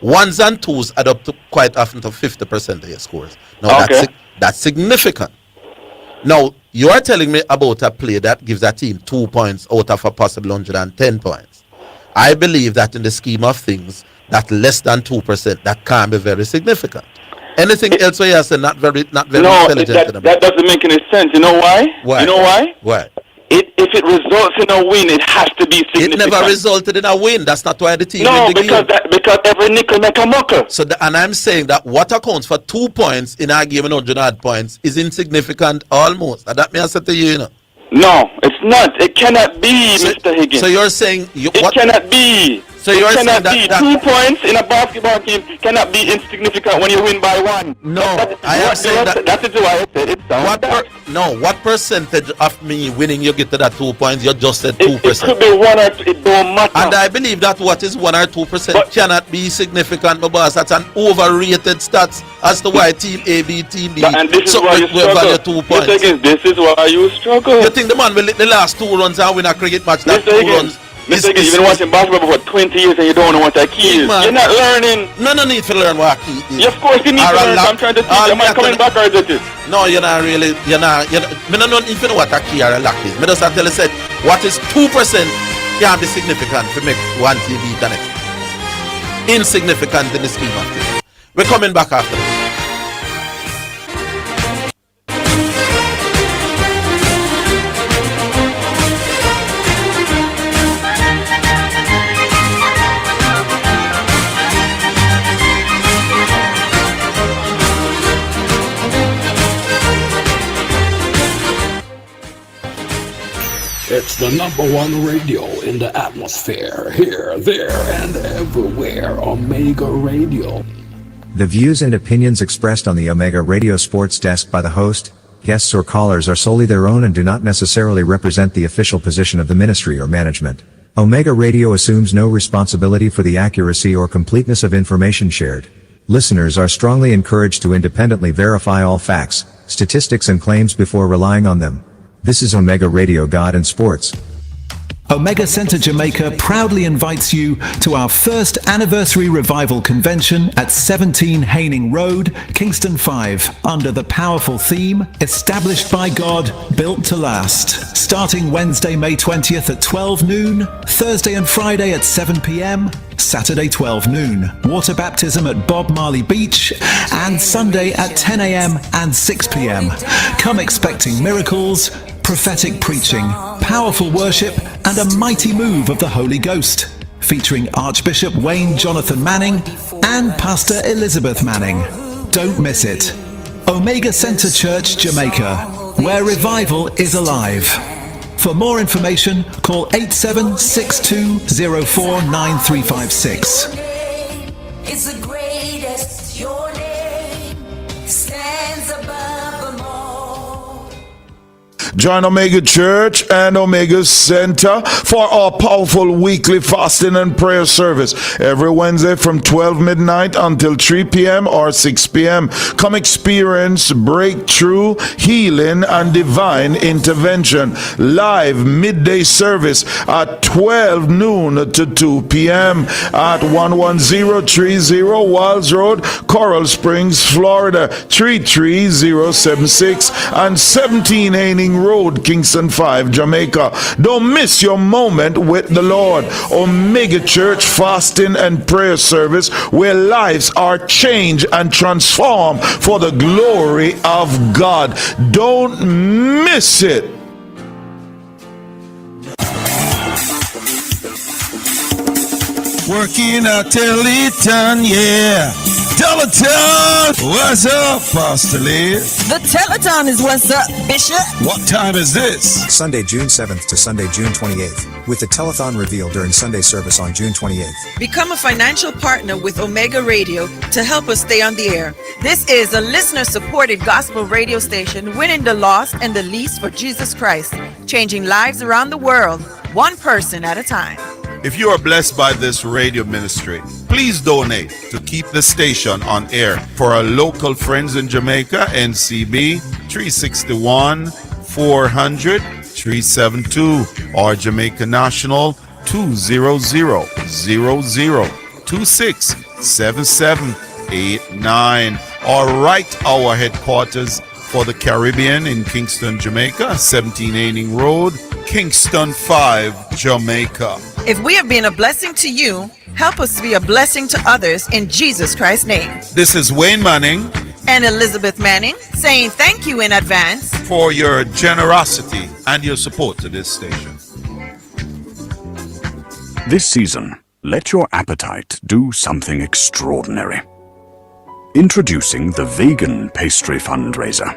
Ones and twos add up to quite often to 50% of your scores. Now that's significant. Now you are telling me about a play that gives a team 2 points out of a possible 110 points. I believe that in the scheme of things, that less than 2%, that can be very significant. Anything else where you say not very intelligent. That doesn't make any sense. You know why? Why? You know why? Why? If it results in a win, it has to be significant. It never resulted in a win. That's not why the team win the game. Because every nickel make a mucker. So and I'm saying that what accounts for 2 points in our game and 100 points is insignificant almost. And that may I say to you, you know. No, it's not. It cannot be, Mr. Higgins. So you're saying it cannot be. So you're saying that 2 points in a basketball game cannot be insignificant when you win by 1. No, I am saying that. That is why I said it. What percentage of me winning you get to that 2 points? You just said 2%. It could be 1 or 2. It don't matter. And I believe that what is 1 or 2% cannot be significant, because that's an overrated stats as to why team A, B, team B. And this is why you struggle. 2 points. This is why you struggle. You think the man will the last 2 runs and win a cricket match? That 2 runs. Mr. Higgins, you've been watching basketball for 20 years and you don't know what a key is. You're not learning. No need to learn what a key is. Of course you need to learn. I'm trying to teach you. Am I coming back or is it? No, you're not really. I don't even know what a key or a lock is. I just tell you, said, what is 2% can be significant to make one team beat the next. Insignificant in the scheme of things. We're coming back after this. It's the #1 radio in the atmosphere, here, there, and everywhere. Omega Radio. The views and opinions expressed on the Omega Radio Sports Desk by the host, guests or callers are solely their own and do not necessarily represent the official position of the ministry or management. Omega Radio assumes no responsibility for the accuracy or completeness of information shared. Listeners are strongly encouraged to independently verify all facts, statistics and claims before relying on them. This is Omega Radio God and Sports. Omega Center Jamaica proudly invites you to our first anniversary revival convention at 17 Haining Road, Kingston 5, under the powerful theme, Established by God, Built to Last. Starting Wednesday, May 20th at 12 noon, Thursday and Friday at 7 p.m., Saturday 12 noon, water baptism at Bob Marley Beach, and Sunday at 10 a.m. and 6 p.m. Come expecting miracles, prophetic preaching, powerful worship, and a mighty move of the Holy Ghost, featuring Archbishop Wayne Jonathan Manning and Pastor Elizabeth Manning. Don't miss it. Omega Center Church, Jamaica, where revival is alive. For more information, call 8762049356. It's the greatest, your name stands above them all. Join Omega Church and Omega Center for our powerful weekly fasting and prayer service every Wednesday from 12 midnight until 3 p.m. or 6 p.m. Come experience breakthrough, healing, and divine intervention. Live midday service at 12 noon to 2 p.m. at 11030 Walls Road, Coral Springs, Florida 33076 and 17 Haining Road, Kingston 5, Jamaica. Don't miss your moment with the Lord. Omega Church fasting and prayer service where lives are changed and transformed for the glory of God. Don't miss it. Working at Teleton, yeah. Teleton, what's up, Pastor Lee? The Teleton is what's up, Bishop. What time is this? Sunday, June 7th to Sunday, June 28th, with the telethon reveal during Sunday service on June 28th. Become a financial partner with Omega Radio to help us stay on the air. This is a listener-supported gospel radio station winning the lost and the least for Jesus Christ, changing lives around the world, one person at a time. If you are blessed by this radio ministry, please donate to keep the station on air. For our local friends in Jamaica, NCB 361 400 372 or Jamaica National 200-0026-7789 or write our headquarters for the Caribbean in Kingston, Jamaica, 17 Haining Road, Kingston 5, Jamaica. If we have been a blessing to you, help us be a blessing to others in Jesus Christ's name. This is Wayne Manning and Elizabeth Manning saying thank you in advance for your generosity and your support to this station. This season, let your appetite do something extraordinary. Introducing the Vegan Pastry Fundraiser,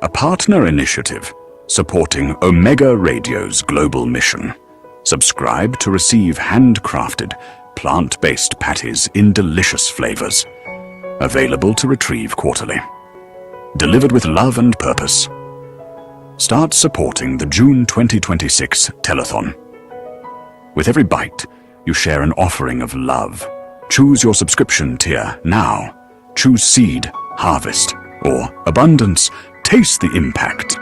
a partner initiative supporting Omega Radio's global mission. Subscribe to receive handcrafted, plant-based patties in delicious flavors. Available to retrieve quarterly. Delivered with love and purpose. Start supporting the June 2026 telethon. With every bite, you share an offering of love. Choose your subscription tier now. Choose Seed, Harvest, or Abundance. Taste the impact.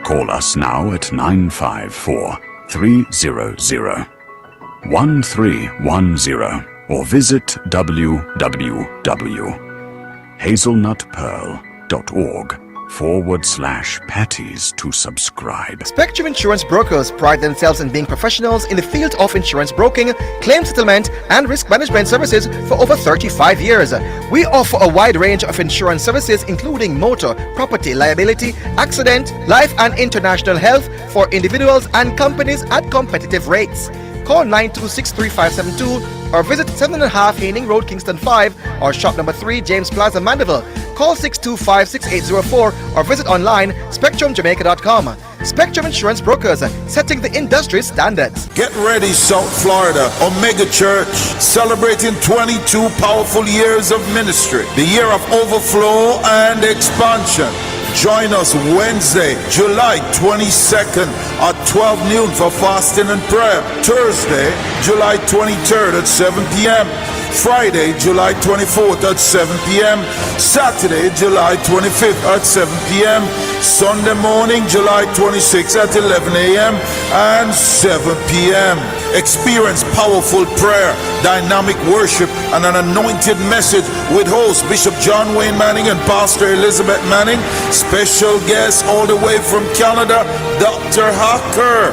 Call us now at 954-300-1310 or visit www.hazelnutpearl.org/patties to subscribe. Spectrum Insurance Brokers pride themselves in being professionals in the field of insurance broking, claim settlement, and risk management services for over 35 years. We offer a wide range of insurance services including motor, property, liability, accident, life and international health for individuals and companies at competitive rates. Call 926-3572 or visit 7.5 Haining Road, Kingston 5 or shop number 3 James Plaza, Mandeville. Call 625-6804 or visit online spectrumjamaica.com. Spectrum Insurance Brokers, setting the industry standards. Get ready, South Florida. Omega Church, celebrating 22 powerful years of ministry. The year of overflow and expansion. Join us Wednesday, July 22nd at 12 noon for fasting and prayer. Thursday, July 23rd at 7 p.m. Friday, July 24th at 7 p.m. Saturday, July 25th at 7 p.m. Sunday morning, July 26th at 11 a.m. and 7 p.m. Experience powerful prayer, dynamic worship, and an anointed message with host Bishop John Wayne Manning and Pastor Elizabeth Manning. Special guest all the way from Canada, Dr. Hacker.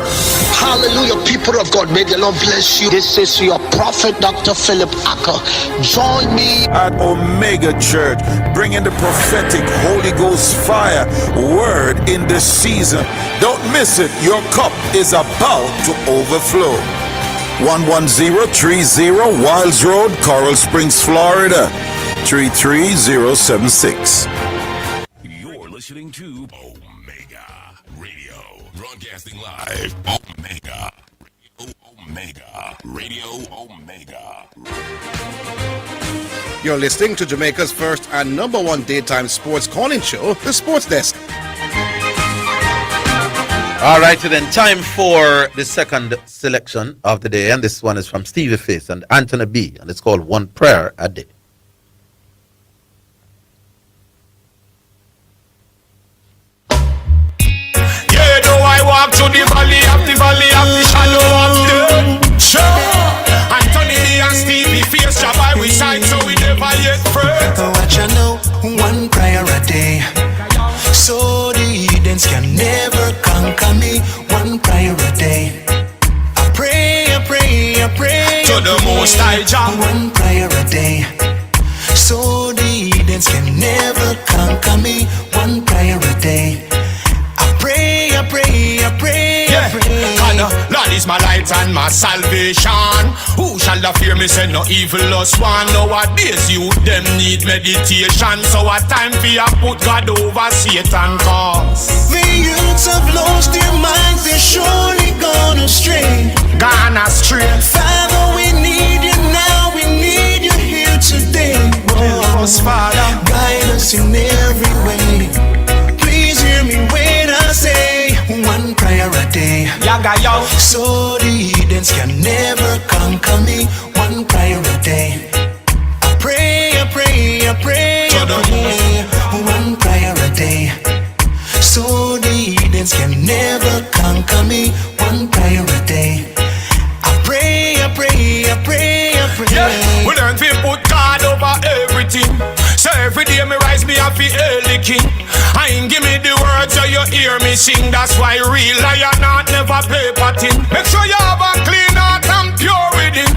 Hallelujah, people of God, may the Lord bless you. This is your prophet, Dr. Philip Acker. Join me at Omega Church, bringing the prophetic Holy Ghost fire word in this season. Don't miss it. Your cup is about to overflow. 11030 Wiles Road, Coral Springs, Florida, 33076. You're listening to Omega Radio, broadcasting live. Omega Radio Omega. You're listening to Jamaica's first and number one daytime sports calling show, The Sports Desk. All right, so then time for the second selection of the day, and this one is from Stevie Face and Anthony B, and it's called One Prayer a Day. Yeah, though I walk through the valley of the shadow of death. Sure, Anthony B and Stevie Face shall by we side, so we never yet fret. What you know, one prayer a day, so the heathens can never conquer me. One prayer a day, I pray to the Most High Jah. One prayer a day, so the heathens can never conquer me. One prayer a day, I pray. Lord is my light and my salvation. Who shall fear me? Say no evilous one. Nowadays you them need meditation. So a time for you put God over Satan cause the youths have lost their minds. They're surely gone astray. Gone astray. Father, we need you now. We need you here today. Help us, Father. Guide us in every way. Please hear me when I say one prayer a day. Yaga yo. So the heathens can never conquer me. One prayer a day. I pray. One prayer a day. So the heathens can never conquer me. One prayer a day. I pray. Yeah, we learn to put God over everything. So every day me rise, me happy early king. I ain't give me the words so you hear me sing. That's why real lion not never paper thing. Make sure you have a clean heart and pure within,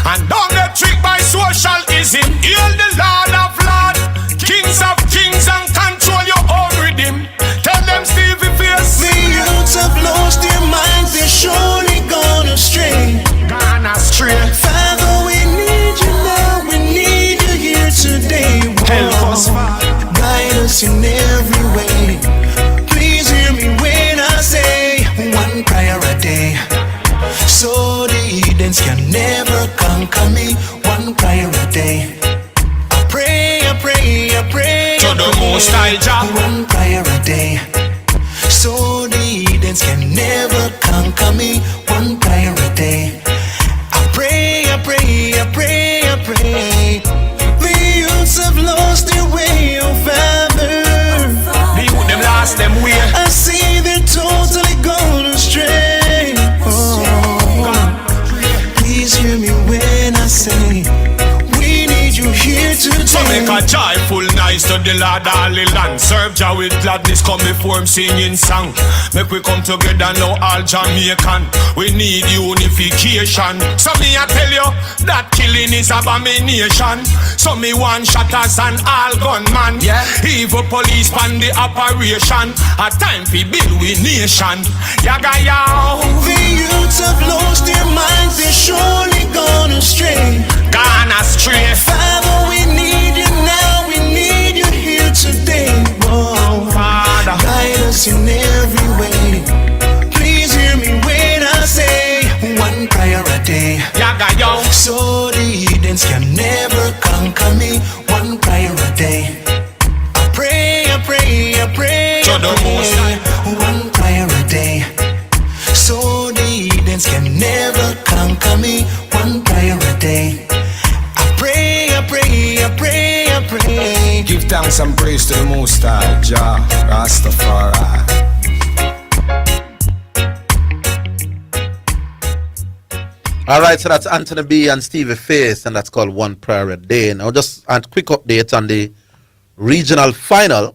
and don't get tricked by socialism. Heal the Lord of Lords, kings of kings, and control your own rhythm. Tell them Stevie Face. The youths have lost their minds. They're surely gone astray. Gone astray. Father, we need you now. We need you here today. Help us, Father. Guide us in every way. Please hear me when I say one prayer a day, so the heathens can never conquer me. One prayer a day. I pray. To the Most High Jah. One prayer a day, so the heathens can never conquer me. One prayer a day. I pray. The youths have lost their way, oh Father. The youth them lost them way. I see they're totally gone astray. Please hear me when I say we need you here today. So make a joyful nice to the Lord all the land. Serve Jah with gladness, come before him singing song. Make we come together now all Jamaican. We need unification. So me I tell you that killing is abomination. So me one shotters and all gunman. Yeah. Evil police pan the operation. A time for build we nation. Yaga yow. The youths have lost their minds. They're surely gone astray. Gone astray. Father, we need you now. We need you here today. Oh, Father, guide us in every way. Please hear me when I say one prayer a day. Yaga yo. So the heathens can never conquer me. One prayer a day. I pray. One prayer a day. So the heathens can never conquer me. One prayer a day. I pray, I pray, I pray, I pray. Give thanks and praise to the Most High, Jah Rastafari. All right, so that's Anthony B and Stevie Face, and that's called One Prayer a Day. Now, just a quick update on the regional final.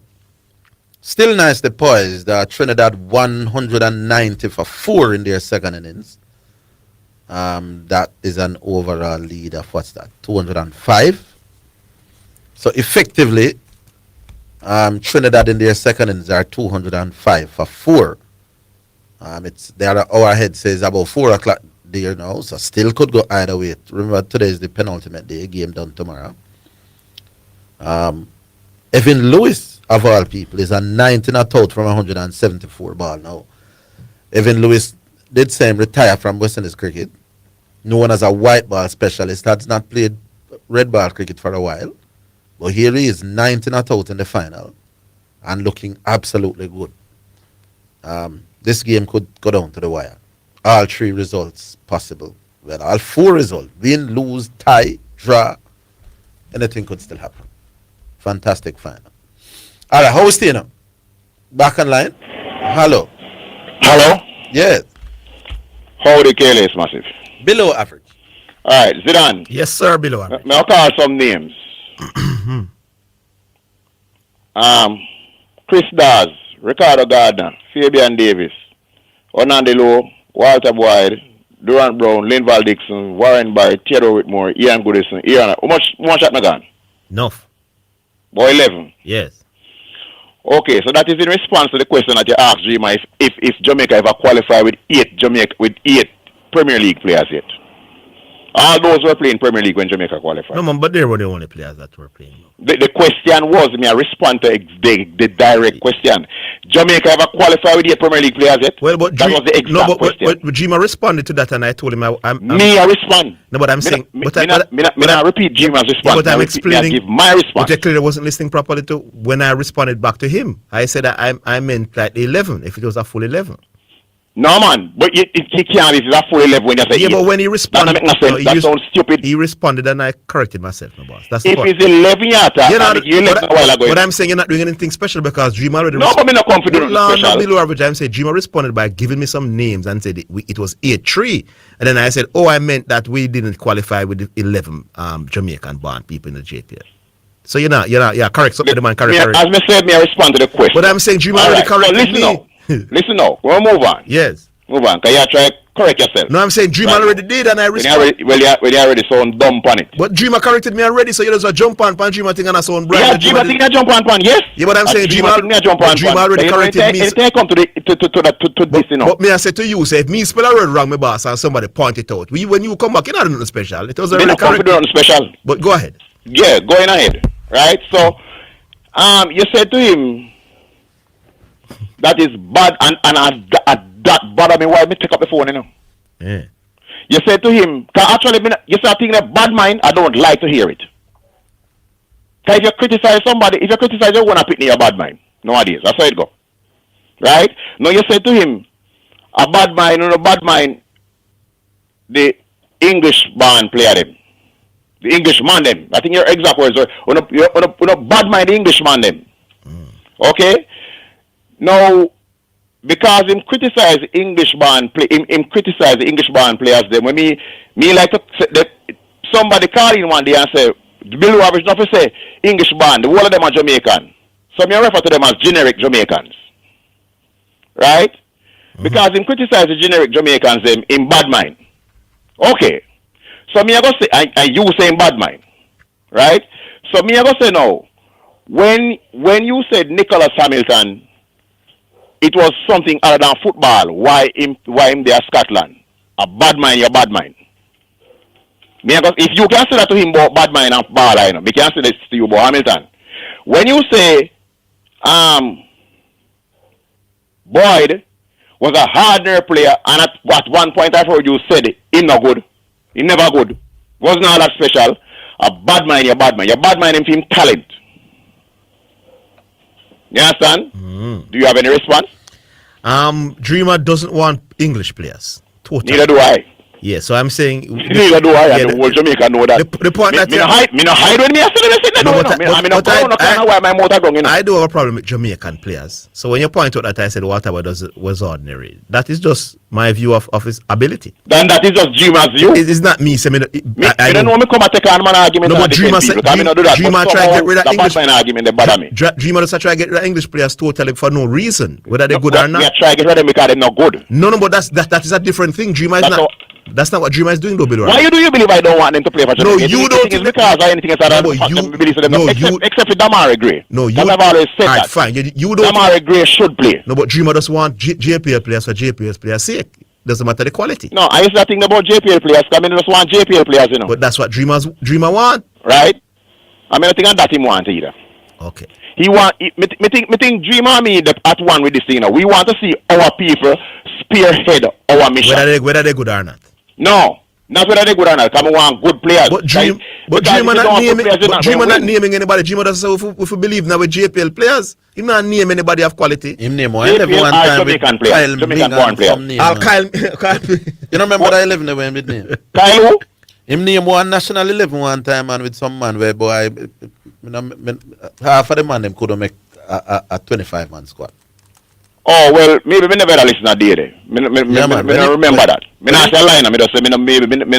Still nicely poised. Trinidad 190 for 4 in their second innings. That is an overall lead of what's that? 205. So effectively, Trinidad in their second innings are 205 for 4. Our head says about 4 o'clock there now, so still could go either way. Remember, today is the penultimate day, game done tomorrow. Evan Lewis, of all people, is a 90 not out from 174 ball now. Evan Lewis did say him retire from West Indies cricket. Known as a white ball specialist, has not played red ball cricket for a while. But here he is, 90 not out in the final and looking absolutely good. This game could go down to the wire. All 3 results possible. Well, all 4 results. Win, lose, tie, draw. Anything could still happen. Fantastic final. All right, how is Tina? Back online? Hello. Hello? Yes. How the KL is massive? Below average. All right, Zidane. Yes, sir, below average. I'll call some names. Chris Dawes, Ricardo Gardner, Fabian Davis, Onandelo, Walter Boyd, Durant Brown, Linval Dixon, Warren Barry, Theodore Whitmore, Ian Goodison, Ian. How much shot na gone? Enough. Boy, 11. Yes. Okay, so that is in response to the question that you asked, Jima, if Jamaica ever qualify with 8 Premier League players yet. All those were playing Premier League when Jamaica qualified. No, man, but they were the only players that were playing. The question was, I respond to the direct question. Jamaica ever qualified with 8 Premier League players yet? Well, but that was the exact question. But Jima responded to that, and I told him I respond. No, but I'm saying, I repeat Jima's response. But I'm explaining. I give my response. But you clearly wasn't listening properly to when I responded back to him. I said that I meant like 11. If it was a full 11. No, man, but he can't. This is a full 11 when you say. Yeah, but when he responded, that make no sense. That sounds stupid. He responded, and I corrected myself, my boss. That's if it's 11 yards, but I'm saying you're not doing anything special because Dream already. No, but me not confident. No, below average. I'm saying Dream responded by giving me some names and said it was 8-3, and then I said, oh, I meant that we didn't qualify with the 11 Jamaican-born people in the JPL. So you're correct. So the man correct. As I said, I respond to the question. But I'm saying Dream already corrected me. Listen now. We'll move on. Yes. Move on. Can you try to correct yourself? No, I'm saying Dream already did, and I responded. Well, you already sound dumb on it. But Dreamer corrected me already, so you just a jump on Dreamer thing and I sound bright. Yeah, Dreamer thing jump on, yes. Yeah, but I'm saying Dreamer already corrected me. It come to this, you know. But me I said to you, say if me spell a word wrong, my boss, and somebody point it out. When you come back, you're not doing nothing special. It was already correct. Nothing special. But go ahead. Yeah, going ahead. Right? So, you said to him that is bad, and that bother me. Why me take up the phone, you know? Yeah. You said to him, actually, you start thinking of bad mind, I don't like to hear it. Because if you criticize somebody, if you criticize, you want to pick me a bad mind. Nowadays, that's how it go. Right? Now you said to him, a bad mind, the English band player them. The English man them. I think your exact words are, on a bad mind the English man them. Okay? Now, because him criticize English band him criticize the English band players them. When me like to say that somebody call in one day and say Bill Average not to say English band, the whole of them are Jamaican. So me refer to them as generic Jamaicans. Right? Because him criticize the generic Jamaicans them in bad mind. Okay. So me I go say and you say in bad mind. Right? So me I go say no. When you said Nicholas Hamilton, it was something other than football. Why him there Scotland? A bad mind, you're bad mind. If you can say that to him about bad mind and ball, I know. We can say this to you about Hamilton. When you say Boyd was a hard-ner player, and at one point I've heard you said he not good. He never good. Wasn't all that special. A bad mind, you're bad mind. You're bad mind him for him talent. You understand? Do you have any response? Dreamer doesn't want English players. Totally. Neither do I. Yeah, so I'm saying. Neither do I, and the whole Jamaica know that. The point that me no hide when me I I do have a problem with Jamaican players. So when you point out that I said whatever was ordinary, that is just my view of his ability. Then that is just Dreamer's view. It's not me. I don't know me come and take on man argument. No, but Dreamer try to get rid of English. Argument, they bother me. Dreamer does try to get rid of English players totally for no reason, whether they're good or not. We try to get rid of them because they're not good. No, but that is a different thing. Dreamer is not. That's not what Dreamer is doing, though, Bill. Why do you believe I don't want them to play for Jamaica? No, you don't. It's because or anything else other than believe them. Except for Damari Gray. No, you. I've always said that. Fine. You don't. Damari Gray should play. No, but Dreamer doesn't want JPL players for JPL players' sake. Doesn't matter the quality. No, I used to think about JPL players. I mean, I just want JPL players, you know. But that's what Dreamer want, right? I mean, I think that him want either. Okay. He want. Me think Dreamer and me at one with this thing. You know. We want to see our people spearhead our mission. Whether they good or not. No. Not whether they good or not. Come want good players. But Dreamer not naming anybody. Dreamer doesn't say if we believe now with JPL players. He not name anybody of quality. Him name one time with Jamaican born player. Kyle. You remember that 11 when with name? Kyle who? Him name one national 11 one time and with some man where boy half of the man them could make a 25 man squad. Oh, well, maybe we never listen to that day. I remember that. I not say line, I just say maybe remember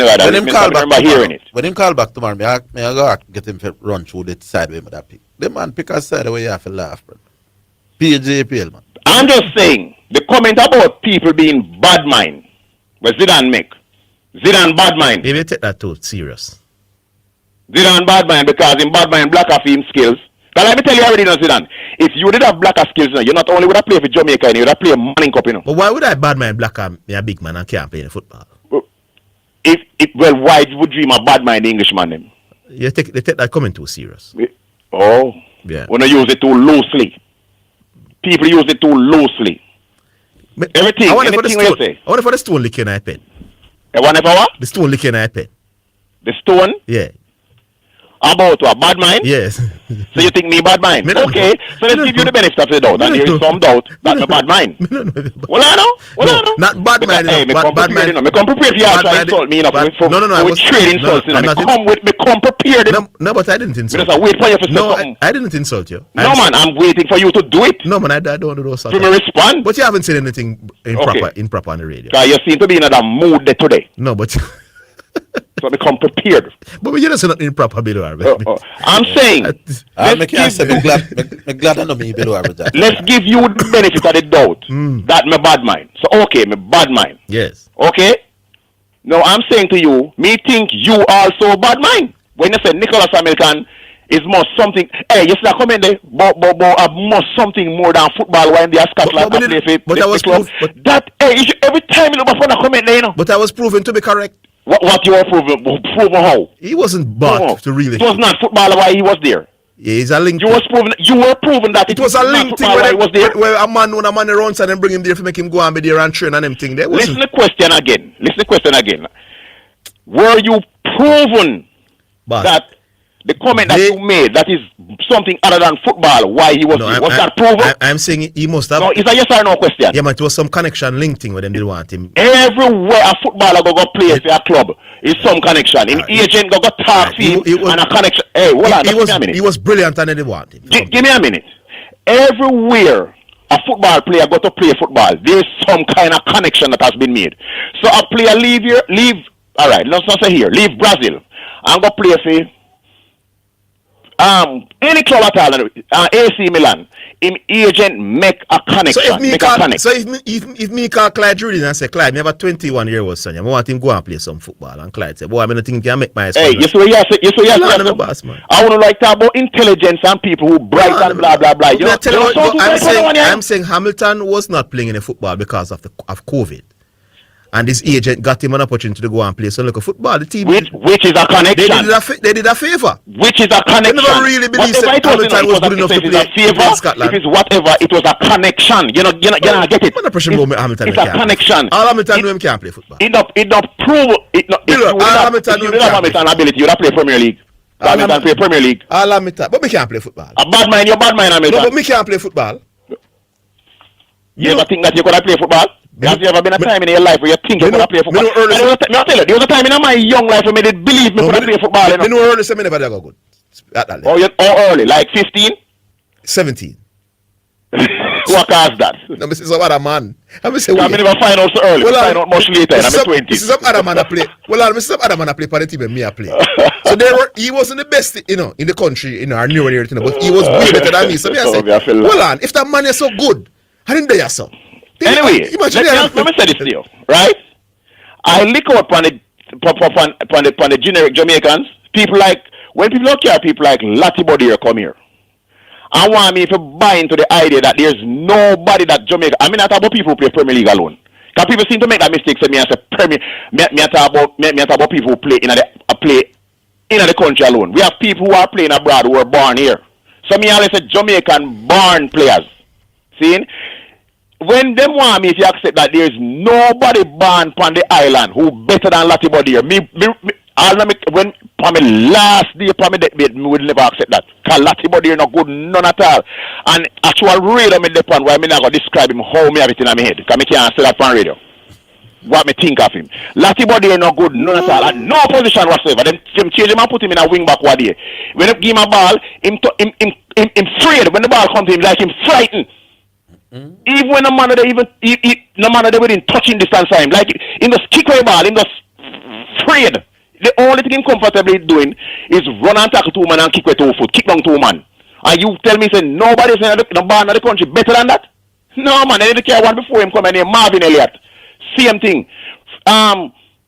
hearing it. When him call back tomorrow, I go get him to run through the side way with that pick. The man pick a side where you have to laugh, bro. PJPL, man. I'm just saying, the comment about people being bad mind, where Zidane make. Zidane bad mind. Maybe take that too serious. Zidane bad mind because in bad mind black off him skills. But let me tell you already, Zidane. If you did have blacker skills, you not only would have played for Jamaica, you would have played Manning Cup, you know. But why would I bad mind blacker be a big man and can't play in football? Well, why would Dream a bad mind Englishman then? They take that comment too serious. Oh. Yeah. When they use it too loosely. People use it too loosely. Everything, I wonder for the stone licking I pen. I wonder for what? The stone licking I pen. The stone? Yeah. About what? Bad mind? Yes. So you think me bad mind? Okay. So let's give you the benefit of the doubt. And there is some doubt that me bad mind. Well, I know. Not bad mind. Hey, me come prepared. Me come prepared. You try to insult me. I was trade insults. Me come prepared. No, but I didn't insult you. Because I wait for you to say something. I didn't insult you. No, man. I'm waiting for you to do it. No, man. I don't do those. To me respond. But you haven't said anything improper on the radio. You seem to be in another mood there today. No, but... So I become prepared. But you don't say nothing improper below. I'm saying I'm glad I know me below. Let's give you the benefit of the doubt that me bad mind. So okay, me bad mind. Yes. Okay? Now I'm saying to you, me think you also bad mind. When you say Nicholas Hamilton is more something, hey, you see that comment there, but more something more than football when they are Scotland play for the club. That every time you look upon a comment there, you know. But I was proven to be correct. What you are proven how? He wasn't bought to really. It was not footballer why he was there. Yeah, he's a link. You were proven that it was a link thing where he was there. Where a man runs and then bring him there to make him go and be there and train and them thing there. Listen to the question again. Were you proven that the comment that you made that is something other than football why he was there? Was that proven? I'm saying he must have. No, it's a yes or no question. Yeah, man, it was some connection link thing where them didn't want him. Everywhere a footballer go play for a club is some connection. An agent go talk to him and a connection. Hey, hold on, give me a minute. He was brilliant and they didn't want him. Give me a minute. Everywhere a football player go to play football, there's some kind of connection that has been made. So a player leave, all right, let's not say here, leave Brazil and go play for any club at all, AC Milan, him agent make a connection. So if me call Clyde Julian and say, Clyde, me have a 21-year-old son, I want him go and play some football. And Clyde say, boy, I don't think he can make my son. Hey, you see, boss, man. I want to like talk about intelligence and people who bright and blah, blah, blah. I'm saying Hamilton was not playing any football because of COVID. And this agent got him an opportunity to go and play some local football. The team which is a connection. They did a favor. Which is a connection. They never really believed that Hamilton was good enough to play in Scotland. If it's whatever, it was a connection. You know, get it. It's a connection. All Hamilton knew him can't play football. It don't prove it. If you have Hamilton ability, you would have played Premier League. Hamilton play Premier League. All Hamilton, but me can't play football. A bad mind, you're bad mind, Hamilton. No, but me can't play football. You ever think that you're gonna play football? Has there ever been a time in your life where you think you're gonna play football? There was a time in my young life when I did believe me could play football. You know early, so never go good. At that level. Early, like 15? 17. What caused that? No, I say some other man. I say I never find out so early. Find out much later. I'm 20. This is some other man I play. Well, I some other man I play for the team and me I play. So he wasn't the best, in the country, or near and everything, but he was way better than me. So me I say, well, on, if that man is so good, I didn't dare so. Anyway, let me say this to you, right? I lick out on the generic Jamaicans. People like, when people don't care, people like Latty Body come here. I want me to buy into the idea that there's nobody that Jamaica. I mean, I talk about people who play Premier League alone. Because people seem to make that mistake. So me I say Premier. Me I talk about people who play in the country alone. We have people who are playing abroad who are born here. So me always say Jamaican born players. See, when them want me to accept that there's nobody born on the island who better than Latty Body here. When for me last day for me debate, me would never accept that. Because Latty Body is not good, none at all. And actual radio me depend why me not gonna describe him how me have it in my head. Because me can't say that on radio. What me think of him. Latty Body is not good, none at all. At no position whatsoever. Them change him and put him in a wing back one day. When they give him a ball, him afraid. When the ball comes to him, like him frightened. Even when the man they within touching distance of him, like in the kick away ball, in the afraid. The only thing him comfortably doing is run and tackle 2 man and kick with 2 foot, kick down 2 man. And you tell me say nobody's in the band of the country better than that? No man, they didn't care one before him come and named Marvin Elliott. Same thing.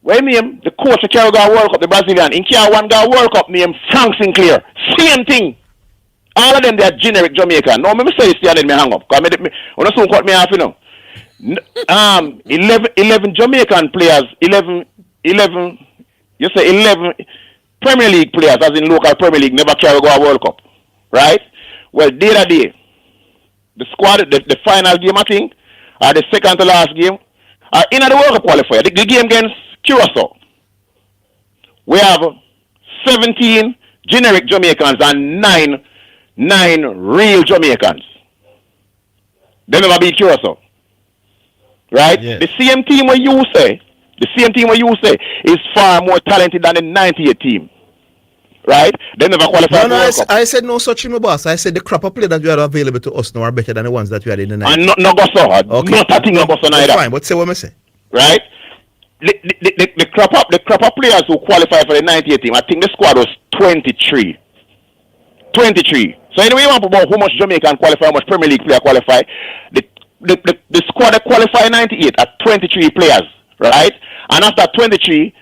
When name the coach of Carriga World Cup, the Brazilian, in Kia one guy World Cup named Frank Sinclair. Same thing. All of them they are generic Jamaican. No, me say this and then me hang up. Because when I soon cut me off, 11 Jamaican players, 11 you say 11 Premier League players, as in local Premier League, never carry go a World Cup, right? Well, day to day, the squad, the final game, I think, or the second to last game, are in the World Cup qualifier. The game against Curacao. We have 17 generic Jamaicans and 9 real Jamaicans. They never beat Curacao, right? Yes. The same team where you say is far more talented than the 98 team. Right? They never qualified. No, I said no such thing, boss. I said the crop of players that you had available to us now are better than the ones that we had in the 90s. And no go so hard. Okay. Not a thing no go so neither. Fine, but say what I say. Right? The crop of players who qualified for the 98 team, I think the squad was 23. 23. So anyway, you want to know how much Jamaican qualify, how much Premier League player qualify. The squad that qualified 98 are 23 players. Right? And after 23,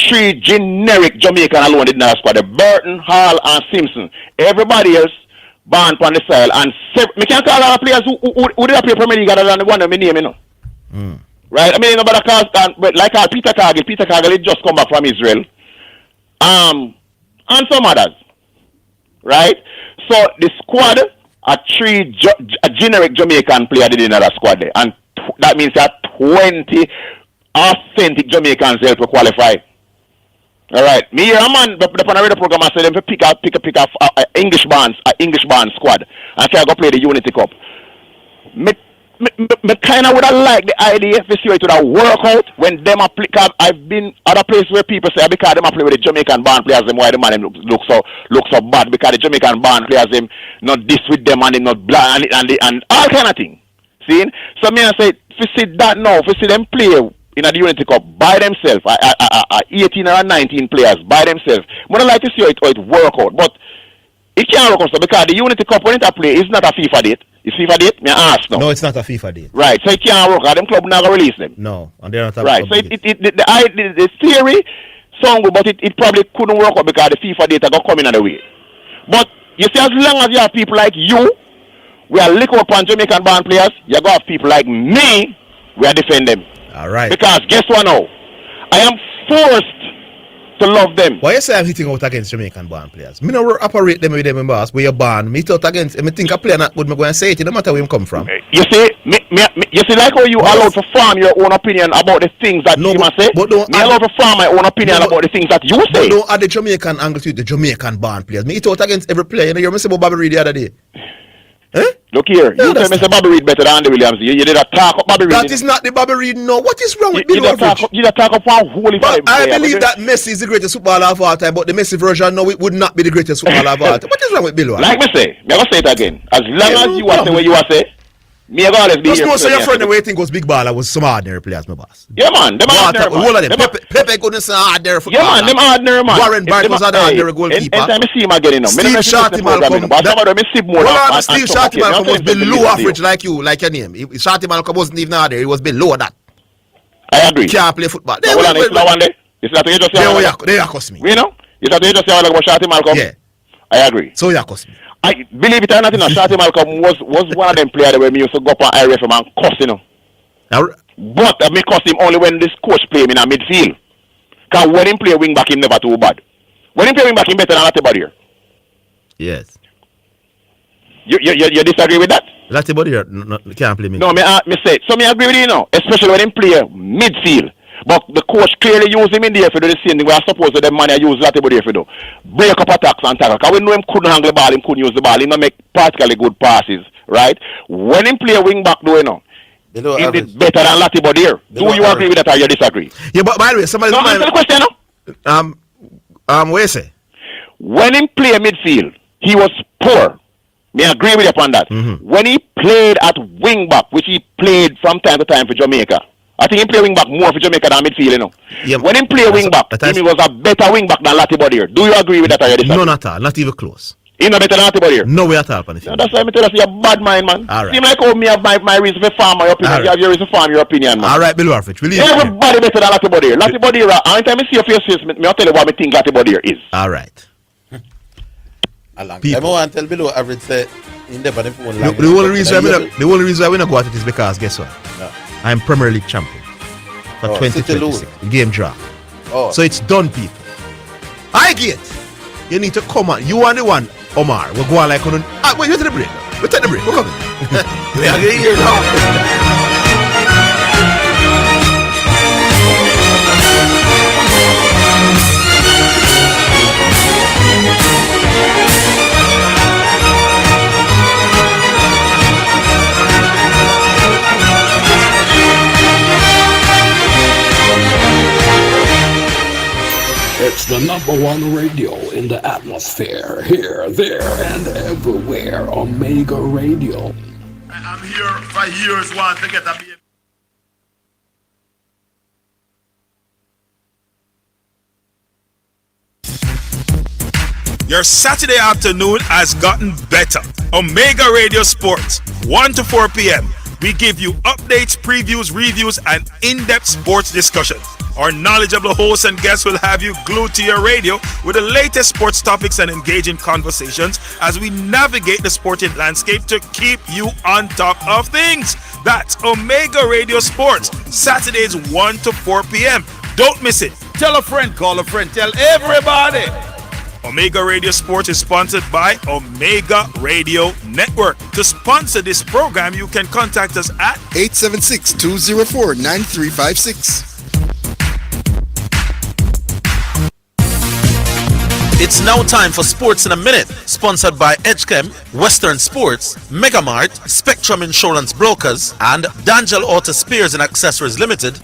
3 generic Jamaican alone did not squad. The Burton, Hall, and Simpson. Everybody else born on the soil. And me can't call all the players who did play Premier League other than the one that me name, Right? I mean, nobody calls, but like Peter Cargill. Peter Cargill just come back from Israel. And some others. Right? So the squad are 3 generic Jamaican players did in that squad there. And that means that 20 authentic Jamaicans help to qualify. All right, me here a man the radio program I said them to pick up English band squad and can go play the Unity Cup. Me kind of would have liked the idea if you see it would have work out when them play. I've been other places where people say because them play with the Jamaican band players them why the man look so bad because the Jamaican band players them not this with them and they not blind and all kind of thing. See? So me I say if you see that now, if you see them play in the Unity Cup by themselves, 18 or 19 players by themselves, I would like to see how it work out. But it can't work out because the Unity Cup when it play is not a FIFA date. It's FIFA date? Me ask now. No, it's not a FIFA date. Right, so it can't work out. Them club not going to release them. No, and they're not a right, so the theory sound good, but it probably couldn't work out because the FIFA date are going to come in on the way. But you see, as long as you have people like you, we are lick up on Jamaican band players, you got to have people like me, we are defend them. All right. Because guess what now? I am forced to love them. Why you say I'm hitting out against Jamaican band players? Me no operate them with them in boss. Where you born, me out against. Me think a player not good. Me go and say it. No matter where him come from. You see, you see, like how you allowed to form your own opinion about the things that you must say. But don't. Me allowed to form my own opinion about the things that you say. But don't add the Jamaican angle to the Jamaican band players. Me hit out against every player. You know, you hear me say about Bobby Reid the other day. Look here. You tell me say Bobby Reed better than Andy Williams. You did a talk up Bobby Reed. That is not the Bobby Reed. No, what is wrong with You Bill did a talk up one holy But I believe that Messi is the greatest footballer of all time, but the Messi version, no, it would not be the greatest footballer of all time. What is wrong with Bill? Like me say, me gonna say it again. As long as you are say what you are say, me gonna always be just here. Just know, so your friend the way you think was big baller was some ordinary players, my boss. Yeah, man. Them ordinary, man. All of them. Pepe couldn't say ordinary footballer. Yeah, man. Them ordinary, man. Warren Barrett was an ordinary goalkeeper. Anytime I see him again, Steve Shorty Malcolm. But some of them see more. Steve Shorty Malcolm was below average like you, like your name. Shorty Malcolm wasn't even ordinary. He was below that. I agree. Can't play football. It's not one day. It's not you just say. They accuse me. You know? It's not you just say about Shorty Malcolm. Yeah. I agree. So you accuse me. I believe it or not, Shorty Malcolm was one of them players where me used to go up on IRF and cuss, you know. But I may cuss him only when this coach play him in a midfield. Because when him play wing back, him never too bad. When him play wing back, him better than Latibodier. Yes. You disagree with that? Latibodier can't play midfield. No, me say. So me agree with you now. Especially when him play midfield. But the coach clearly use him in there for the same thing. We are supposed to the man use Latibodier for do. Break up attacks and tackle. Because we know him couldn't handle the ball, him couldn't use the ball. He don't make particularly good passes. Right? When him play wing back though, you know. He did better than Latibodier. Do you agree with that or you disagree? Yeah, but by the way, somebody... No, answer the question, no? What you say? When him play midfield, he was poor. May I agree with you upon that. When he played at wing back, which he played from time to time for Jamaica, I think he play wing back more for Jamaica than midfield, you know. Yeah, when he play wing back, he was a better wing back than Latibodier. Do you agree with that or you disagree? None at all, not even close. He not better than Latibodier? No way at all. No, that's why I tell you you're a bad mind, man. All right. Seem like how me have my reason for farm my opinion. Right. You have your reason for farm your opinion, man. All right, Bill Warfitch. Everybody better than Latibodier. Latibodier, anytime I see your face, me I'll tell you what I think Latibodier is. All right. I want to tell Bill average say in the the only reason why we not go at it is because guess what? No. I'm Premier League champion for 2026. Game draw. So it's done, people. I get. You need to come on. You are the one, Omar. We'll go on like on. Wait, take the break. We take the break. We're coming. We are here now. It's the #1 radio in the atmosphere, here, there, and everywhere. Omega Radio. I'm here for years, want to get a baby. Your Saturday afternoon has gotten better. Omega Radio Sports, 1 to 4 p.m. We give you updates, previews, reviews, and in-depth sports discussions. Our knowledgeable hosts and guests will have you glued to your radio with the latest sports topics and engaging conversations as we navigate the sporting landscape to keep you on top of things. That's Omega Radio Sports, Saturdays 1 to 4 p.m. Don't miss it. Tell a friend, call a friend, tell everybody. Omega Radio Sports is sponsored by Omega Radio Network. To sponsor this program, you can contact us at 876-204-9356. It's now time for Sports in a Minute, sponsored by Edgechem, Western Sports, Megamart, Spectrum Insurance Brokers, and D'Angelo Auto Spares and Accessories Limited.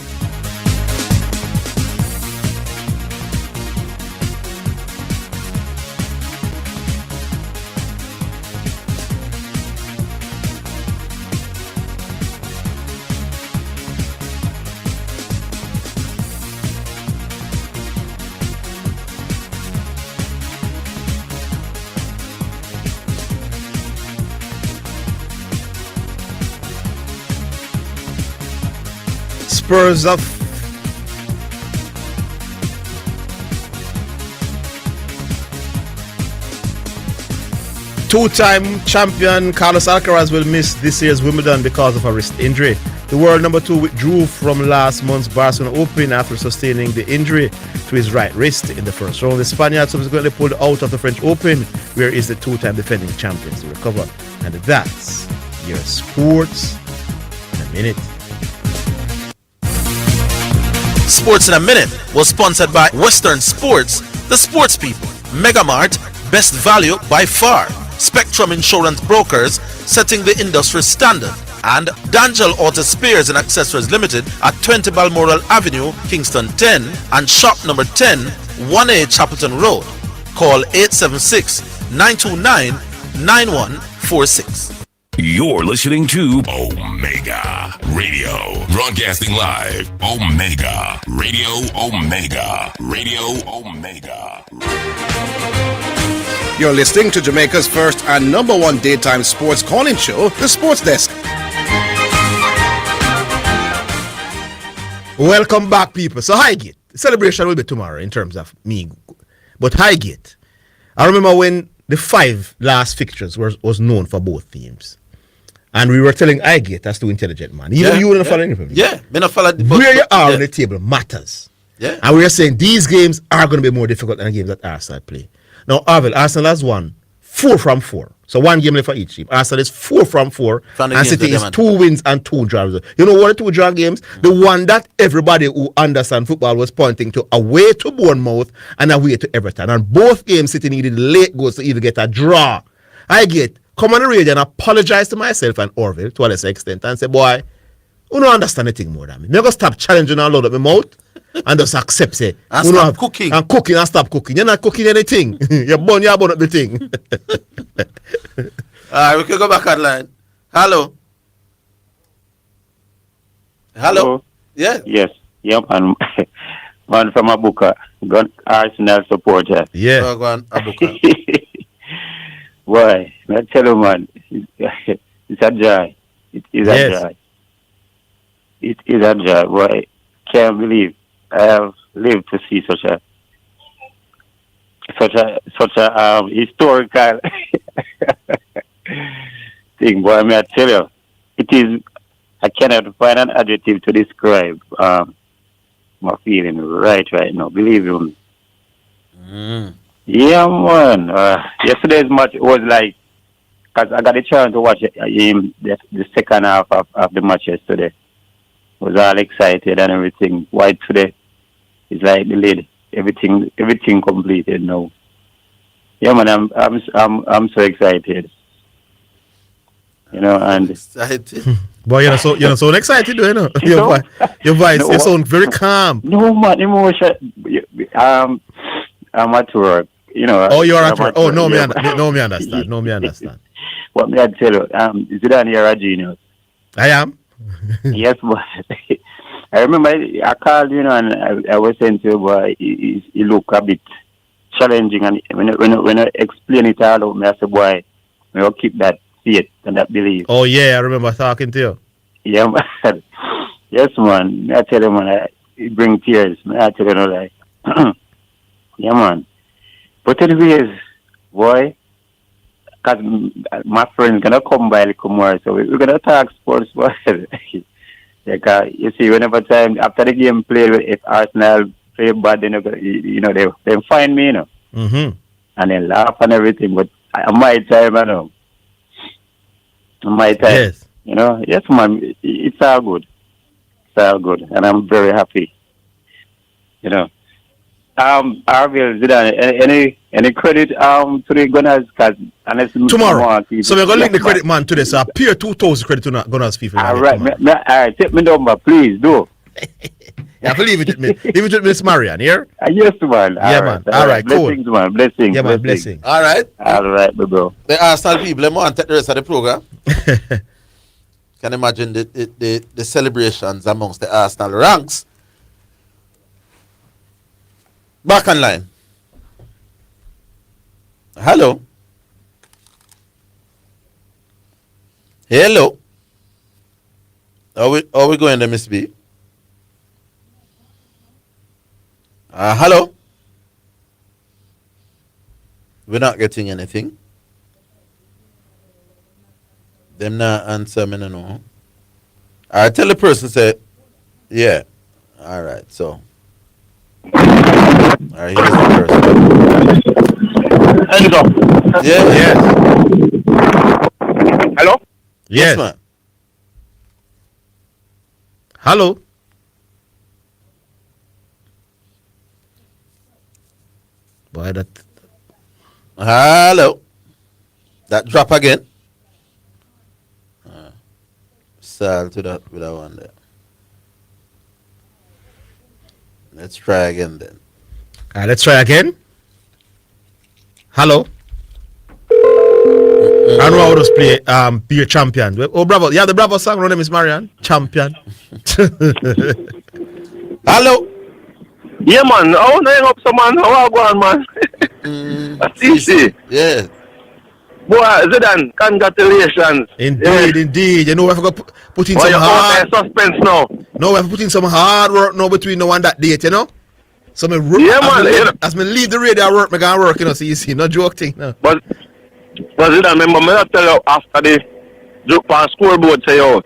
Spurs of two-time champion Carlos Alcaraz will miss this year's Wimbledon because of a wrist injury. The world number 2 withdrew from last month's Barcelona Open after sustaining the injury to his right wrist in the first round. The Spaniard subsequently pulled out of the French Open, where he is the two-time defending champion to recover. And that's your Sports in a Minute. Sports in a Minute was sponsored by Western Sports, the sports people, Megamart, best value by far, Spectrum Insurance Brokers, setting the industry standard. And Danjel Auto Spares and Accessories Limited at 20 Balmoral Avenue, Kingston 10, and shop number 10, 1A Chapelton Road. Call 876-929-9146. You're listening to Omega Radio, broadcasting live. Omega Radio, Omega Radio, Omega. You're listening to Jamaica's first and number one daytime sports calling show, The Sports Desk. Welcome back, people. So Highgate, celebration will be tomorrow in terms of me. But Highgate, I remember when the 5 last fixtures was known for both teams. And we were telling Highgate as to intelligent man. Even you didn't follow anything. Yeah, me not follow. Where you are on the table matters. Yeah. And we are saying these games are going to be more difficult than the games that Arsenal play. Now, Orville, Arsenal has won 4 from 4. So 1 game left for each team. Arsenal is 4 from 4. And City is 2 wins and 2 draws. You know what the 2 draw games? The one that everybody who understands football was pointing to, away to Bournemouth and away to Everton. And both games City needed late goals to either get a draw. Come on the radio and apologize to myself and Orville to a lesser extent and say, boy, you don't understand anything more than me. I'm going to stop challenging and load up my mouth and just accept it. And stop cooking. And cooking and stop cooking. You're not cooking anything. You're burn up the thing. All right, we can go back online. Hello. Hello. Yeah. Yes. Yep. And man from Abuka, gun Arsenal supporter. Yeah. Go on, Abuka. Why? I tell you, man, it's a joy. It is a joy. It is a joy. Why? Can't believe I have lived to see such a historical thing. Boy, I tell you, it is. I cannot find an adjective to describe my feeling right now. Believe me. Yeah, man. Yesterday's match was like, because I got a chance to watch the second half of the match yesterday. Was all excited and everything. Why today? It's like the lid. Everything completed now. Yeah, man. I'm so excited. You know, and excited. Boy, you're not so excited, you know. Your voice, you sound very calm. No, man, emotion. I'm at work. You know. Oh, you're at work. Oh, no, me understand. No, me understand. What me I tell you? Zidane, you're a genius. I am. Yes, but I remember I called, you know, and I was saying to you, boy, he look a bit challenging, and when I explain it all out, I said, boy, we'll keep that faith and that belief. Oh yeah, I remember talking to you. Yeah, man. Yes, man. I tell you, man, it brings tears. I tell you, no lie. Yeah, man. But anyways, boy, because my friend's gonna come by little more, so we're gonna talk sports, boy. Like, you see, whenever time after the game play, if Arsenal play bad, then they find me, you know, and then laugh and everything. But my time, I know. My time, yes. You know, yes, man, it's all good. It's all good, and I'm very happy. You know, Orville, Zidane, any credit to the Gunners? Cause tomorrow, so we're gonna link the credit man today. So I pay 2,000 credit to Gunners FIFA. All right, all right, take me number, please do. Yeah, believe it with me. Leave it with Miss Marian here. Yes, man. Yeah, man. All right, cool. Blessings, man. Blessings. Yeah, man. Blessings. All right. All right, bro. The Arsenal people, let me want to take the rest of the program. Can imagine the celebrations amongst the Arsenal ranks. Back online. Hello. Hello. Are we going there, Miss B? Hello. We're not getting anything. Them not answer me, no. I tell the person, say, yeah. All right, so. All right, here's the person. Hello. Yeah. Yes. Hello? Yes, man. Hello. Boy, that. Hello. That drop again. Salt with that one there. Let's try again then. Let's try again. Hello. I know how to play Be a Champion. Oh, Bravo. Yeah, the Bravo song. My name is Marian. Champion. Hello. Yeah, man. I want to hang up some man. How are you going, man? That's easy. Yeah. Boy, Zidane, congratulations. Indeed. You know, we have to put in some hard suspense now. No, we have to put in some hard work now between now and that date, you know? So me as me leave the radio work, me gonna work, you know, so you see, no joke thing. No. But Zidane, remember, me not tell you after the joke on scoreboard say, oh,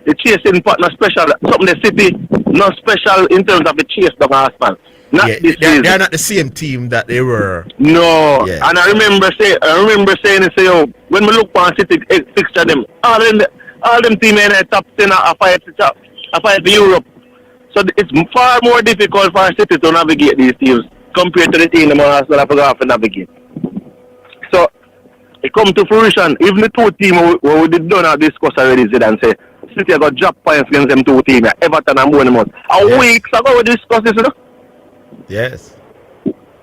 the chasing partner special, something the city, not special in terms of the chase down Arsenal. They're not the same team that they were. No, yeah. And I remember saying, oh, when we look on City fixture them, all them teams in the top 10 are fight for Europe. So it's far more difficult for City to navigate these teams compared to the team that Arsenal have to navigate. So it come to fruition. Even the two teams we did done discuss already, Zidane say City got drop points against them two teams, Everton and Bournemouth. Weeks ago we discussed this, you know. Yes.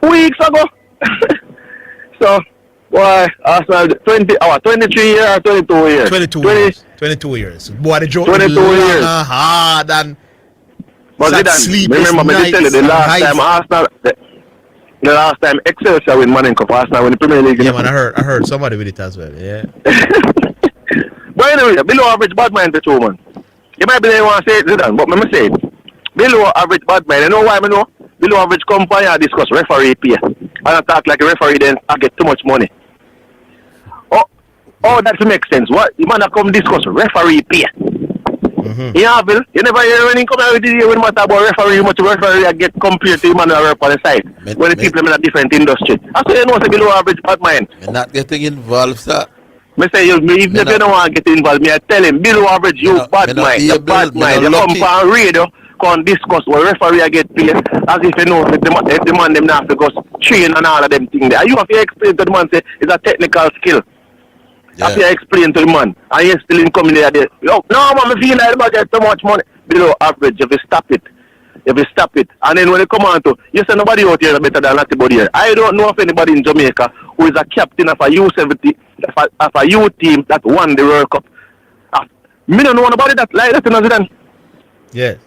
Weeks ago. So, boy, Arsenal 23 years or 22 years? 22 years. Boy, the joke 22 years. Hard and but Zidane, remember me tell you the last time Excelsior win Manning Cup, Arsenal win the Premier League. Yeah, man, I heard somebody with it as well, yeah. But anyway, below average bad mind the two, man. You might be the one to say it, Zidane, but me say it. Below average bad mind, you know why I know? Below average company and discuss referee pay. And I talk like a referee then I get too much money. Oh, that makes sense. What? You might not come discuss referee pay. Mm-hmm. Yeah, Bill. You never hear when you come out with the when matter about referee, how much referee I get compared to man who work on the side. When the people in a different industry. That's why you know say below average bad mind. I'm not getting involved, sir. Me say even if you don't want to get involved, me I tell him below average you bad mind. You bad mind. You come on radio. Can discuss what referee I get paid as if you know if the man them not have to go train and all of them things there. You have to explain to the man say it's a technical skill. Yeah. Have to explain to the man and you still in coming there. No man, I feel like the budget so much money below average if you stop it. And then when you come on to you say nobody out here is better than anybody here. I don't know of anybody in Jamaica who is a captain of a U70 of a U team that won the World Cup. Me don't know nobody that like that in Zidane. Yes.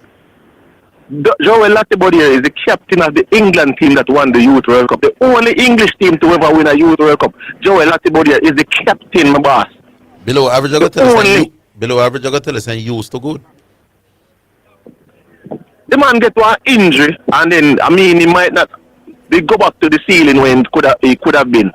Joel Latibodier is the captain of the England team that won the Youth World Cup. The only English team to ever win a Youth World Cup. Joel Latibodier is the captain, my boss. Below average, I got to tell us and used to good. The man get one injury and then he might not go back to the ceiling when he could have been.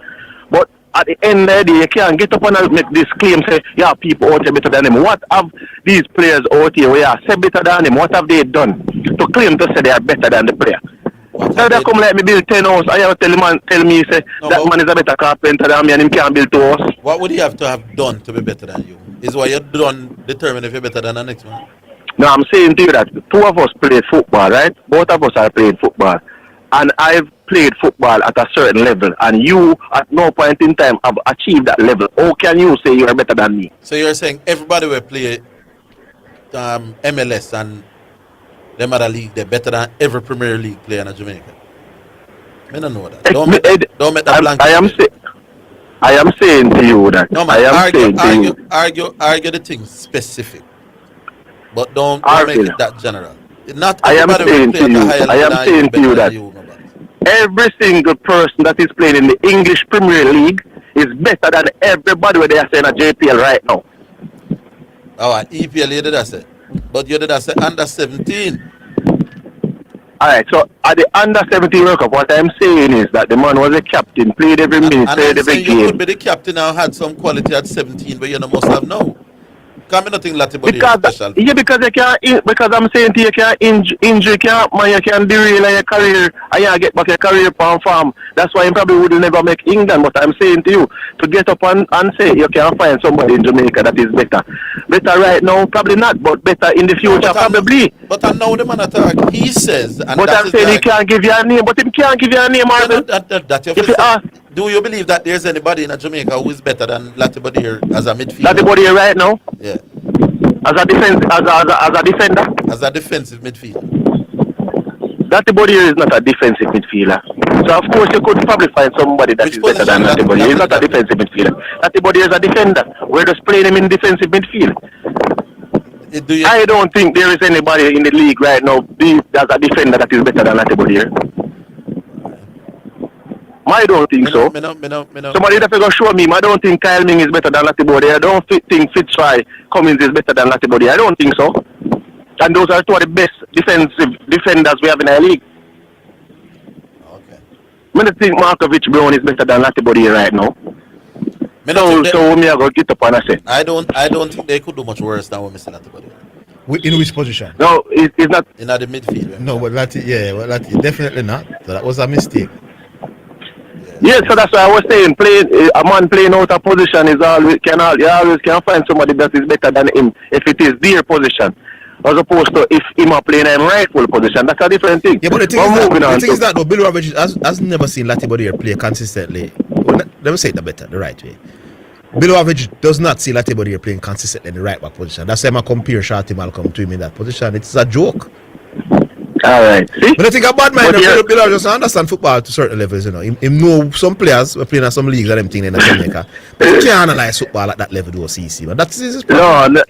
But at the end of the day, you can't get up and make this claim, say, yeah, people out here better than him. What have these players out here who are say better than him? What have they done to claim to say they are better than the player? Now they come like me build 10 houses, I have tell me say that man is a better carpenter than me and him can't build 2 houses. What would he have to have done to be better than you? Is what you done determine if you're better than the next man? No, I'm saying to you that 2 of us played football, right? Both of us are playing football. And I've played football at a certain level, and you at no point in time have achieved that level. How can you say you are better than me? So you're saying everybody will play MLS and them other league, they're better than every Premier League player in Jamaica? I don't know that. Don't make that blanket. I am saying to you that. No man, argue the thing specific, but don't make it that general. Not I am saying to you that every single person that is playing in the English Premier League is better than everybody where they are saying at JPL right now. Alright, EPL you did that say. But you did that say under 17. Alright, so at the under 17 World Cup, what I'm saying is that the man was a captain, played every minute, played every game. You could be the captain and had some quality at 17, but you know must have now. Can't be nothing Latibodier special. Yeah, because I'm saying to you, injury you can derail your career and you get back your career on farm. That's why you probably would never make England. But I'm saying to you, to get up and say you can find somebody in Jamaica that is better. Better right now, probably not, but better in the future, probably. But I know the man attack. He says, and but I'm saying he can't give you a name, but he can't give you a name, Marvin. Do you believe that there's anybody in Jamaica who is better than Latibodier as a midfielder? Latibodier right now? Yeah. As a defensive midfielder. Natty Bodier is not a defensive midfielder. So of course you could probably find somebody that is better than Natty Bodier. He's not a defensive midfielder. Natty Bodier is a defender. We're just playing him in defensive midfield. I don't think there is anybody in the league right now as a defender that is better than Natty Bodier. I don't think so. Somebody that go show me. I don't think Kyle Ming is better than Natty Bodier. I don't think Fitzroy Cummins is better than Natty Bodier. I don't think so. And those are two of the best defenders we have in our league. Okay. I don't think Markovic Brown is better than Natty Bodier right now. So me I go get up and I say. I don't think they could do much worse than what Mr. Natty Bodier. In which position? No, it's not in the midfield. Right? No, but Lati, definitely not. So that was a mistake. Yes, so that's why I was saying, a man playing out of position is always you always can find somebody that is better than him if it is their position, as opposed to if him are playing in rightful position. That's a different thing. Yeah, but the thing is that though, Bill Ravage has never seen Natty Bodier play consistently. Well, let me say it the right way. Bill Ravage does not see Natty Bodier playing consistently in the right back position. That's why I compare Shorty Malcolm to him in that position. It's a joke. Alright. But I think a bad man, Bill just understand football to certain levels, you know. Him know some players were playing at some leagues and them thing in Jamaica. But you can't analyze football at that level though, CC. But that's his problem. No,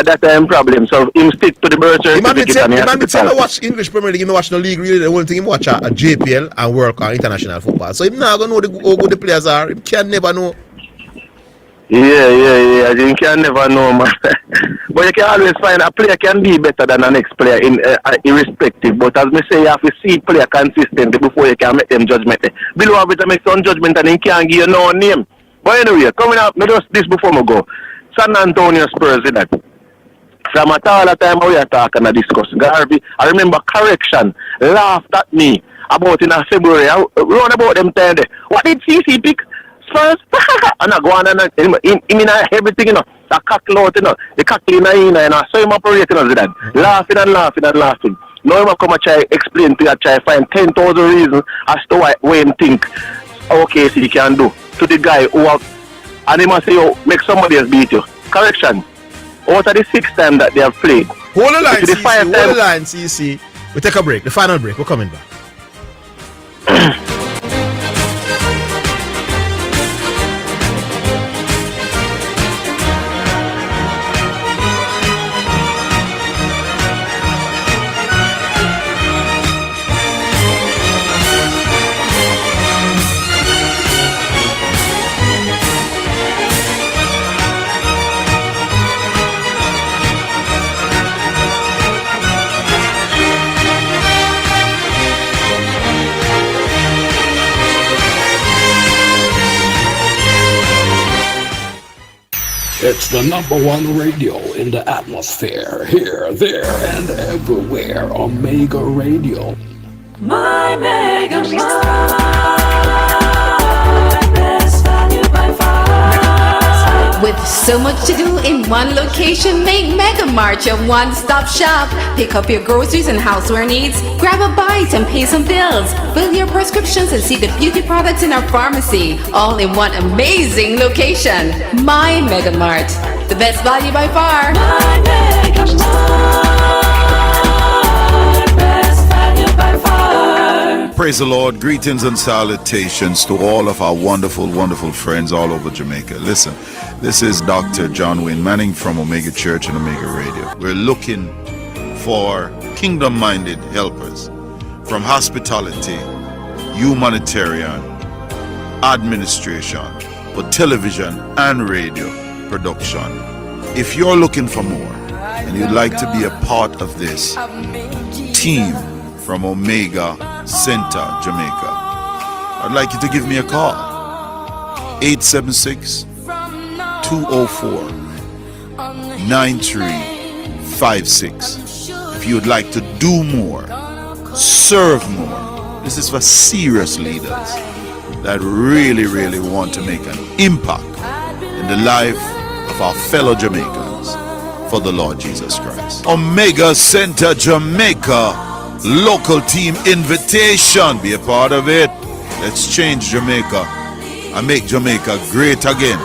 that's a problem. So him stick to the birth certificate. He might be saying, watch English Premier League, he watch the league really. The only thing he watch a JPL and work on international football. So he not gonna know how good the players are. He can never know. Yeah. You can never know, man. But you can always find a player can be better than the next player irrespective. But as me say, you have to see player consistently before you can make them judgment. Bill Ravage make some judgment and he can't give you no name. But anyway, coming up, me just this before me go. San Antonio Spurs in that. From a all the time we are talking and discuss. Garvey, I remember correction laughed at me about in February. I run about them time there. What did CC pick? First, and I go on and everything, you know, the cackle out, you know, the cackle in you know, so him operating, you know, that. Laughing. Now him come and try explain to you, try find 10,000 reasons as to why him think, okay, so he can do to the guy who have, and he must say, oh, make somebody else beat you. Correction. Out of the 6th time that they have played. Hold the line, CC. We take a break, the final break, we're coming back. It's the #1 radio in the atmosphere, here, there, and everywhere. Omega Radio. My Mega Mart, best value by far. With so much to do in one location, make Mega Mart your one-stop shop. Pick up your groceries and houseware needs, grab a bite and pay some bills, fill your prescriptions and see the beauty products in our pharmacy, all in one amazing location. My Mega Mart, the best value by far. My Mega Mart, best value by far. Praise the Lord. Greetings and salutations to all of our wonderful, wonderful friends all over Jamaica. Listen, this is Dr. John Wayne Manning from Omega Church and Omega Radio. We're looking for kingdom-minded helpers from hospitality, humanitarian, administration, for television and radio production. If you're looking for more and you'd like to be a part of this team from Omega Center, Jamaica, I'd like you to give me a call. 876-204-9356. If you'd like to do more, serve more. This is for serious leaders that really, really want to make an impact in the life of our fellow Jamaicans for the Lord Jesus Christ. Omega Center Jamaica, local team invitation. Be a part of it. Let's change Jamaica and make Jamaica great again.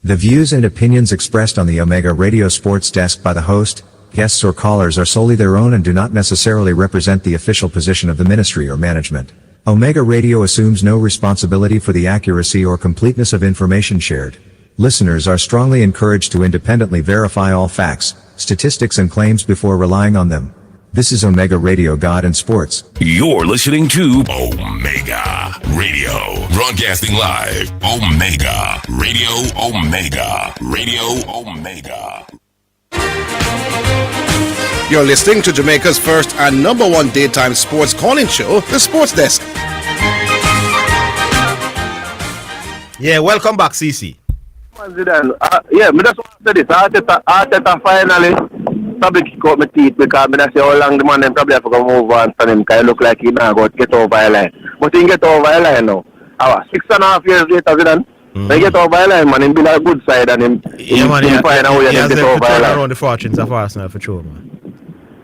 The views and opinions expressed on the Omega Radio Sports Desk by the host, guests or callers are solely their own and do not necessarily represent the official position of the ministry or management. Omega Radio assumes no responsibility for the accuracy or completeness of information shared. Listeners are strongly encouraged to independently verify all facts, statistics and claims before relying on them. This is Omega Radio God and Sports. You're listening to Omega Radio, broadcasting live. Omega Radio, Omega Radio, Omega. You're listening to Jamaica's first and number one daytime sports calling show, The Sports Desk. Yeah, welcome back, CC. Zidane, me just want to say this. Arteta finally probably kick out my teeth because I say how long the man then probably have to move on from him because he look like he now got get over the line. But he get over the line now. 6.5 years later, Zidane, they get over the line, man. He be like a good side and him find a way to get over the line. Around the fortunes of Arsenal for sure, man.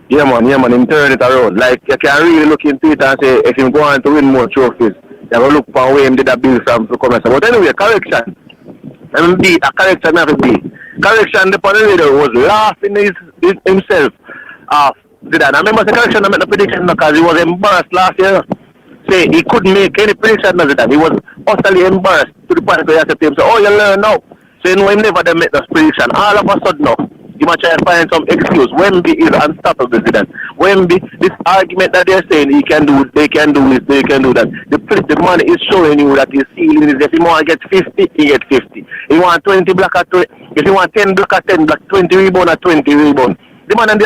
Yeah, man, him turn it around. Like, you can really look into it and say, if him go on to win more trophies, you have to look for where him did a bill from to come and say. But anyway, correction. A correction have to be. Correction, the leader was laughing himself off Zidane. I remember the correction I made the prediction because he was embarrassed last year. Say he couldn't make any prediction of Zidane. He was utterly embarrassed to the point where he had to say, oh, you learn now. So you know him never make this prediction. All of a sudden now, you might try and find some excuse. Wemby is unstoppable, Zidane. Wemby, this argument that they're saying he can do, they can do this, they can do that. The money is showing you that his ceiling is if he want to get 50, he get 50. He want 20 block at 20. If he want 10 block at 10 block, 20 rebound at 20 rebound. The man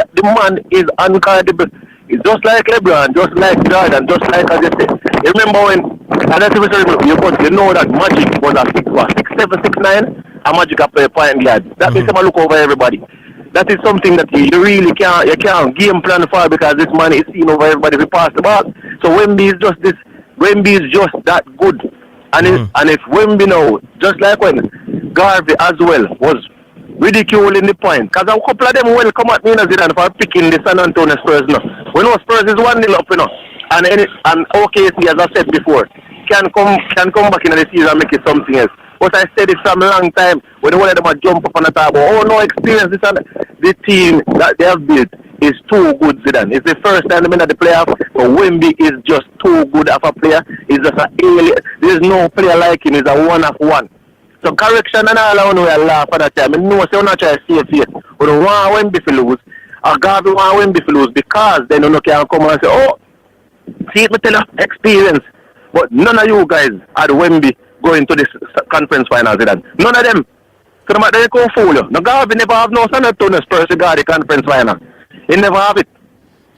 is unguardable. It's just like LeBron, just like Jordan, just like as you said. You remember when, and that's you know that Magic was a 6'7", 6'9", a Magic a play point guard. That makes him look over everybody. That is something that you really can't game plan for because this man is seen over everybody if he pass the ball. So Wemby is just that good. And if Wemby now, just like when Garvey as well was ridiculing the point, because a couple of them will come at me and Zidane for picking the San Antonio Spurs now. We know Spurs is 1-0 up, you know. And OKC, as I said before, can come back in the season and make it something else. But I said it from a long time when one of them jump up on the table. Oh, no experience. The team that they have built is too good, Zidane. It's the first time they've been at the playoff, but Wemby is just too good of a player. He's just an alien. There's no player like him. He's a one of one. So correction and all I know I laugh at that time. I know so not try to save it. We don't want Wemby to lose. Or Garvey want Wemby to lose because then you can come and say, oh, see it, me tell you, experience. But none of you guys had Wemby going to this conference final, Zidane. None of them. So they can't fool you. No, Garvey never have no San Antonio Spurs to guard the conference final. He never have it.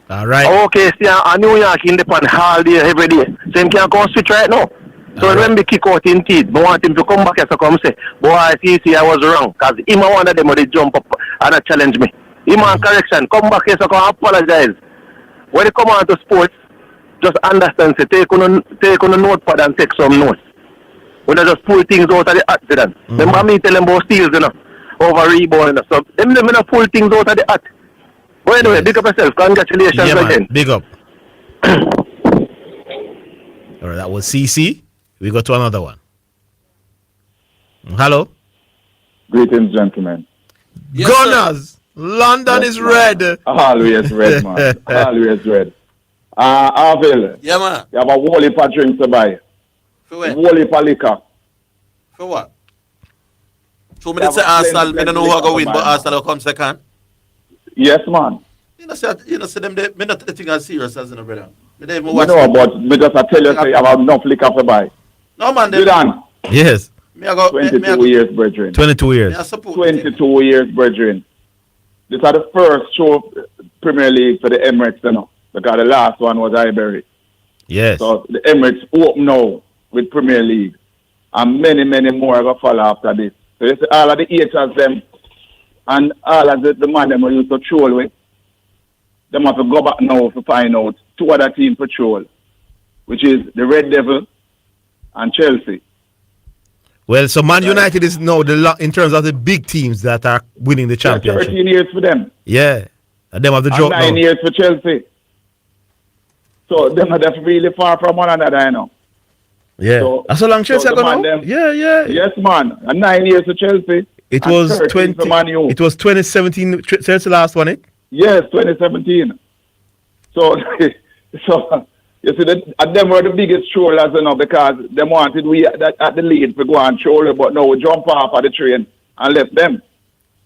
All right. Okay, see, New York in the pan all day, every day. So he can't come switch right now. So when we kick out in teeth, I want him to come back and come say, boy, see, I was wrong. Because him one of them would they jump up and challenge me. Him on correction, come back here so come apologize. When you come on to sports, just understand, say, take on a notepad and take some notes. We don't just pull things out of the hat, Zidane. Remember me telling about steals, you know, over rebound, you know. So them not pull things out of the hat. But anyway, big up yourself. Congratulations again. Big up. All right, that was CC. We go to another one. Hello. Greetings, gentlemen. Yes, Gunners. Sir. London is red. Always red, man. Always red. Orville. Yeah, man. You have a whole heap of drinks to buy. For what? Whole heap of liquor. For what? 2 minutes say Arsenal, I don't know who are going to win, but Arsenal will come second. Yes, man. You know, see them, they not taking as serious as in brother. But me just tell you, say you have enough liquor to buy. No, man. Zidane. Yes. 22 years, brethren. 22 years. 22 years, brethren. This is the first show Premier League for the Emirates, you know, because the last one was Highbury. Yes. So the Emirates open now with Premier League. And many, many more are going to follow after this. So you see all of the haters them and all of the man them who used to troll with, them have to go back now to find out 2 other teams to troll, which is the Red Devil and Chelsea. Well, so Man United is now in terms of the big teams that are winning the championship. 13 years for them. Yeah. And them have the joke 9 years for Chelsea. So them are really far from one another, you know. Yeah. So, That's how long Chelsea so are going now? Yeah. Yes, man. And 9 years to Chelsea. It and was 13 for Man U. It was 2017 Chelsea last one, it? Yes, 2017. So, so you see, them were the biggest trollers, because they wanted we at the lead to go and troll, but no, we jump off of the train and left them.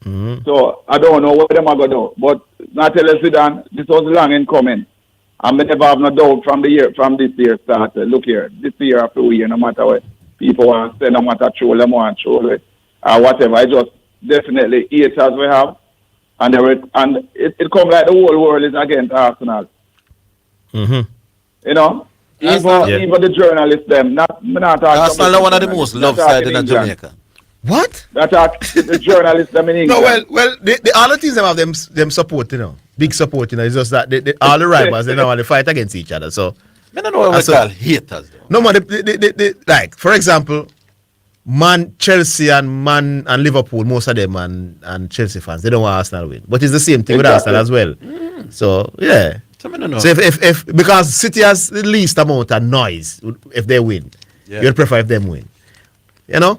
Mm-hmm. So I don't know what them are going to do. But not tell us, Zidane, this was long in coming. And I never have no doubt from this year start. Look here, this year after year, no matter what people want to say, no matter troll them want troll it or whatever. I just definitely haters we have. And it come like the whole world is against Arsenal. Mm-hmm. Even the journalists, them, not Arsenal are one of the most loved side in Jamaica. What? That are the journalists, them in England. No, well, the other teams them have them support, big support, It's just that all the rivals, they know they fight against each other. So I don't know what we call haters, though. No, man, like, for example, Chelsea and Liverpool, most of them and Chelsea fans, they don't want Arsenal win. But it's the same thing with Arsenal as well. So, yeah. So if because City has the least amount of noise if they win, you'd prefer if them win. Yeah. So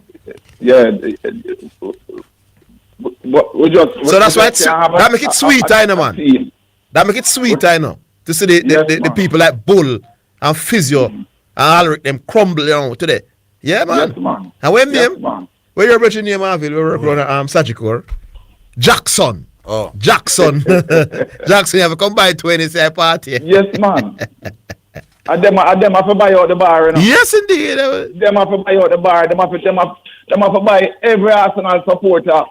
that's why that make it sweet, I know, man. That make it sweet, I know. To see the people like Bull and Physio and Alric, them crumble, today. Yeah, man. Yes, man. And when where your brother name, Orville, we work on Sagicor. Jackson. Oh. Jackson. Jackson, you have to come by 20 say party. Yes, man. And them have to buy out the bar, Yes, indeed. Them have to buy out the bar. Them have to buy every Arsenal supporter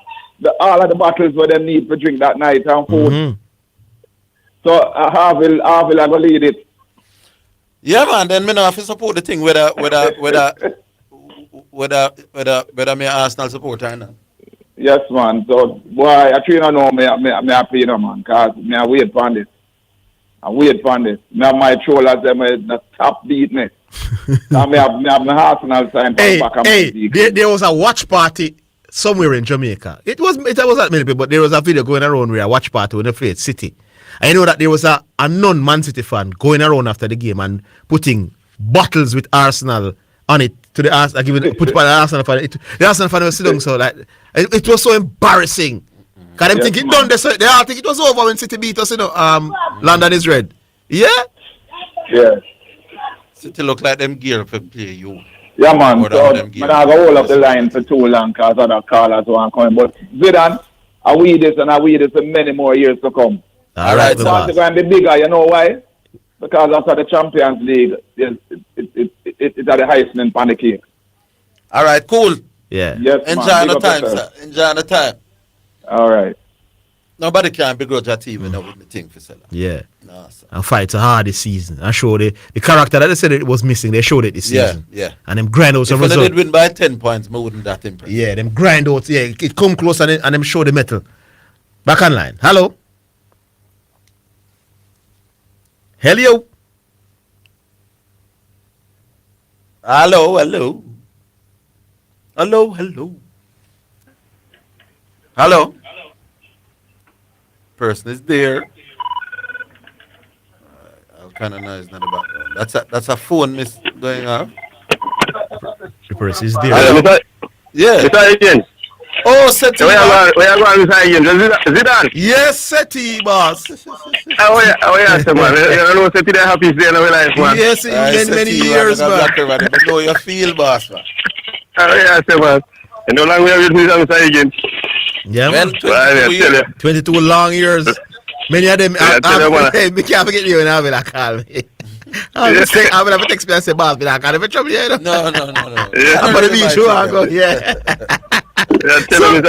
all of the bottles where they need to drink that night and food. Mm-hmm. So Orville are going to lead it. Yeah, man. Then me know have to support the thing whether me Arsenal supporter or not. Yes, man. So, boy, I try to know me happy, man, because me I wait for this. Me have my trollers, them the top beat me. And me have my Arsenal sign back. There was a watch party somewhere in Jamaica. It was not many people, but there was a video going around where a watch party when they played City. I know that there was a non-Man City fan going around after the game and putting bottles with Arsenal on it to the Arsenal, put it on the Arsenal fan. The Arsenal fan was sitting so like it was so embarrassing. Cause them think it done. They all think it was over when City beat us. London is red. Yeah. Yeah. City look like them gear for play you. Yeah, man. So I go hold up the line for too long because other callers want coming. But Zidane, I weed this for many more years to come. All right, it's going to be bigger. You know why? Because after the Champions League, it's at the highest in the cake. All right, cool. Yeah. Yes, enjoy the time, sir. Enjoy the time. All right. Nobody can begrudge a team with the thing for seller. Yeah. No, and fight hard this season. I showed the character that they said it was missing. They showed it this season. Yeah. And them grind out some results. If they did win by 10 points, I wouldn't that impress. Yeah, them grind out. Yeah, it come close and them show the metal. Back online. Hello. Hello. Hello. Person is there. All kind of noise in the background. That's a phone miss going off. The person is there. Hello. Yeah. Mr. Higgins. Oh, Seti. Where you going, Mr. Higgins? Zidane? Yes, Seti, boss. How are you, man? You know, Seti, they're happy staying in life, man. Yes, in many years, man. But know you feel, boss, man. How are you, man? You know, long way with me, Mr. Higgins. Yeah, man. 22 long years. Many of them, we can't forget you and I will call me. I will have a text me and say, boss, I can't have trouble here. No. I'm going to be sure I go, yeah. Tell you,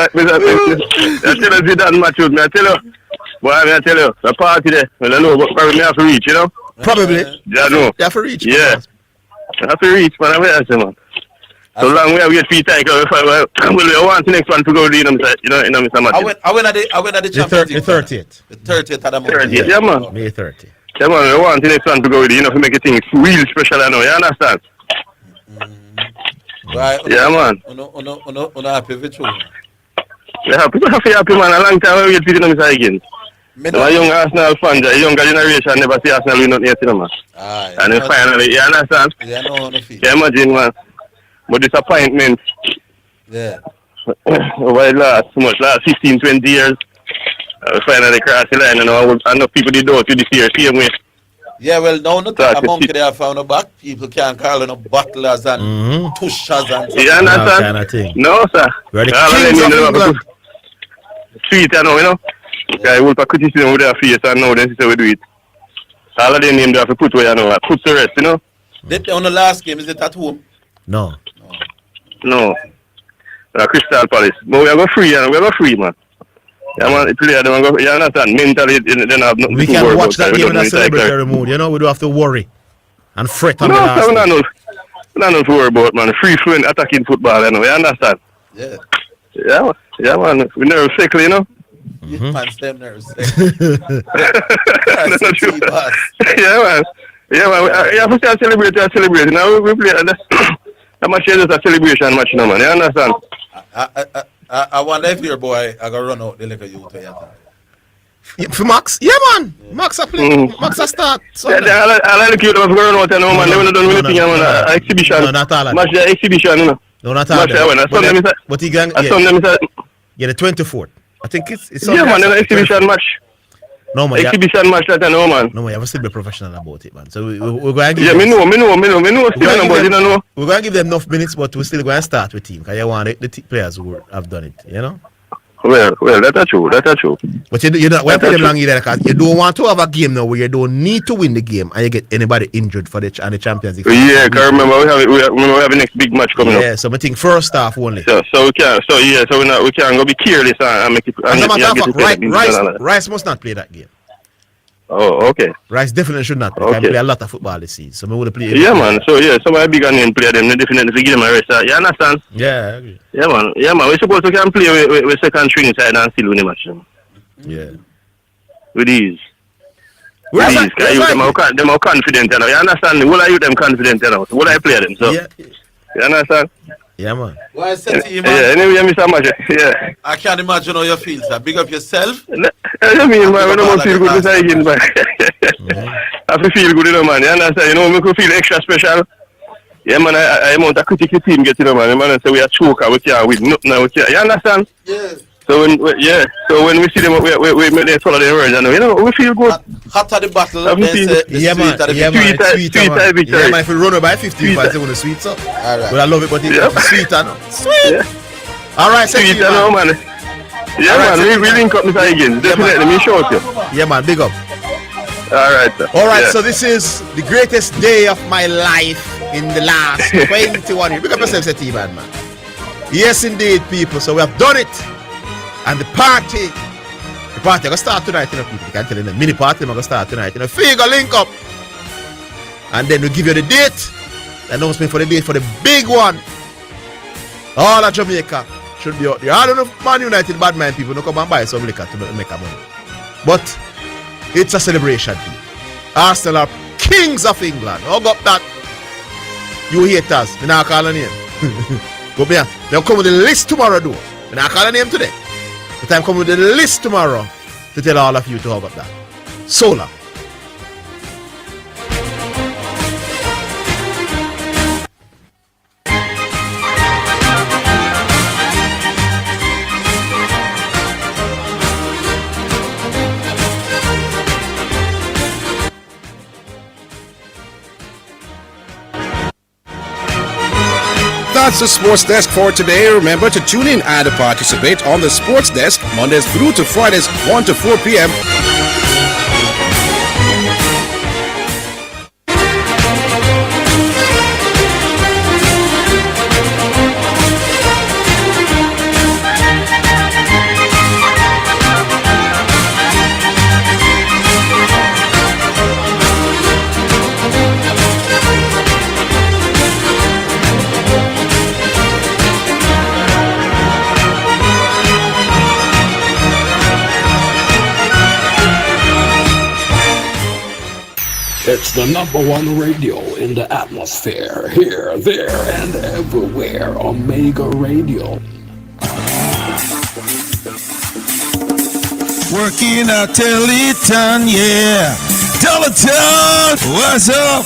Zidane match with me. I tell you, the party there, I know, but probably have to reach, you know? Probably. Yeah, no. You have to reach. Yeah. I have to reach, man. Man. So long we have to wait for time, we want the next one to go to Mr. Martin. I went at the Champions League. The 30th. The 30th of the month. 30th, yeah, man. May 30th. Yeah, man, we want the next one to go to make it things real special, I know, you understand? Right. Yeah, man. Happy with you. Yeah, people have to happy, man. A long time we wait for Mr. Higgins. The young Arsenal fans, the younger generation never see Arsenal win nothing yet, man. And then finally, you understand? Yeah, I know how to feel. Can you imagine, man? But disappointment. Yeah. Over the last 15, 20 years, finally cross the line, and enough people did out with this year, same way. Yeah, well, now not a monkey they have found a back. People can't call them butlers and pushers and you understand? Kind of thing. No, sir. We're the kings of England. Sweet, you know. Yeah, we will put criticism with their face and now then we do it. All of them name they have to put where you know, put to rest, you know. On the last game, is it at home? No. Crystal Palace. But we are go free, man. Yeah, man, the player, you understand, mentally, they don't have nothing we to can worry watch about, that game in a celebratory mood, you know, we don't have to worry and fret on the last game. No, nothing to worry about, man. Free flowing attacking football, you know, you understand? Yeah. Yeah, man, we never sickly, you know? Man, stem nerves. That's not true. Yeah, man. You have to celebrate. Now we play, that match is just a celebration match, you know, man, you understand? I wonder if your boy I gonna run out the liquor youth. For Max? Yeah, man. Max a play. Max a start. I like you to run out, you know, man. They will not do anything, man. Exhibition. No, not all. Match the exhibition, you know. No, not all. But he can. Yeah, the 24th. I think it's. Yeah, man. An exhibition match. No, man. Exhibition match that I know, man. No, man. You have to be professional about it, man. So we're going to give. Yeah, me know. We're going to give them enough minutes, but we're still going to start with team because you want the players who have done it, you know. Well, that's true. But you don't want to play them long either because you don't want to have a game now where you don't need to win the game and you get anybody injured for the Champions League. Yeah, because remember we have a next big match coming up. Yeah, so I think first half only. So we can't go be careless and make it. As a matter of fact, Rice must not play that game. Oh, okay. Rice definitely should not play. He play a lot of football this season, so we would play. Yeah, man. So some of the bigger name player them, they definitely give them a rest. You understand? Yeah, I agree. Yeah, man. We supposed to can play with second string inside and still win the match. Yeah. With these. Them are confident, you know. You understand? What are you them confident, you know? What I play them, so. Yeah. You understand? Yeah, man. Well, I said to you, man. Yeah, anyway, Mr. Magic. Yeah. I can't imagine how you feel, sir. Big up yourself. I mean, man, we don't feel good Mr. Higgins, man. I have to feel good, you know, man. You understand? You know, we could feel extra special. Yeah, man, I want a critical team get, you know, man. Man, say we are choker, we can't win nothing, you understand? Yeah. So when we see them, we make them follow their words, you know, we feel good. Hot at the battle, yeah, man. Sweet, victory. Yeah, man, if we run by 50, I say we're sweet, so. All right. But I love it, but it's sweet, and sweet. Yeah. All right, sweet, you know, man. Yeah, right, man, we link up Mr. Higgins. Definitely, me show you. Yeah, man, big up. All right, sir. All right, so this is the greatest day of my life in the last 21 years. Big up yourself, T-Man, man. Yes, indeed, people. So we have done it. And the party gonna start tonight, you know, people. You can't tell you the mini party gonna start tonight, you know. Figure link up. And then we'll give you the date. The announcement for the date for the big one. All of Jamaica should be out there. I don't know if Man United bad mind people don't come and buy some liquor to make a money. But it's a celebration. Arsenal are kings of England. Hug up that. You haters. We're not calling name. Go here. They'll come with the list tomorrow, though. We're not calling name today. But I'm coming with the list tomorrow to tell all of you to hug up that. So long. That's the Sports Desk for today. Remember to tune in and participate on the Sports Desk Mondays through to Fridays 1 to 4 p.m. It's the #1 radio in the atmosphere. Here, there, and everywhere. Omega Radio. Working at Teleton, yeah. Teleton, what's up?